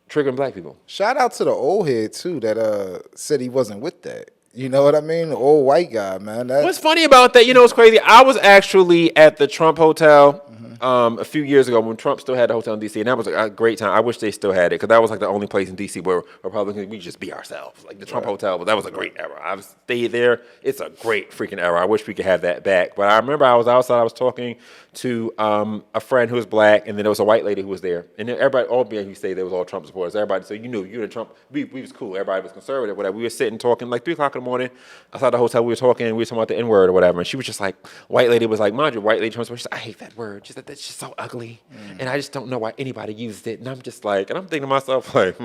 triggering black people. Shout out to the old head too that said he wasn't with that. You know what I mean? The old white guy, man. What's funny about that? What's crazy? I was actually at the Trump Hotel a few years ago when Trump still had the hotel in D.C., and that was a great time. I wish they still had it, because that was like the only place in D.C. where Republicans, we just be ourselves. Like the Trump Hotel, but that was a great era. I've stayed there. It's a great freaking era. I wish we could have that back. But I remember I was outside. I was talking to a friend who was black, and then there was a white lady who was there. And then everybody, all being who stayed there was all Trump supporters. Everybody, so you're the Trump. We was cool. Everybody was conservative, whatever. We were sitting talking like 3 o'clock in the morning outside the hotel. We were talking about the N-word or whatever. And she was just like, white lady was like, mind you, white lady Trump supporter. She said, I hate that word. She said, that's just so ugly. And I just don't know why anybody uses it. And I'm just like, and I'm thinking to myself, like,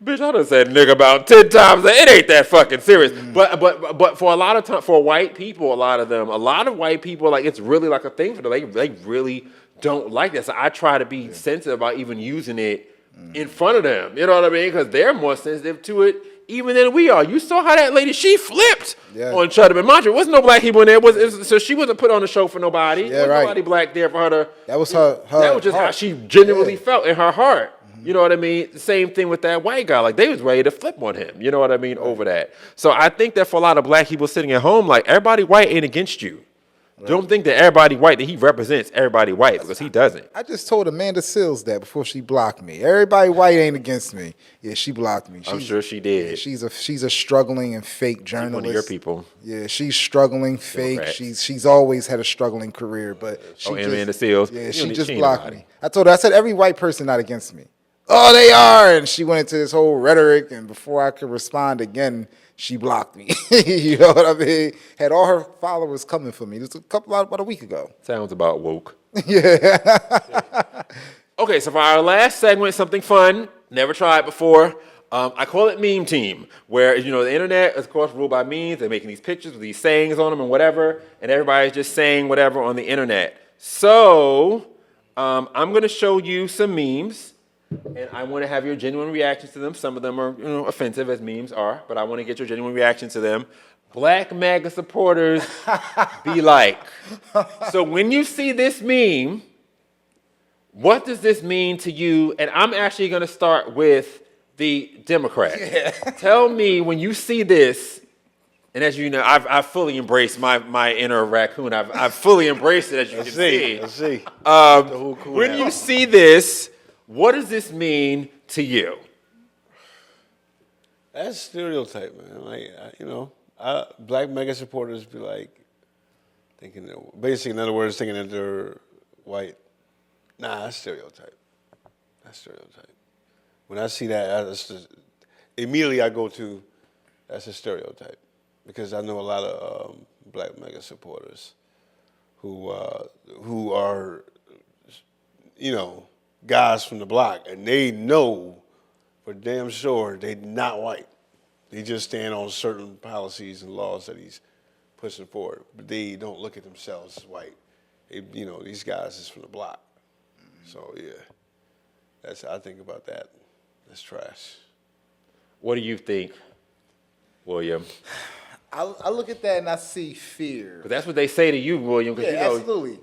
bitch, I done said nigga about 10 times. It ain't that fucking serious. But for a lot of time, for white people, a lot of white people, like, it's really like a thing for them. They really don't like that. So I try to be sensitive about even using it in front of them. You know what I mean? Because they're more sensitive to it even than we are. You saw how that lady, she flipped on Chudderman. Mind you, there wasn't no black people in there. So she wasn't put on the show for nobody. There was nobody black there for her to. That was her that was just heart. how she genuinely felt in her heart. You know what I mean? Same thing with that white guy. Like, they was ready to flip on him. You know what I mean? Over that. So I think that for a lot of black people sitting at home, like, everybody white ain't against you. Don't think that everybody white, that he represents everybody white, because he doesn't. I just told Amanda Seals that before she blocked me. Everybody white ain't against me. Yeah, she blocked me. I'm sure she did. She's a struggling and fake journalist. One of your people. Yeah, she's struggling, fake. She's always had a struggling career, but she Amanda Seals. Yeah, she just blocked me. I told her, I said, every white person not against me. Oh, they are, and she went into this whole rhetoric, and before I could respond again, she blocked me. You know what I mean? Had all her followers coming for me. This was about a week ago. Sounds about woke. Yeah. Okay, so for our last segment, something fun, never tried before. I call it Meme Team, where, the internet is, of course, ruled by memes. They're making these pictures with these sayings on them and whatever, and everybody's just saying whatever on the internet. So I'm going to show you some memes. And I want to have your genuine reactions to them. Some of them are, offensive, as memes are, but I want to get your genuine reaction to them. Black MAGA supporters be like. So when you see this meme, what does this mean to you? And I'm actually going to start with the Democrats. Yeah. Tell me, when you see this, and as you know, I've fully embraced my inner raccoon. I've fully embraced it, as you can see. Let's see. When you see this, what does this mean to you? That's stereotype, man. Like, black mega supporters be like, thinking, basically, in other words, thinking that they're white. Nah, that's stereotype. That's stereotype. When I see that, immediately I go to, that's a stereotype. Because I know a lot of black mega supporters who are, guys from the block, and they know for damn sure they're not white. They just stand on certain policies and laws that he's pushing forward, but they don't look at themselves as white. These guys is from the block. So yeah, that's how I think about that. That's trash. What do you think, William? I look at that and I see fear. Because that's what they say to you, William. Yeah, absolutely.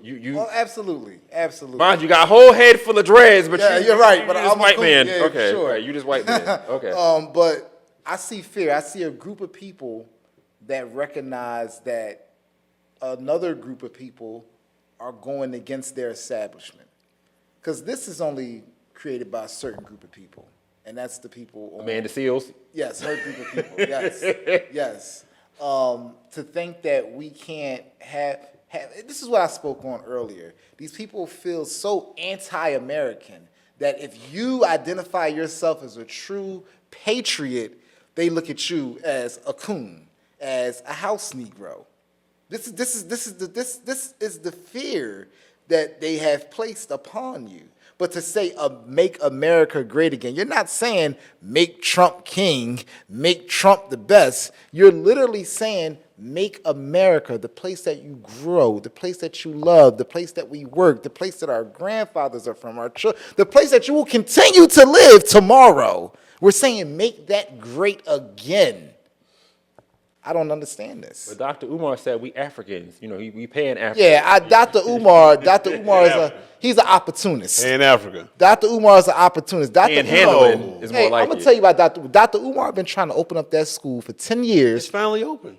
Absolutely. Mind you, got a whole head full of dreads, but you're right. But I'm white man. Yeah, okay, sure. right, you just white man. Okay. But I see fear. I see a group of people that recognize that another group of people are going against their establishment. Because this is only created by a certain group of people, and that's the people. Amanda Seals? Yes, her group of people. Yes. To think that we can't have, this is what I spoke on earlier. These people feel so anti-American that if you identify yourself as a true patriot, they look at you as a coon, as a house Negro. This is the fear that they have placed upon you. But to say, make America great again, you're not saying make Trump king, make Trump the best. You're literally saying make America the place that you grow, the place that you love, the place that we work, the place that our grandfathers are from, our children, the place that you will continue to live tomorrow. We're saying make that great again. I don't understand this. But Dr. Umar said we Africans. We paying Africans. Yeah, Dr. Umar is he's an opportunist. In Africa. Dr. Umar is an opportunist. And handling is more like I'm gonna tell you about Dr. Umar. Been trying to open up that school for 10 years. It's finally open.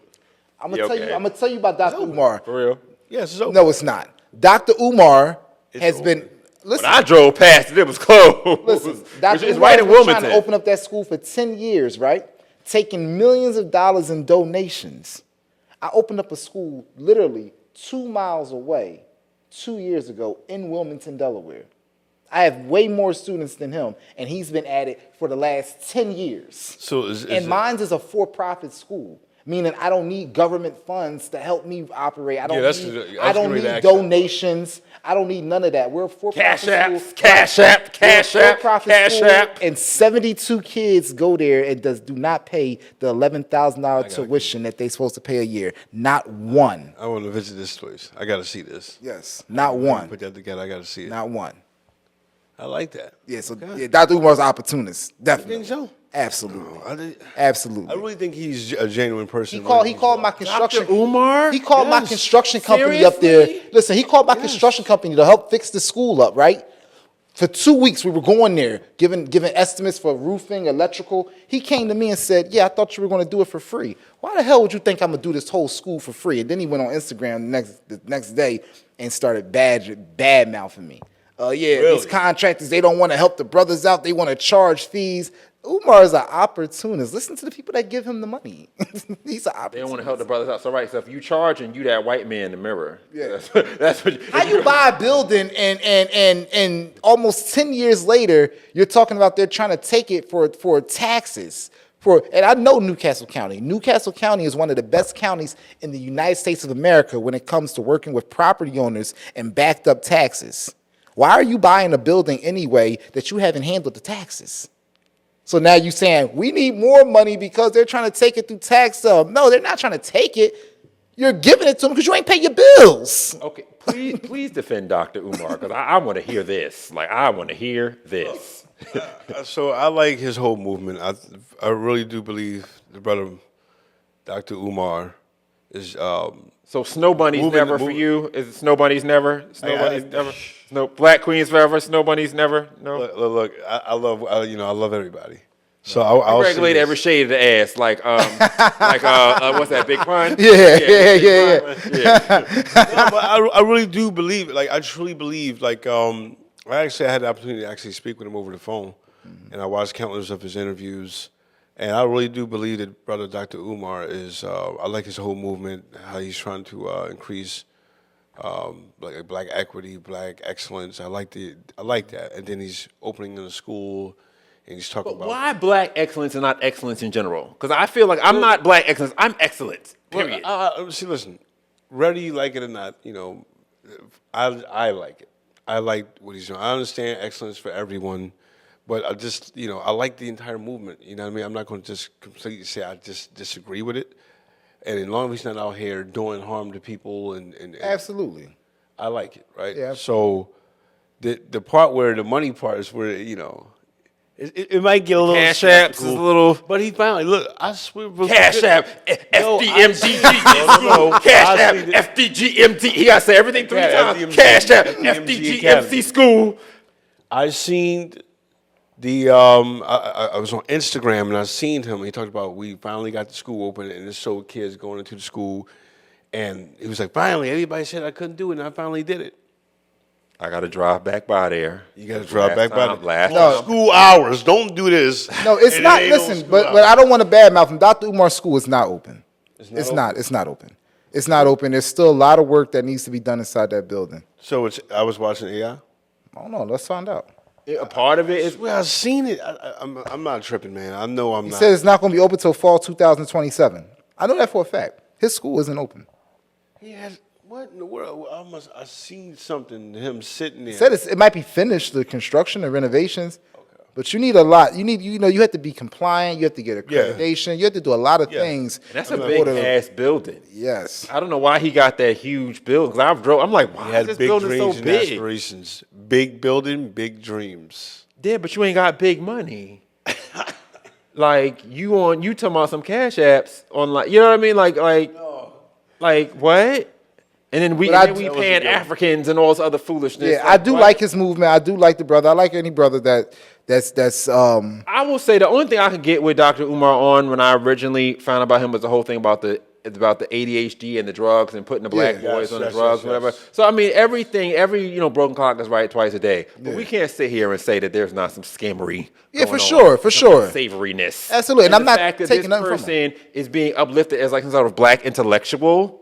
I'm gonna tell you about Dr. Umar. For real? Yes, it's open. No, it's not. Dr. Umar has been. Listen, when I drove past it was closed. Listen, Dr. It's Umar right has in been Wilmington. trying to open up that school for 10 years, right? Taking millions of dollars in donations. I opened up a school literally 2 miles away 2 years ago in Wilmington, Delaware. I have way more students than him, and he's been at it for the last 10 years. And mine is a for-profit school, meaning I don't need government funds to help me operate. I don't need donations. I don't need none of that. We're a for-profit school. Cash app. And 72 kids go there and do not pay the $11,000 tuition that they're supposed to pay a year. Not one. I want to visit this place. I got to see this. Yes, not one. Put that together. I got to see it. Not one. I like that. Yeah, so Dr. Umar's an opportunist, definitely. You think so? Absolutely. Absolutely. I really think he's a genuine person. He called my construction. Dr. Umar? He called my construction company up there. Listen, he called my construction company to help fix the school up, right? For 2 weeks, we were going there, giving estimates for roofing, electrical. He came to me and said, "Yeah, I thought you were going to do it for free. Why the hell would you think I'm going to do this whole school for free?" And then he went on Instagram the next day and started bad-mouthing me. These contractors, they don't want to help the brothers out. They want to charge fees. Umar is an opportunist. Listen to the people that give him the money. He's an opportunist. They don't want to help the brothers out. So so if you charging, you that white man in the mirror. Yeah. That's what. How you buy a building and almost 10 years later, you're talking about they're trying to take it for taxes. And I know Newcastle County. Newcastle County is one of the best counties in the United States of America when it comes to working with property owners and backed up taxes. Why are you buying a building anyway that you haven't handled the taxes? So now you're saying we need more money because they're trying to take it through tax. No, they're not trying to take it. You're giving it to them because you ain't pay your bills. Okay, please defend Dr. Umar because I want to hear this. I want to hear this. So I like his whole movement. I really do believe the brother, Dr. Umar, is. So Snow Bunny's never for you? Is it Snow Bunny's never? Snow Bunny's never? No, Black Queens forever, Snow Bunny's never? No? Look, I love everybody. So I'll regulate every shade of the ass, what's that, Big Pun? Yeah. No, but I really do believe, I truly believe, I had the opportunity to actually speak with him over the phone, and I watched countless of his interviews, And I really do believe that Brother Dr. Umar is, I like his whole movement, how he's trying to increase like black equity, black excellence. I like that. And then he's opening in a school, and he's talking about Why black excellence and not excellence in general? Because I feel like I'm not black excellence. I'm excellence. Period. See, listen, whether you like it or not, I like it. I like what he's doing. I understand excellence for everyone, but I just, I like the entire movement. You know what I mean? I'm not going to just completely say I just disagree with it. And as long as he's not out here doing harm to people and Absolutely. I like it, right? Yeah. So the part where the money part is where, it might get a little Cash apps is a little. But he finally, look, I swear. Cash app, No, FDMGG, no, Cash I app, see the- FDGMT. He got to say everything 3 times. FDMG, Cash app, FDMG FDGMC school. I seen the I was on Instagram and I seen him. He talked about we finally got the school open and it showed kids going into the school, and he was like, finally, everybody said I couldn't do it, and I finally did it. I got to drive back by there. You got to drive back by the last No. time. school hours. Don't do this. No, it's And not. it ain't no Listen, school but hours. I don't want to badmouth him. Dr. Umar's school is not open. It's not. open? It's not open. It's not open. There's still a lot of work that needs to be done inside that building. So I was watching AI. I don't know. Let's find out. A part of it is. Well, I've seen it. I'm not tripping, man. I know I'm He not. said it's not going to be open till fall 2027. I know that for a fact. His school isn't open. He has what in the world? I seen something. Him sitting there. He said it might be finished, the construction and renovations, but you need a lot. You have to be compliant. You have to get accreditation. You have to do a lot of things. And that's a big ass building. Yes. I don't know why he got that huge building. Because I'm like, why He is had this big building dreams so and big? aspirations. Big building, big dreams. Yeah, but you ain't got big money. Like you talking about some cash apps on like, you know what I mean? Like what? And then we paying Africans and all this other foolishness. Yeah, I do like his movement. I do like the brother. I like any brother that's I will say the only thing I could get with Dr. Umar on when I originally found out about him was the whole thing about the ADHD and the drugs and putting the black boys on the drugs, whatever. So I mean, every broken clock is right twice a day. But we can't sit here and say that there's not some scammery. Yeah, going for on, sure. Savoriness. Absolutely, and I'm the not fact that taking this nothing from him. person is being uplifted as like some sort of black intellectual.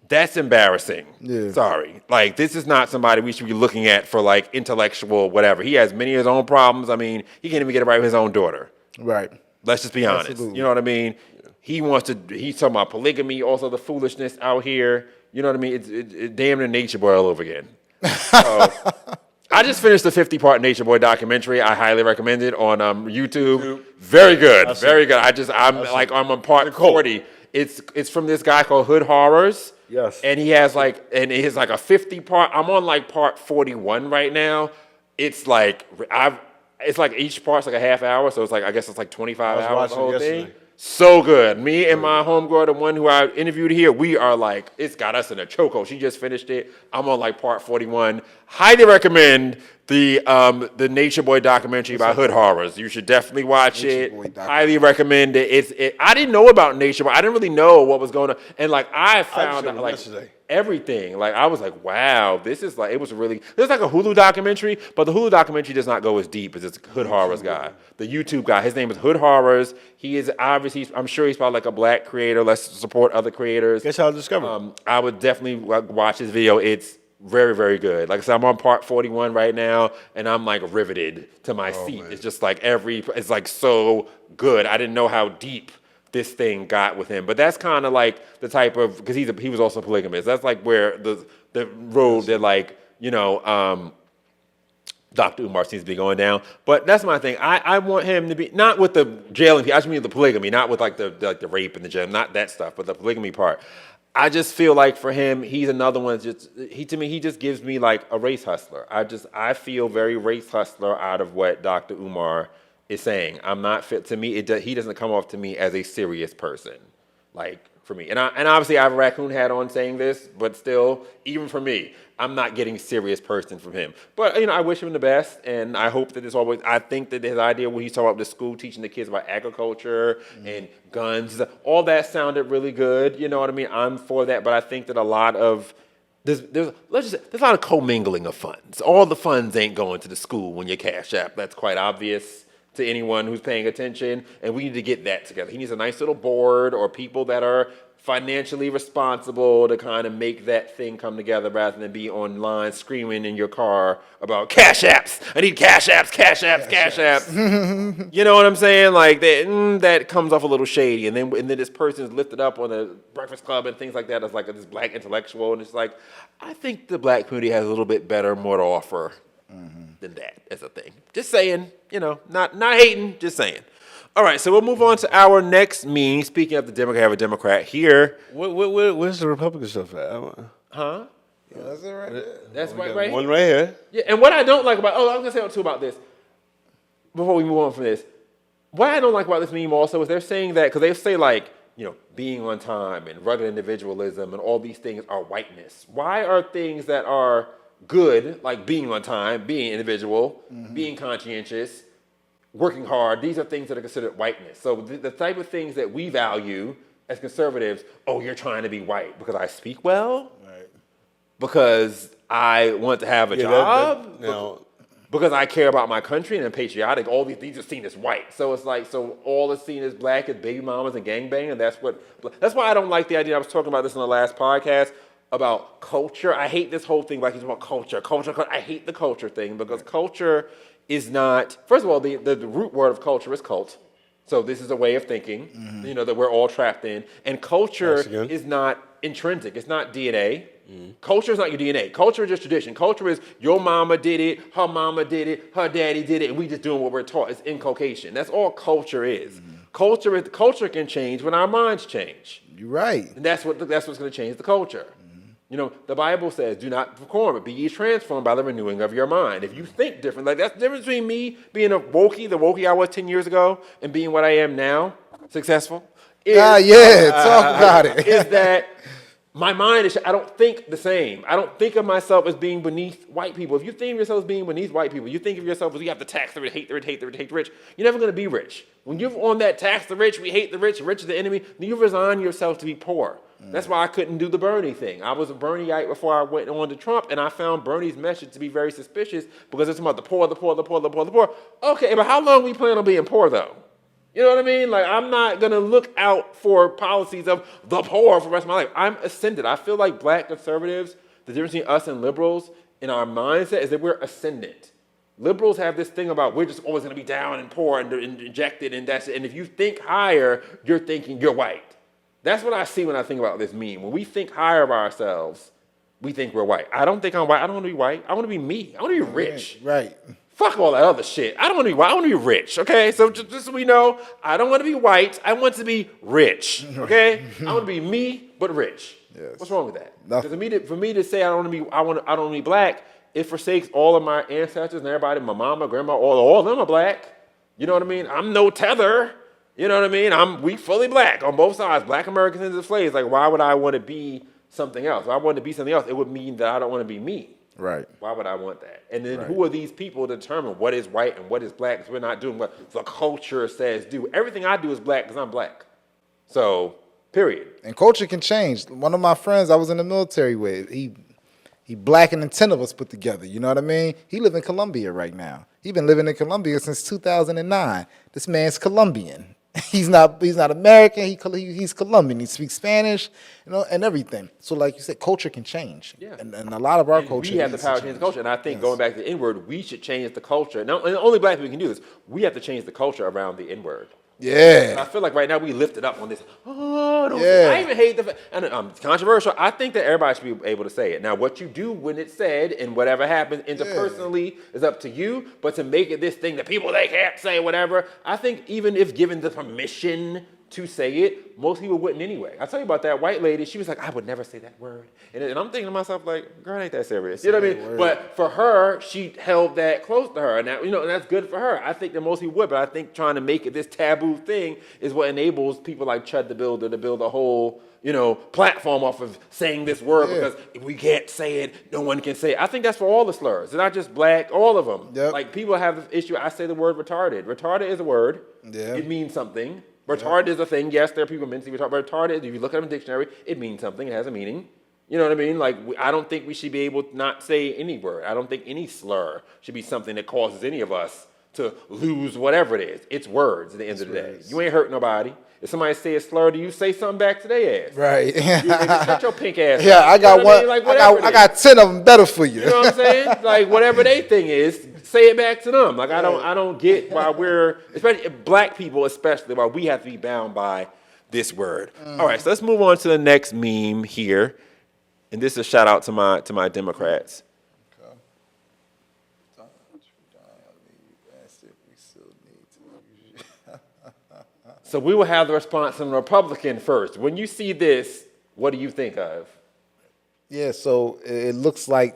That's embarrassing. Yeah. Sorry. Like, this is not somebody we should be looking at for, like, intellectual whatever. He has many of his own problems. I mean, he can't even get it right with his own daughter. Right. Let's just be honest. Absolutely. You know what I mean? He's talking about polygamy, also the foolishness out here. You know what I mean? It's damn near Nature Boy all over again. So, I just finished the 50-part Nature Boy documentary. I highly recommend it on YouTube. Very good. Very good. I'm on part 40. It's from this guy called Hood Horrors. Yes. And he has like a 50-part. I'm on like part 41 right now. It's like each part's like a half hour, so it's like I guess it's like 25 hours the whole thing. So good. Me and my homegirl, the one who I interviewed here, we are like, it's got us in a chokehold. She just finished it. I'm on like part 41. Highly recommend the Nature Boy documentary by Hood Horrors. You should definitely watch it. Highly recommend it. I didn't know about Nature Boy. I didn't really know what was going on. And like I found out like everything. Like I was like, wow, this is like, there's like a Hulu documentary, but the Hulu documentary does not go as deep as this Hood Horrors guy. The YouTube guy, his name is Hood Horrors. He is obviously, I'm sure he's probably like a black creator. Let's support other creators. Guess how I discovered I would definitely watch his video. It's very, very good. Like I said, I'm on part 41 right now, and I'm like riveted to my seat. Man. It's just like it's like so good. I didn't know how deep this thing got with him, but that's kind of like the type of, because he was also polygamous. That's like where the road that like Dr. Umar seems to be going down. But that's my thing. I want him to be not with the jailing people. I just mean the polygamy, not with like the rape and the jail, not that stuff, but the polygamy part. I just feel like for him, he's another one. He just gives me like a race hustler. I feel very race hustler out of what Dr. Umar is saying. I'm not fit to me. He doesn't come off to me as a serious person, like for me. And obviously I have a raccoon hat on saying this, but still, even for me, I'm not getting serious person from him. But I wish him the best, and I hope that it's always. I think that his idea when he's talking about the school teaching the kids about agriculture and guns, all that sounded really good. You know what I mean? I'm for that, but I think that a lot of there's a lot of commingling of funds. All the funds ain't going to the school when you Cash App. That's quite obvious. to anyone who's paying attention, and we need to get that together. He needs a nice little board or people that are financially responsible to kind of make that thing come together rather than be online screaming in your car about cash apps. I need cash apps, cash apps, cash apps. You know what I'm saying? Like that comes off a little shady. And then this person is lifted up on the Breakfast Club and things like that as like this black intellectual. And it's like, I think the black community has a little bit better, more to offer than that as a thing. Just saying, not hating, just saying. All right, so we'll move on to our next meeting. Speaking of the Democrat, I have a Democrat here. Where's the Republican stuff at? Huh? Yeah, that's it right there. That's right One right here. Yeah, and what I don't like about, I was going to say too about this, before we move on from this. What I don't like about this meme also is they're saying that, because they say like, being on time and rugged individualism and all these things are whiteness. Why are things that are good, like being on time, being individual, being conscientious, working hard, these are things that are considered whiteness. So the type of things that we value as conservatives, you're trying to be white because I speak well, right? Because I want to have a job, because I care about my country and I'm patriotic. All these are seen as white. So it's like, all is seen as black is baby mamas and gangbang, and that's why I don't like the idea. I was talking about this in the last podcast about culture. I hate this whole thing like it's about culture. I hate the culture thing because culture is not, first of all, the root word of culture is cult. So this is a way of thinking, that we're all trapped in. And culture is not intrinsic. It's not DNA. Culture is not your DNA. Culture is just tradition. Culture is your mama did it, her daddy did it, and we just doing what we're taught. It's inculcation. That's all culture is. Culture can change when our minds change. You're right. And that's what's going to change the culture. The Bible says, do not conform, but be ye transformed by the renewing of your mind. If you think different, like that's the difference between me being the wokey I was 10 years ago, and being what I am now, successful. Talk about it. Is that my mind is, I don't think the same. I don't think of myself as being beneath white people. If you think of yourself as being beneath white people, you think of yourself as you have to tax the rich, hate the rich, hate the rich, hate the rich, you're never going to be rich. When you're on that tax the rich, we hate the rich is the enemy, then you resign yourself to be poor. That's why I couldn't do the Bernie thing. I was a Bernieite before I went on to Trump, and I found Bernie's message to be very suspicious because it's about the poor, the poor, the poor, the poor, the poor. Okay, but how long we plan on being poor, though? You know what I mean? Like, I'm not going to look out for policies of the poor for the rest of my life. I'm ascendant. I feel like black conservatives, the difference between us and liberals in our mindset is that we're ascendant. Liberals have this thing about we're just always going to be down and poor and dejected, and that's it. And if you think higher, you're thinking you're white. That's what I see when I think about this meme. When we think higher of ourselves, we think we're white. I don't think I'm white. I don't want to be white. I want to be me. I want to be rich. Right. Fuck all that other shit. I don't want to be white. I want to be rich, okay? So just so we know, I don't want to be white. I want to be rich, okay? I want to be me, but rich. Yes. What's wrong with that? Because for me to say I don't want to be black, it forsakes all of my ancestors and everybody, my mama, grandma, all of them are black. You know what I mean? I'm no tether. You know what I mean? We fully black on both sides. Black Americans and slaves. Like, why would I want to be something else? If I wanted to be something else, it would mean that I don't want to be me. Right. Why would I want that? And then who are these people to determine what is white and what is black? Because we're not doing what the culture says do. Everything I do is black because I'm black. So, period. And culture can change. One of my friends I was in the military with, he black and the 10 of us put together. You know what I mean? He live in Colombia right now. He been living in Colombia since 2009. This man's Colombian. He's not American. He's Colombian. He speaks Spanish, and everything. So, like you said, culture can change. Yeah. And a lot of our culture. We have the power to change the culture, and I think going back to the N-word, we should change the culture. Now, and only black people can do this. We have to change the culture around the N-word. Yeah. And I feel like right now we lifted up on this. I even hate the fact, and it's controversial. I think that everybody should be able to say it. Now, what you do when it's said and whatever happens interpersonally is up to you. But to make it this thing that people, they can't say whatever, I think even if given the permission to say it, most people wouldn't anyway. I tell you about that white lady. She was like, I would never say that word. And I'm thinking to myself, like, girl, ain't that serious. You know what I mean? But for her, she held that close to her. And that, and that's good for her. I think that most people would, but I think trying to make it this taboo thing is what enables people like Chud the Builder to build a whole, platform off of saying this word because if we can't say it, no one can say it. I think that's for all the slurs. It's not just black, all of them. Yep. Like, people have this issue. I say the word retarded. Retarded is a word. Yeah. It means something. Retarded is a thing. Yes, there are people mentally retarded. But retarded, if you look at it in a dictionary, it means something. It has a meaning. You know what I mean? Like, I don't think we should be able to not say any word. I don't think any slur should be something that causes any of us to lose whatever it is. It's words at the end of the day. You ain't hurt nobody. If somebody say a slur to you, say something back to their ass. Right. Shut your pink ass Yeah, up. I got You know what one. Like, I got 10 of them better for you. You know what I'm saying? Like whatever they thing is, say it back to them. Like I don't get why we're, especially black people, especially why we have to be bound by this word. All right, so let's move on to the next meme here, and this is a shout out to my Democrats. So we will have the response from the Republican first. When you see this, what do you think of? Yeah, so it looks like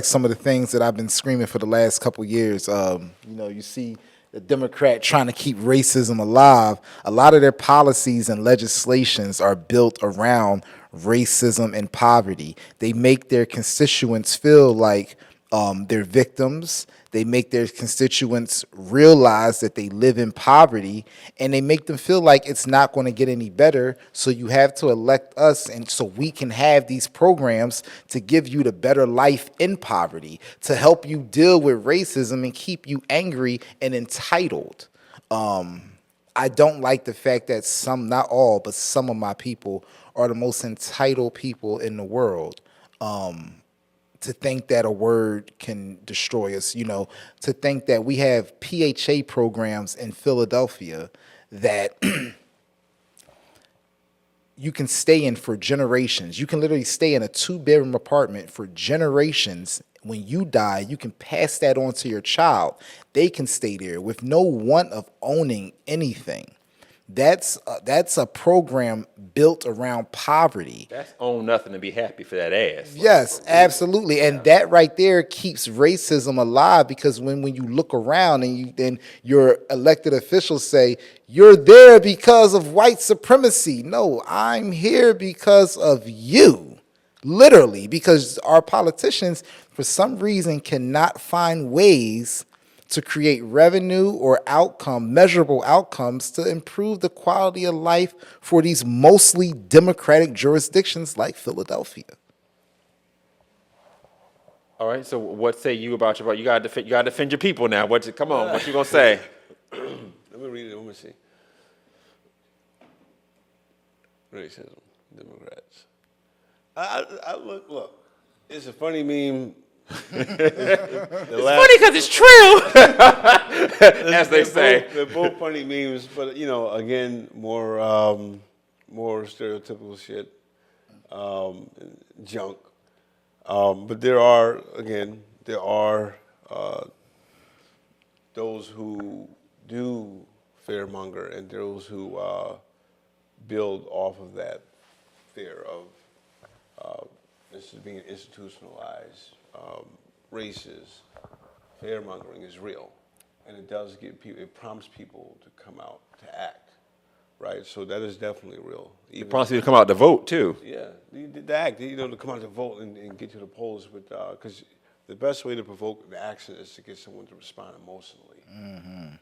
some of the things that I've been screaming for the last couple years. You see the Democrat trying to keep racism alive. A lot of their policies and legislations are built around racism and poverty. They make their constituents feel like they're victims. They make their constituents realize that they live in poverty, and they make them feel like it's not going to get any better. So you have to elect us, and so we can have these programs to give you the better life in poverty, to help you deal with racism and keep you angry and entitled. I don't like the fact that some, not all, but some of my people are the most entitled people in the world. To think that a word can destroy us, to think that we have PHA programs in Philadelphia that you can stay in for generations. You can literally stay in a 2-bedroom apartment for generations. When you die, you can pass that on to your child. They can stay there with no want of owning anything. That's a program built around poverty. That's own nothing to be happy for that ass. Yes, absolutely. And that right there keeps racism alive, because when you look around and then your elected officials say, you're there because of white supremacy. No, I'm here because of you. Literally, because our politicians, for some reason, cannot find ways to create revenue or measurable outcomes to improve the quality of life for these mostly democratic jurisdictions like Philadelphia. All right. So what say you about you gotta defend your people now? Come on, what you gonna say? Let me read it. Let me see. Racism, Democrats. I look. It's a funny meme. It's funny because it's true, as they say. They're both funny memes, but again, more stereotypical shit, junk. But there are those who do fearmonger and those who build off of that fear of this is being institutionalized. Races, fear-mongering is real, and it does give people, it prompts people to come out to act, right? So that is definitely real. It prompts people to come out to vote too. Yeah, the act, to come out to vote and get to the polls, because the best way to provoke the action is to get someone to respond emotionally,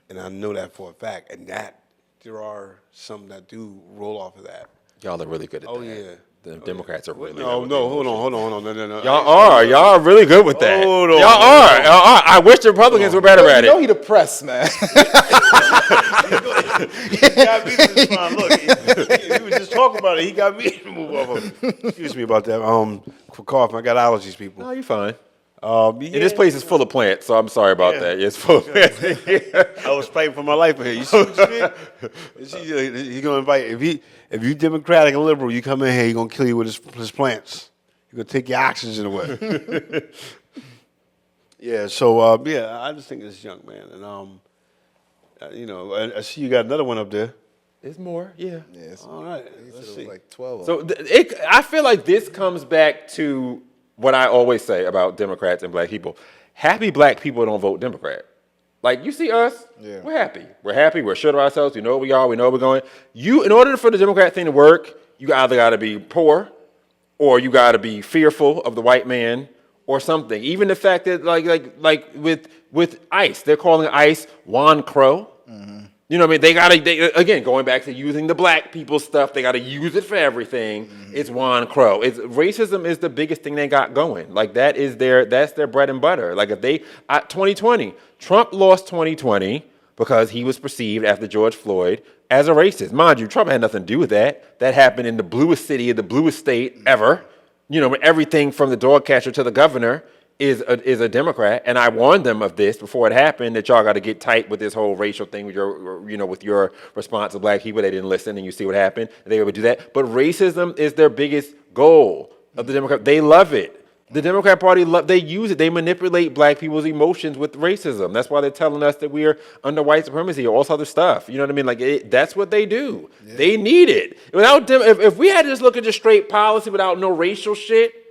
and I know that for a fact, and that there are some that do roll off of that. Y'all are really good at that. Oh yeah. The Democrats are really good. No, hold on. No. Y'all are really good with that. Hold on. Y'all are. I wish the Republicans were better at it. You know he the press, man. He got me to respond. Look, he was just talking about it. He got me to move off of him. Excuse me about that. For coughing, I got allergies, people. No, you're fine. Yeah. And this place is full of plants, so I'm sorry about that. It's full of plants. I was fighting for my life in here. You see what you did? He's gonna invite if you Democratic and liberal, you come in here, he's gonna kill you with his plants. He's gonna take your oxygen away. Yeah. So I just think it's junk, man. And I see you got another one up there. There's more, yeah. Yes. All right. Let's see. Like 12. So I feel like this comes back to what I always say about Democrats and black people. Happy black people don't vote Democrat. Like, you see us, we're happy. We're happy, we're sure of ourselves, we know where we are, we know where we're going. In order for the Democrat thing to work, you either got to be poor, or you got to be fearful of the white man, or something. Even the fact that, like with ICE, they're calling ICE Juan Crow. You know what I mean? Again, going back to using the black people stuff, they got to use it for everything. It's Juan Crow. Racism is the biggest thing they got going. Like, that's their bread and butter. Like, if 2020, Trump lost 2020 because he was perceived after George Floyd as a racist. Mind you, Trump had nothing to do with that. That happened in the bluest city of the bluest state ever. You know, everything from the dog catcher to the governor is a Democrat, and I warned them of this before it happened, that y'all got to get tight with this whole racial thing with your response to black people. They didn't listen, and you see what happened. They would do that, but racism is their biggest goal of the Democrat. They love it. The Democrat Party they use it. They manipulate black people's emotions with racism. That's why they're telling us that we are under white supremacy or all this other stuff. You know what I mean? Like, that's what they do. Yeah. They need it. Without them, if we had to just look at just straight policy without no racial shit,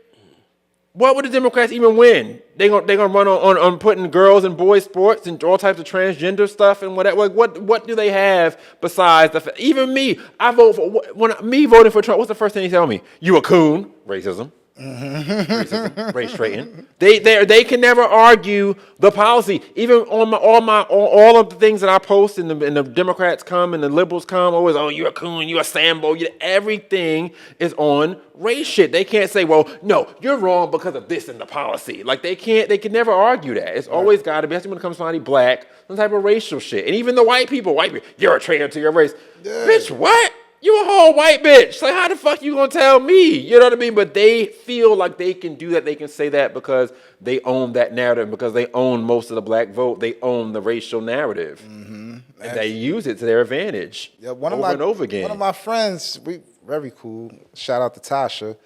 what would the Democrats even win? They gonna run on putting girls and boys sports and all types of transgender stuff and whatever. Like, what do they have besides even me? I vote for me voting for Trump. What's the first thing they tell me? You a coon? Racism. Racism, race traiting. They can never argue the policy. Even on all of the things that I post, and the Democrats come and the liberals come, always, oh, you're a coon, you're a Sambo. Everything is on race shit. They can't say, well, no, you're wrong because of this in the policy. Like, they can never argue that. It's always got to be, especially when it comes to somebody black, some type of racial shit. And even the white people, you're a traitor to your race. Yeah. Bitch, what? You a whole white bitch. Like, how the fuck you gonna tell me? You know what I mean? But they feel like they can do that. They can say that because they own that narrative, because they own most of the black vote. They own the racial narrative. Mm-hmm. And they use it to their advantage over and over again. One of my friends, very cool. Shout out to Tasha.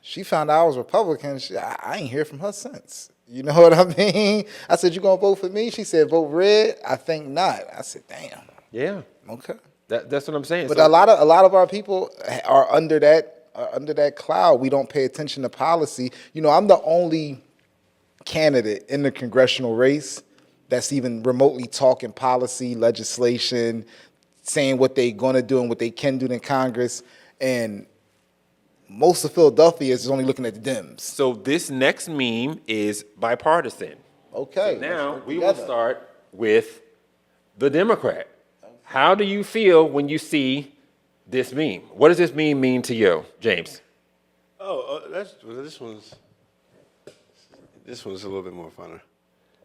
She found out I was Republican. I ain't hear from her since. You know what I mean? I said, you gonna vote for me? She said, vote red. I think not. I said, damn. Yeah. Okay. That's what I'm saying. But a lot of our people are under that cloud. We don't pay attention to policy. You know, I'm the only candidate in the congressional race that's even remotely talking policy, legislation, saying what they're going to do and what they can do in Congress. And most of Philadelphia is only looking at the Dems. So this next meme is bipartisan. Okay. So now we will start with the Democrat. How do you feel when you see this meme? What does this meme mean to you, James? This one's a little bit more funner.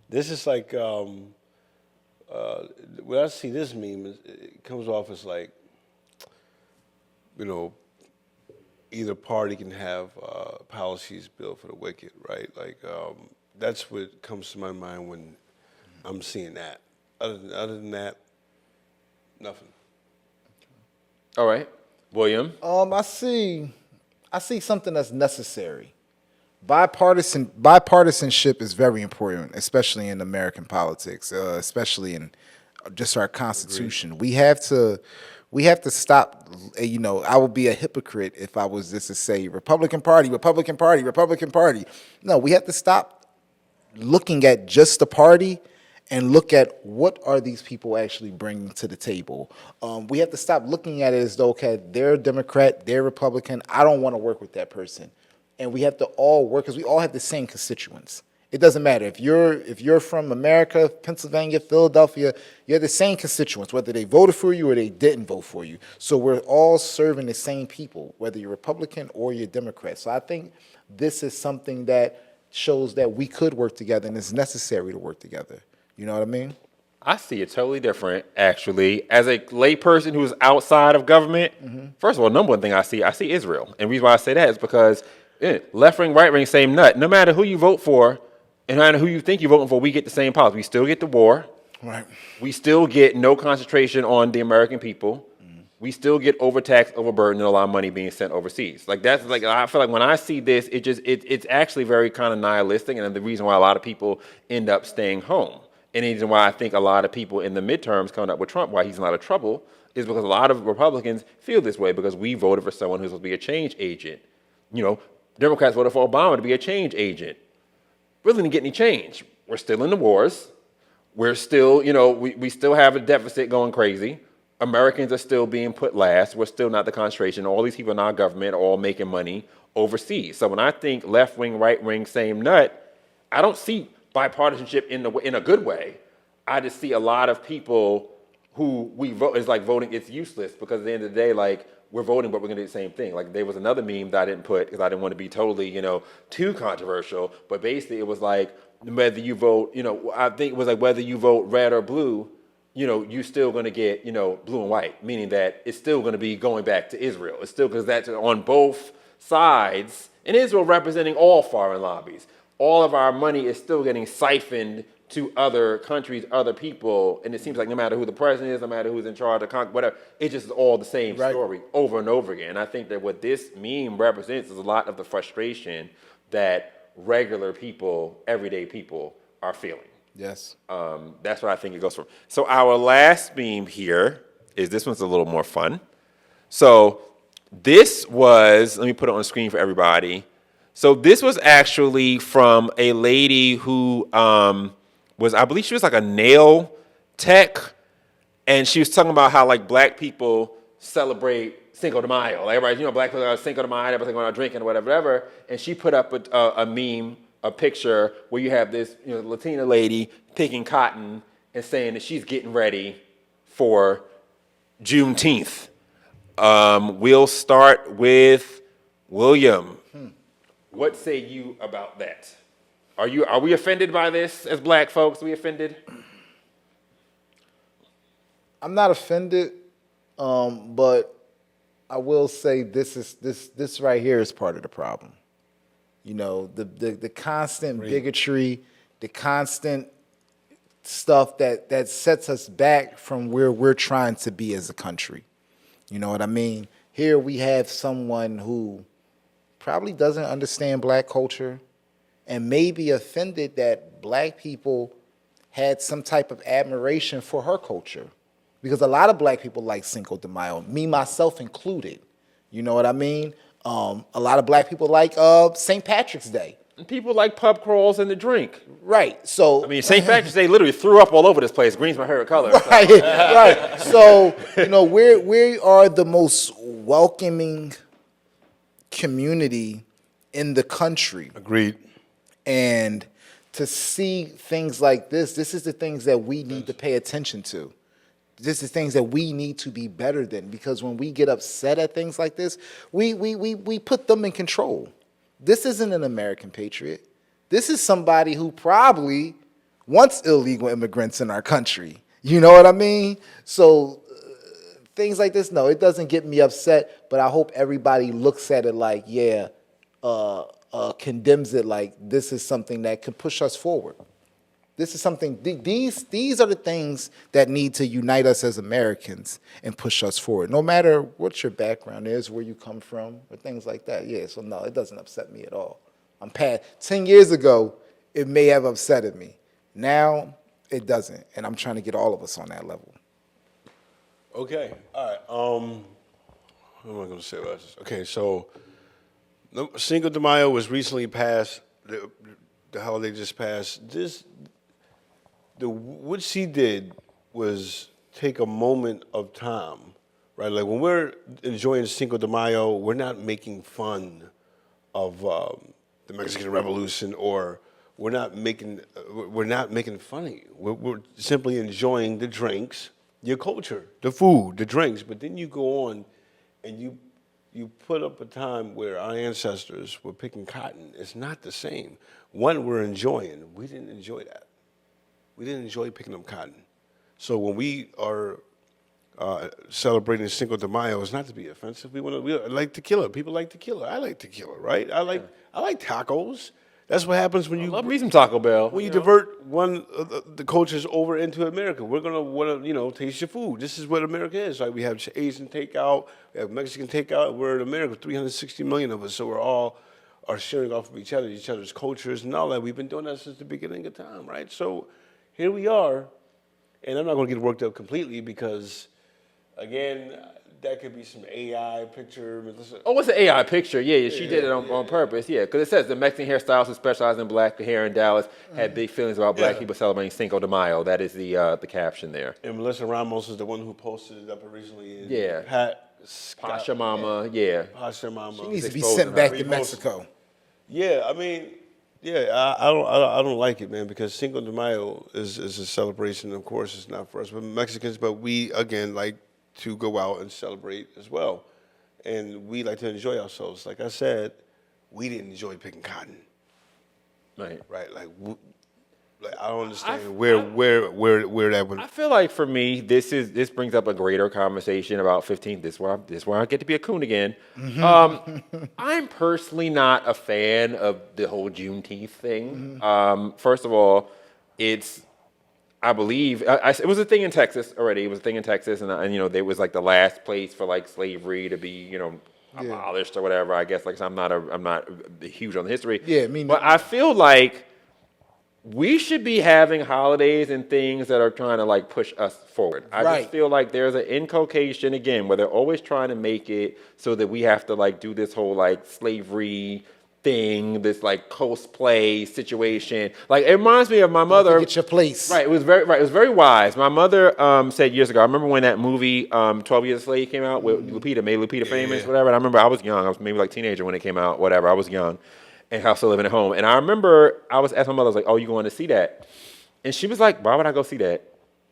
This is like when I see this meme, it comes off as like, you know, either party can have policies built for the wicked, right? Like, that's what comes to my mind when I'm seeing that. Other than that, nothing. All right, William. I see something that's necessary. Bipartisanship is very important, especially in American politics, especially in just our Constitution. We have to stop. You know, I would be a hypocrite if I was just to say Republican Party, Republican Party, Republican Party. No, we have to stop looking at just the party and look at what are these people actually bringing to the table. We have to stop looking at it as though, okay, they're a Democrat, they're Republican, I don't want to work with that person. And we have to all work, because we all have the same constituents. It doesn't matter. If you're from America, Pennsylvania, Philadelphia, you have the same constituents, whether they voted for you or they didn't vote for you. So we're all serving the same people, whether you're Republican or you're Democrat. So I think this is something that shows that we could work together, and it's necessary to work together. You know what I mean? I see it totally different, actually. As a layperson who's outside of government, first of all, number one thing I see Israel. And the reason why I say that is because left wing, right wing, same nut. No matter who you vote for, and no matter who you think you're voting for, we get the same policy. We still get the war. Right. We still get no concentration on the American people. We still get overtaxed, overburdened, and a lot of money being sent overseas. Like, that's like, I feel like when I see this, it's actually very kind of nihilistic, and the reason why a lot of people end up staying home. And the reason why I think a lot of people in the midterms coming up with Trump, why he's in a lot of trouble, is because a lot of Republicans feel this way because we voted for someone who's supposed to be a change agent. You know, Democrats voted for Obama to be a change agent. Really didn't get any change. We're still in the wars. We're still, you know, we still have a deficit going crazy. Americans are still being put last. We're still not the concentration. All these people in our government are all making money overseas. So when I think left wing, right wing, same nut, I don't see bipartisanship in a good way. I just see a lot of people who we vote, it's like voting, it's useless because at the end of the day, like, we're voting, but we're going to do the same thing. Like, there was another meme that I didn't put because I didn't want to be totally, too controversial. But basically, it was like, whether you vote, I think it was like whether you vote red or blue, you're still going to get, blue and white, meaning that it's still going to be going back to Israel. It's still, because that's on both sides, and Israel representing all foreign lobbies. All of our money is still getting siphoned to other countries, other people, and it seems like no matter who the president is, no matter who's in charge of whatever, it just is all the same story over and over again. And I think that what this meme represents is a lot of the frustration that regular people, everyday people, are feeling. Yes. That's what I think it goes from. So our last meme here is, this one's a little more fun. So this was, let me put it on the screen for everybody. So this was actually from a lady who I believe she was like a nail tech, and she was talking about how like black people celebrate Cinco de Mayo. Like everybody, black people are Cinco de Mayo, everybody's going out drinking or whatever. And she put up a meme, a picture where you have this Latina lady picking cotton and saying that she's getting ready for Juneteenth. We'll start with William. What say you about that? Are we offended by this as black folks? Are we offended? I'm not offended, but I will say this right here is part of the problem. The constant bigotry, the constant stuff that sets us back from where we're trying to be as a country. You know what I mean? Here we have someone who probably doesn't understand black culture and may be offended that black people had some type of admiration for her culture. Because a lot of black people like Cinco de Mayo, me, myself included. You know what I mean? A lot of black people like St. Patrick's Day. And people like pub crawls and the drink. Right, so... I mean, St. Patrick's Day literally threw up all over this place. Green's my favorite color. Right, right. So, we are the most welcoming community in the country. Agreed. And to see things like this is the things that we need to pay attention to. This is things that we need to be better than, because when we get upset at things like this, we put them in control. This isn't an American patriot. This is somebody who probably wants illegal immigrants in our country. You know what I mean? So things like this, no, it doesn't get me upset, but I hope everybody looks at it like, condemns it like this is something that can push us forward. This is something, these are the things that need to unite us as Americans and push us forward, no matter what your background is, where you come from, or things like that. Yeah, so no, it doesn't upset me at all. I'm past, 10 years ago, it may have upsetted me. Now, it doesn't, and I'm trying to get all of us on that level. Okay, all right. What am I going to say about this? Okay, so Cinco de Mayo was recently passed. The holiday just passed. What she did was take a moment of time, right? Like when we're enjoying Cinco de Mayo, we're not making fun of the Mexican Revolution, or we're not making fun of you. We're simply enjoying the drinks, your culture, the food, the drinks. But then you go on and you put up a time where our ancestors were picking cotton. It's not the same. One, we're enjoying. We didn't enjoy that. We didn't enjoy picking up cotton. So when we are celebrating Cinco de Mayo, it's not to be offensive. We like tequila. People like tequila. I like tequila, right? I like tacos. That's what happens when you love me some Taco Bell. When you divert one of the cultures over into America. We're gonna want to taste your food. This is what America is, right? We have Asian takeout, we have Mexican takeout. We're in America, 360 million of us, so we're all are sharing off of each other's cultures and all that. We've been doing that since the beginning of time, right? So here we are, and I'm not going to get worked up completely because, again, that could be some AI picture. Oh, what's an AI picture? Yeah, she did it on purpose. Yeah, because it says the Mexican hairstylist who specializes in black hair in Dallas had big feelings about black people celebrating Cinco de Mayo. That is the caption there. And Melissa Ramos is the one who posted it up originally. Pasha Mama, yeah. Pasha Mama. She needs to be sent back to Mexico. Yeah, I mean, Yeah, I don't like it, man, because Cinco de Mayo is a celebration. Of course, it's not for us, but Mexicans. But we again like to go out and celebrate as well, and we like to enjoy ourselves. Like I said, we didn't enjoy picking cotton. Right. Right. Like I don't understand where that would. I feel like for me, this brings up a greater conversation about 15th. This is where I get to be a coon again. I'm personally not a fan of the whole Juneteenth thing. First of all, I believe it was a thing in Texas already. It was a thing in Texas, and it was like the last place for like slavery to be abolished or whatever. I guess I'm not huge on the history. Yeah, but I feel like we should be having holidays and things that are trying to like push us forward. I just feel like there's an inculcation again where they're always trying to make it so that we have to like do this whole like slavery thing, this like cosplay situation. Like it reminds me of my mother. Get your place. Right. It was very wise. My mother said years ago. I remember when that movie 12 Years a Slave came out with Lupita famous, whatever. And I remember I was young. I was maybe like a teenager when it came out. Whatever. I was young. And I was still living at home. And I remember I was asked my mother, I was like, "Oh, you going to see that?" And she was like, "Why would I go see that?"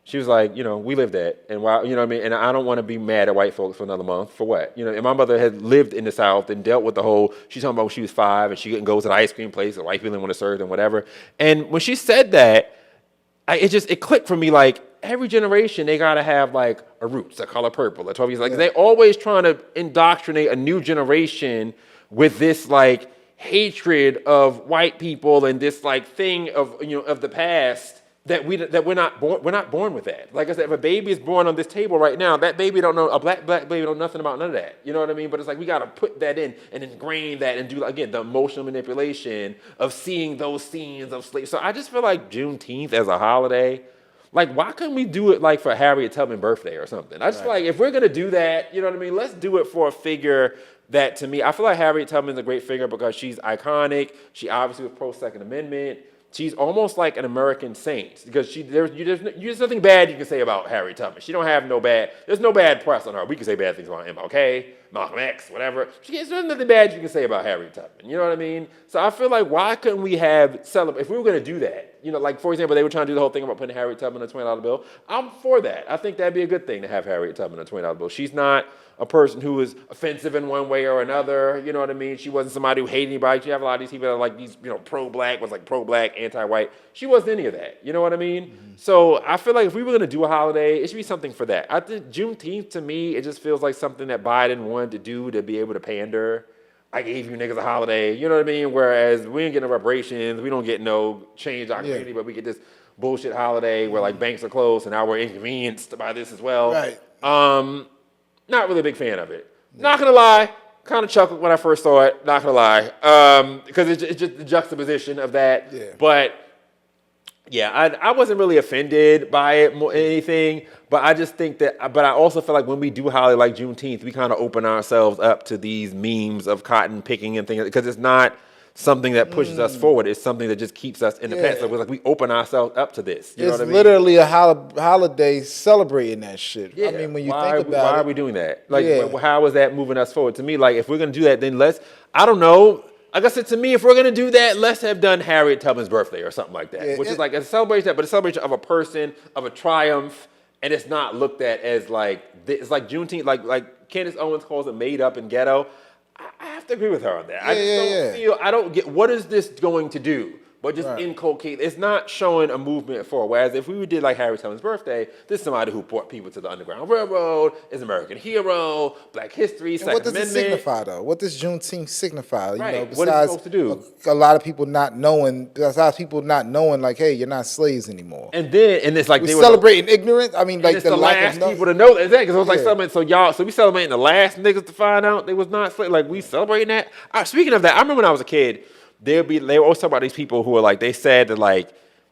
She was like, we live that. And why, you know what I mean? And I don't want to be mad at white folks for another month. For what? And my mother had lived in the South and dealt with the whole, she's talking about when she was 5 and she couldn't go to the ice cream place and white people didn't want to serve them, whatever. And when she said that, it clicked for me like, every generation, they got to have like a roots, a color purple, a 12 years. Like they always trying to indoctrinate a new generation with this like, hatred of white people and this like thing of of the past that we're not born with that. Like I said, if a baby is born on this table right now, that baby don't know, a black baby don't know nothing about none of that. You know what I mean? But it's like we got to put that in and ingrain that and do again the emotional manipulation of seeing those scenes of slavery. So I just feel like Juneteenth as a holiday, like why couldn't we do it like for Harriet Tubman's birthday or something? I just feel like if we're gonna do that, you know what I mean? Let's do it for a figure that to me, I feel like Harriet Tubman's a great figure because she's iconic. She obviously was pro-Second Amendment. She's almost like an American saint because there's nothing bad you can say about Harriet Tubman. She don't have there's no bad press on her. We can say bad things about MLK, Malcolm X, whatever. There's nothing bad you can say about Harriet Tubman. You know what I mean? So I feel like why couldn't we celebrate, if we were going to do that, like for example, they were trying to do the whole thing about putting Harriet Tubman on a $20 bill. I'm for that. I think that'd be a good thing to have Harriet Tubman on a $20 bill. She's not a person who was offensive in one way or another, you know what I mean? She wasn't somebody who hated anybody. You have a lot of these people that are like these, pro-black, was like pro-black, anti-white. She wasn't any of that, you know what I mean? So I feel like if we were gonna do a holiday, it should be something for that. I think Juneteenth, to me, it just feels like something that Biden wanted to do to be able to pander. I gave you niggas a holiday, you know what I mean? Whereas we didn't get no reparations, we don't get no change our community, but we get this bullshit holiday where like banks are closed and now we're inconvenienced by this as well. Right. Not really a big fan of it. Not gonna lie, kind of chuckled when I first saw it. Not gonna lie, because it's just the juxtaposition of that. Yeah. But yeah, I wasn't really offended by it more than anything. But I just think that. But I also feel like when we do holiday like Juneteenth, we kind of open ourselves up to these memes of cotton picking and things because it's not something that pushes us forward. It's something that just keeps us in the past. So it's like we open ourselves up to this. You know what I mean? Literally a holiday celebrating that shit. Yeah. I mean, when you why think about it. why are we doing that? Like, how is that moving us forward? To me, like, if we're going to do that, then I don't know. Like I said, to me, if we're going to do that, let's have done Harriet Tubman's birthday or something like that, which is like a celebration, but a celebration of a person, of a triumph, and it's not looked at as like, it's like Juneteenth, like Candace Owens calls it made up and ghetto. I have to agree with her on that. I don't get, what is this going to do? But just inculcate, it's not showing a movement forward. Whereas if we did like Harriet Tubman's birthday, this is somebody who brought people to the Underground Railroad, is an American hero, Black history, Second Amendment. What does it signify though? What does Juneteenth signify? Right. Besides What is it supposed to do? A lot of people not knowing, like, hey, you're not slaves anymore. And it's like we're celebrating ignorance. I mean, like it's the last people to know that. Exactly. Because it was like celebrating. So we celebrating the last niggas to find out they was not slaves. Like we celebrating that. Speaking of that, I remember when I was a kid. They were always talking about these people who are like, they said that like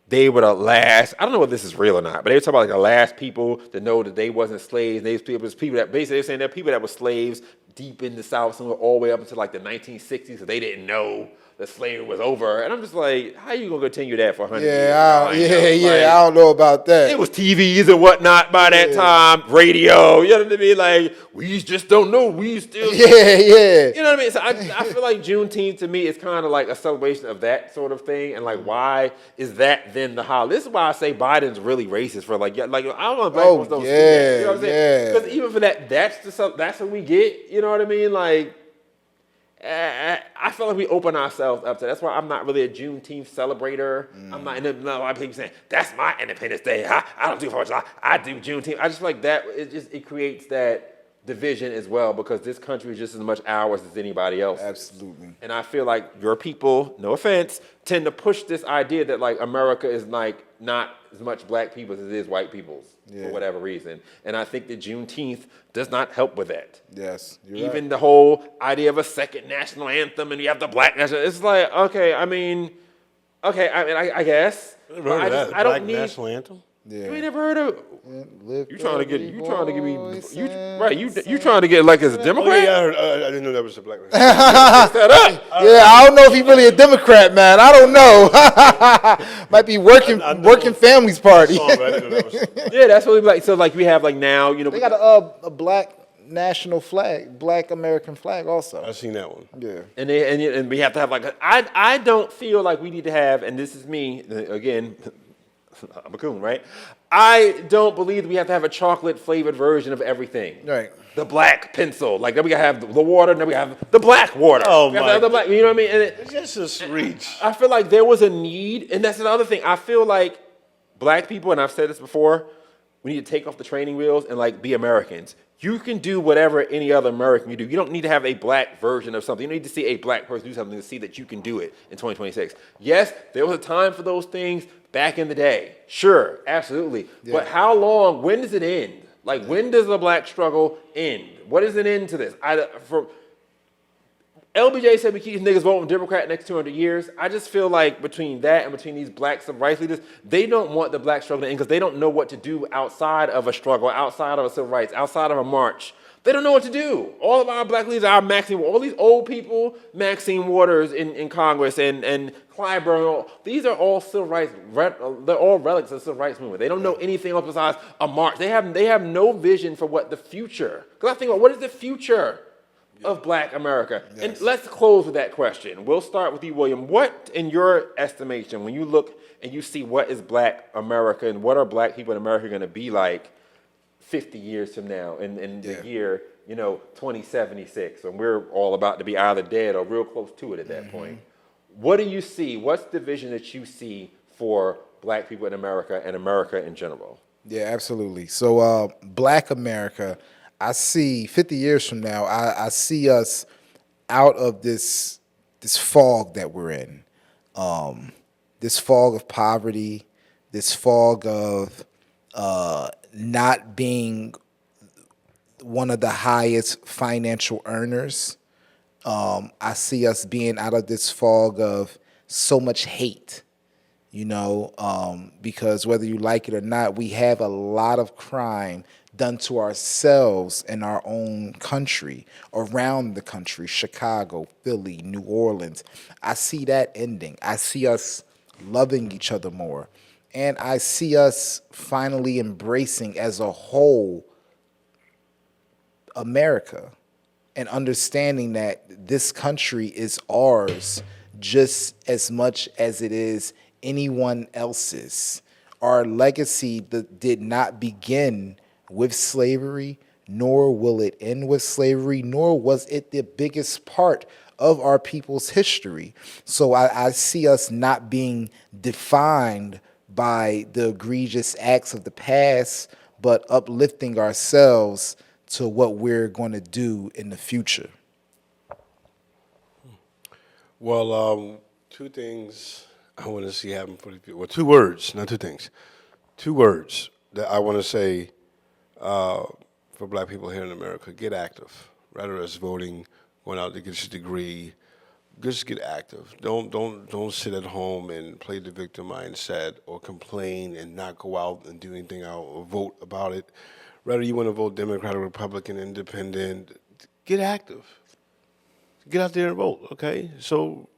they were the last, I don't know if this is real or not, but they were talking about like the last people to know that they wasn't slaves. They was people that basically they're saying they're people that were slaves deep in the South, somewhere all the way up until like the 1960s, so they didn't know that slavery was over. And I'm just like, how you gonna continue that for 100 years? I don't know about that. It was TVs and whatnot by that time, radio, you know what I mean? Like, we just don't know. We still. Yeah. You know what I mean? So I feel like Juneteenth to me is kind of like a celebration of that sort of thing. And like, why is that then the holiday? This is why I say Biden's really racist for like I don't know, black folks don't see that. You know what I'm saying? Because even for that, that's what we get. You know what I mean? Like, I feel like we open ourselves up to. That's why I'm not really a Juneteenth celebrator. I'm not. A lot of people saying that's my Independence Day. I don't do 4th of July. I do Juneteenth. I just feel like that. It creates that division as well because this country is just as much ours as anybody else. Absolutely. And I feel like your people, no offense, tend to push this idea that like America is like not as much black people as it is white people's for whatever reason. And I think that Juneteenth does not help with that. Yes, Even the whole idea of a second national anthem and you have the black national, it's like, okay, I guess. Never heard of that. I don't Black need national anthem? You ain't never heard of you trying to get me you trying to get like as a Democrat? Oh, yeah, I didn't know that was a black man. I don't know if he's really a Democrat, man. I don't know. Might be working families party. Yeah, that's what we like. So like we have like now, you know, they got a black national flag, black American flag also. I've seen that one. Yeah. And we have to have like I don't feel like we need to have, and this is me again. I'm a coon, right? I don't believe that we have to have a chocolate flavored version of everything. Right. The black pencil, like then we gotta have the water, then we have the black water. Oh we my! the black, you know what I mean? And it's just a reach. I feel like there was a need, and that's another thing. I feel like black people, and I've said this before, we need to take off the training wheels and like be Americans. You can do whatever any other American can do. You don't need to have a black version of something. You don't need to see a black person do something to see that you can do it in 2026. Yes, there was a time for those things back in the day. Sure, absolutely. Yeah. But how long, when does it end? Like, when does the black struggle end? What is an end to this? LBJ said we keep these niggas voting Democrat next 200 years. I just feel like between that and between these black civil rights leaders, they don't want the black struggle to end because they don't know what to do outside of a struggle, outside of a civil rights, outside of a march. They don't know what to do. All of our black leaders are Maxine, all these old people, Maxine Waters in Congress and Clyburn, these are all civil rights, they're all relics of the civil rights movement. They don't know anything else besides a march. They have no vision for what the future, because I think about what is the future of black America? Yes. And let's close with that question. We'll start with you, William. What, in your estimation, when you look and you see what is black America and what are black people in America going to be like 50 years from now in the year, 2076, when we're all about to be either dead or real close to it at that point. What do you see? What's the vision that you see for black people in America and America in general? Yeah, absolutely. So black America, I see 50 years from now, I see us out of this fog that we're in, this fog of poverty, this fog of not being one of the highest financial earners. I see us being out of this fog of so much hate, because whether you like it or not, we have a lot of crime done to ourselves in our own country, around the country, Chicago, Philly, New Orleans. I see that ending. I see us loving each other more. And I see us finally embracing as a whole America and understanding that this country is ours just as much as it is anyone else's. Our legacy did not begin with slavery, nor will it end with slavery, nor was it the biggest part of our people's history. So I see us not being defined by the egregious acts of the past, but uplifting ourselves to what we're going to do in the future. Well, two things I want to see happen for the people. Well, two words, not two things. Two words that I want to say for black people here in America. Get active, whether it's voting, going out to get your degree, just get active. Don't sit at home and play the victim mindset or complain and not go out and do anything out or vote about it. Whether you want to vote Democrat or Republican, Independent, get active. Get out there and vote, okay? So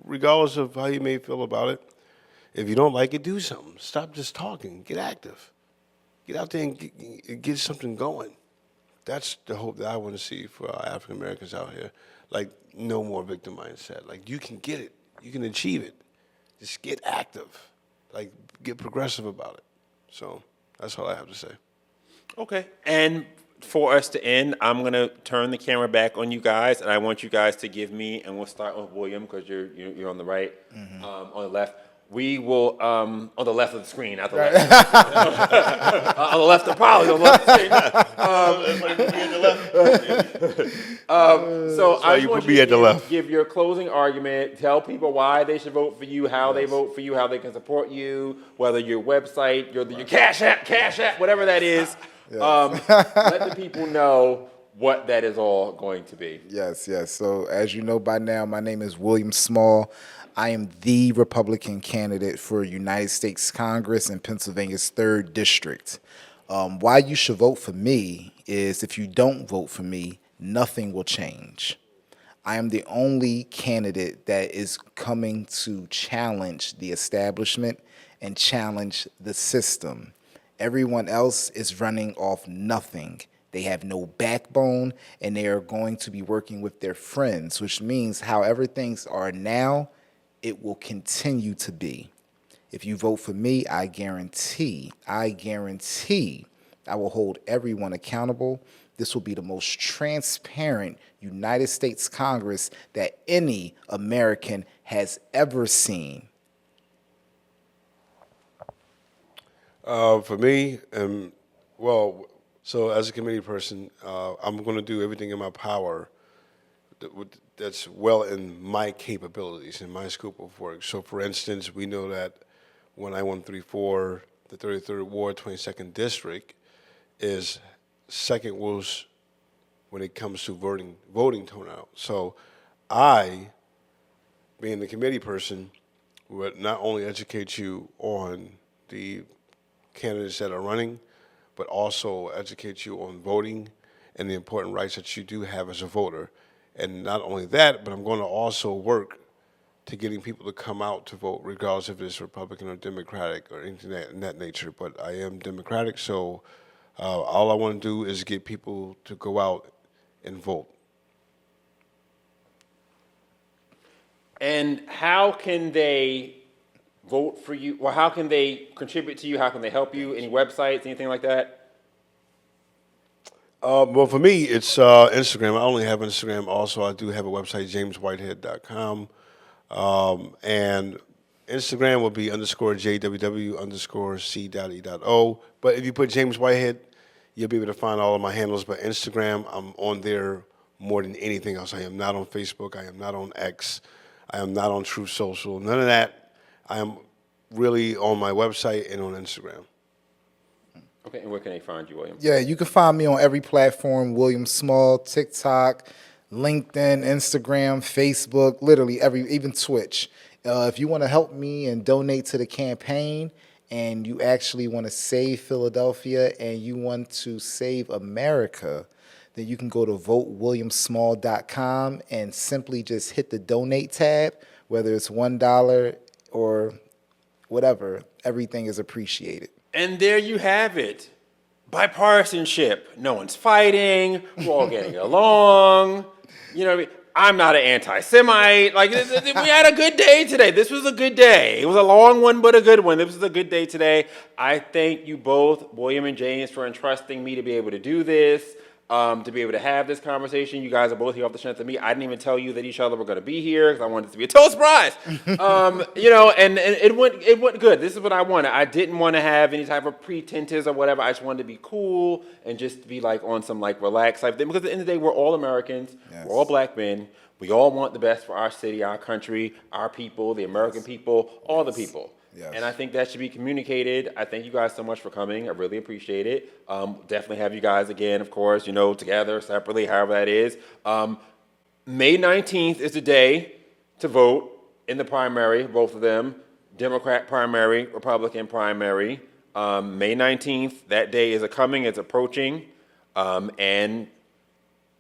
regardless of how you may feel about it, if you don't like it, do something. Stop just talking. Get active. Get out there and get something going. That's the hope that I want to see for our African Americans out here. Like, no more victim mindset. Like, you can get it. You can achieve it. Just get active. Like, get progressive about it. So that's all I have to say. Okay. And for us to end, I'm going to turn the camera back on you guys, and I want you guys to give me, and we'll start with William because you're on the right, on the left. We will, on the left of the screen, not the left. On the left of probably on the left of the screen. So I just want you to give your closing argument, tell people why they should vote for you, how they vote for you, how they can support you, whether your website, your Cash App, whatever that is. Let the people know what that is all going to be. Yes. So as you know by now, my name is William Small. I am the Republican candidate for United States Congress in Pennsylvania's 3rd District. Why you should vote for me is if you don't vote for me, nothing will change. I am the only candidate that is coming to challenge the establishment and challenge the system. Everyone else is running off nothing. They have no backbone, and they are going to be working with their friends, which means however things are now, it will continue to be. If you vote for me, I guarantee I will hold everyone accountable. This will be the most transparent United States Congress that any American has ever seen. For me, so as a committee person, I'm going to do everything in my power that's well in my capabilities, in my scope of work. So, for instance, we know that when I-134, the 33rd Ward, 22nd District, is second worst when it comes to voting turnout. So I, being the committee person, would not only educate you on the candidates that are running, but also educate you on voting and the important rights that you do have as a voter. And not only that, but I'm going to also work to getting people to come out to vote, regardless if it's Republican or Democratic or anything in that nature. But I am Democratic, so all I want to do is get people to go out and vote. And how can they vote for you? Well, how can they contribute to you? How can they help you? Any websites, anything like that? Well, for me, it's Instagram. I only have Instagram. Also, I do have a website, jameswhitehead.com. And Instagram will be _JWW_C.E.O. But if you put James Whitehead, you'll be able to find all of my handles. But Instagram, I'm on there more than anything else. I am not on Facebook. I am not on X. I am not on Truth Social. None of that. I am really on my website and on Instagram. Okay, and where can they find you, William? Yeah, you can find me on every platform, William Small, TikTok, LinkedIn, Instagram, Facebook, literally even Twitch. If you want to help me and donate to the campaign and you actually want to save Philadelphia and you want to save America, then you can go to votewilliamsmall.com and simply just hit the donate tab, whether it's $1 or whatever, everything is appreciated. And there you have it. Bipartisanship. No one's fighting. We're all getting along. You know what I mean? I'm not an anti-Semite. Like, we had a good day today. This was a good day. It was a long one, but a good one. This was a good day today. I thank you both, William and James, for entrusting me to be able to do this, to be able to have this conversation. You guys are both here off the strength of me. I didn't even tell you that each other were going to be here because I wanted it to be a total surprise. You know, and it went good. This is what I wanted. I didn't want to have any type of pretenses or whatever. I just wanted to be cool and just be like on some like relaxed type thing. Because at the end of the day, we're all Americans. Yes. We're all black men. We all want the best for our city, our country, our people, the American people, all the people. Yes. And I think that should be communicated. I thank you guys so much for coming. I really appreciate it. Definitely have you guys again, of course, you know, together, separately, however that is. May 19th is the day to vote in the primary, both of them, Democrat primary, Republican primary. May 19th, that day is coming, it's approaching, and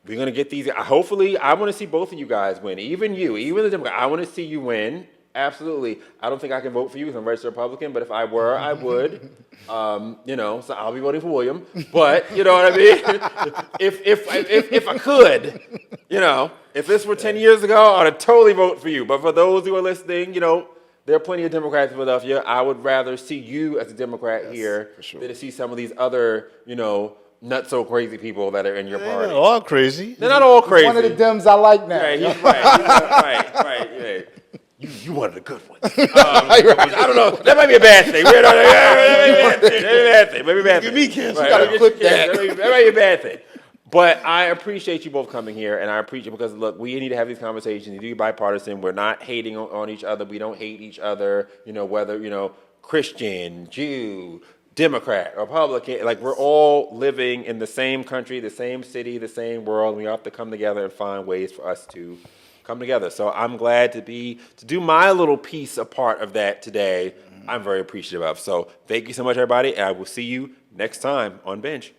we're going to get these. Hopefully, I want to see both of you guys win, even you, even the Democrat. I want to see you win. Absolutely. I don't think I can vote for you because I'm a registered Republican, but if I were, I would. You know, so I'll be voting for William. But, you know what I mean? if I could, you know, if this were 10 years ago, I would totally vote for you. But for those who are listening, you know, there are plenty of Democrats in Philadelphia. I would rather see you as a Democrat here than to see some of these other, you know, not so crazy people that are in your party. They're not all crazy. They're not all crazy. One of the Dems I like now. Right, right. Yeah. You one of the good ones. I don't know. That might be a bad thing. That might be a bad thing. Give me cancer. Right, Gotta clip that. That might be a bad thing. But I appreciate you both coming here, and I appreciate because look, we need to have these conversations. You need to be bipartisan. We're not hating on each other. We don't hate each other. You know, whether Christian, Jew, Democrat, Republican, like we're all living in the same country, the same city, the same world. We have to come together and find ways for us to come together. So I'm glad to do my little piece, a part of that today. I'm very appreciative of. So thank you so much, everybody, and I will see you next time on Benj.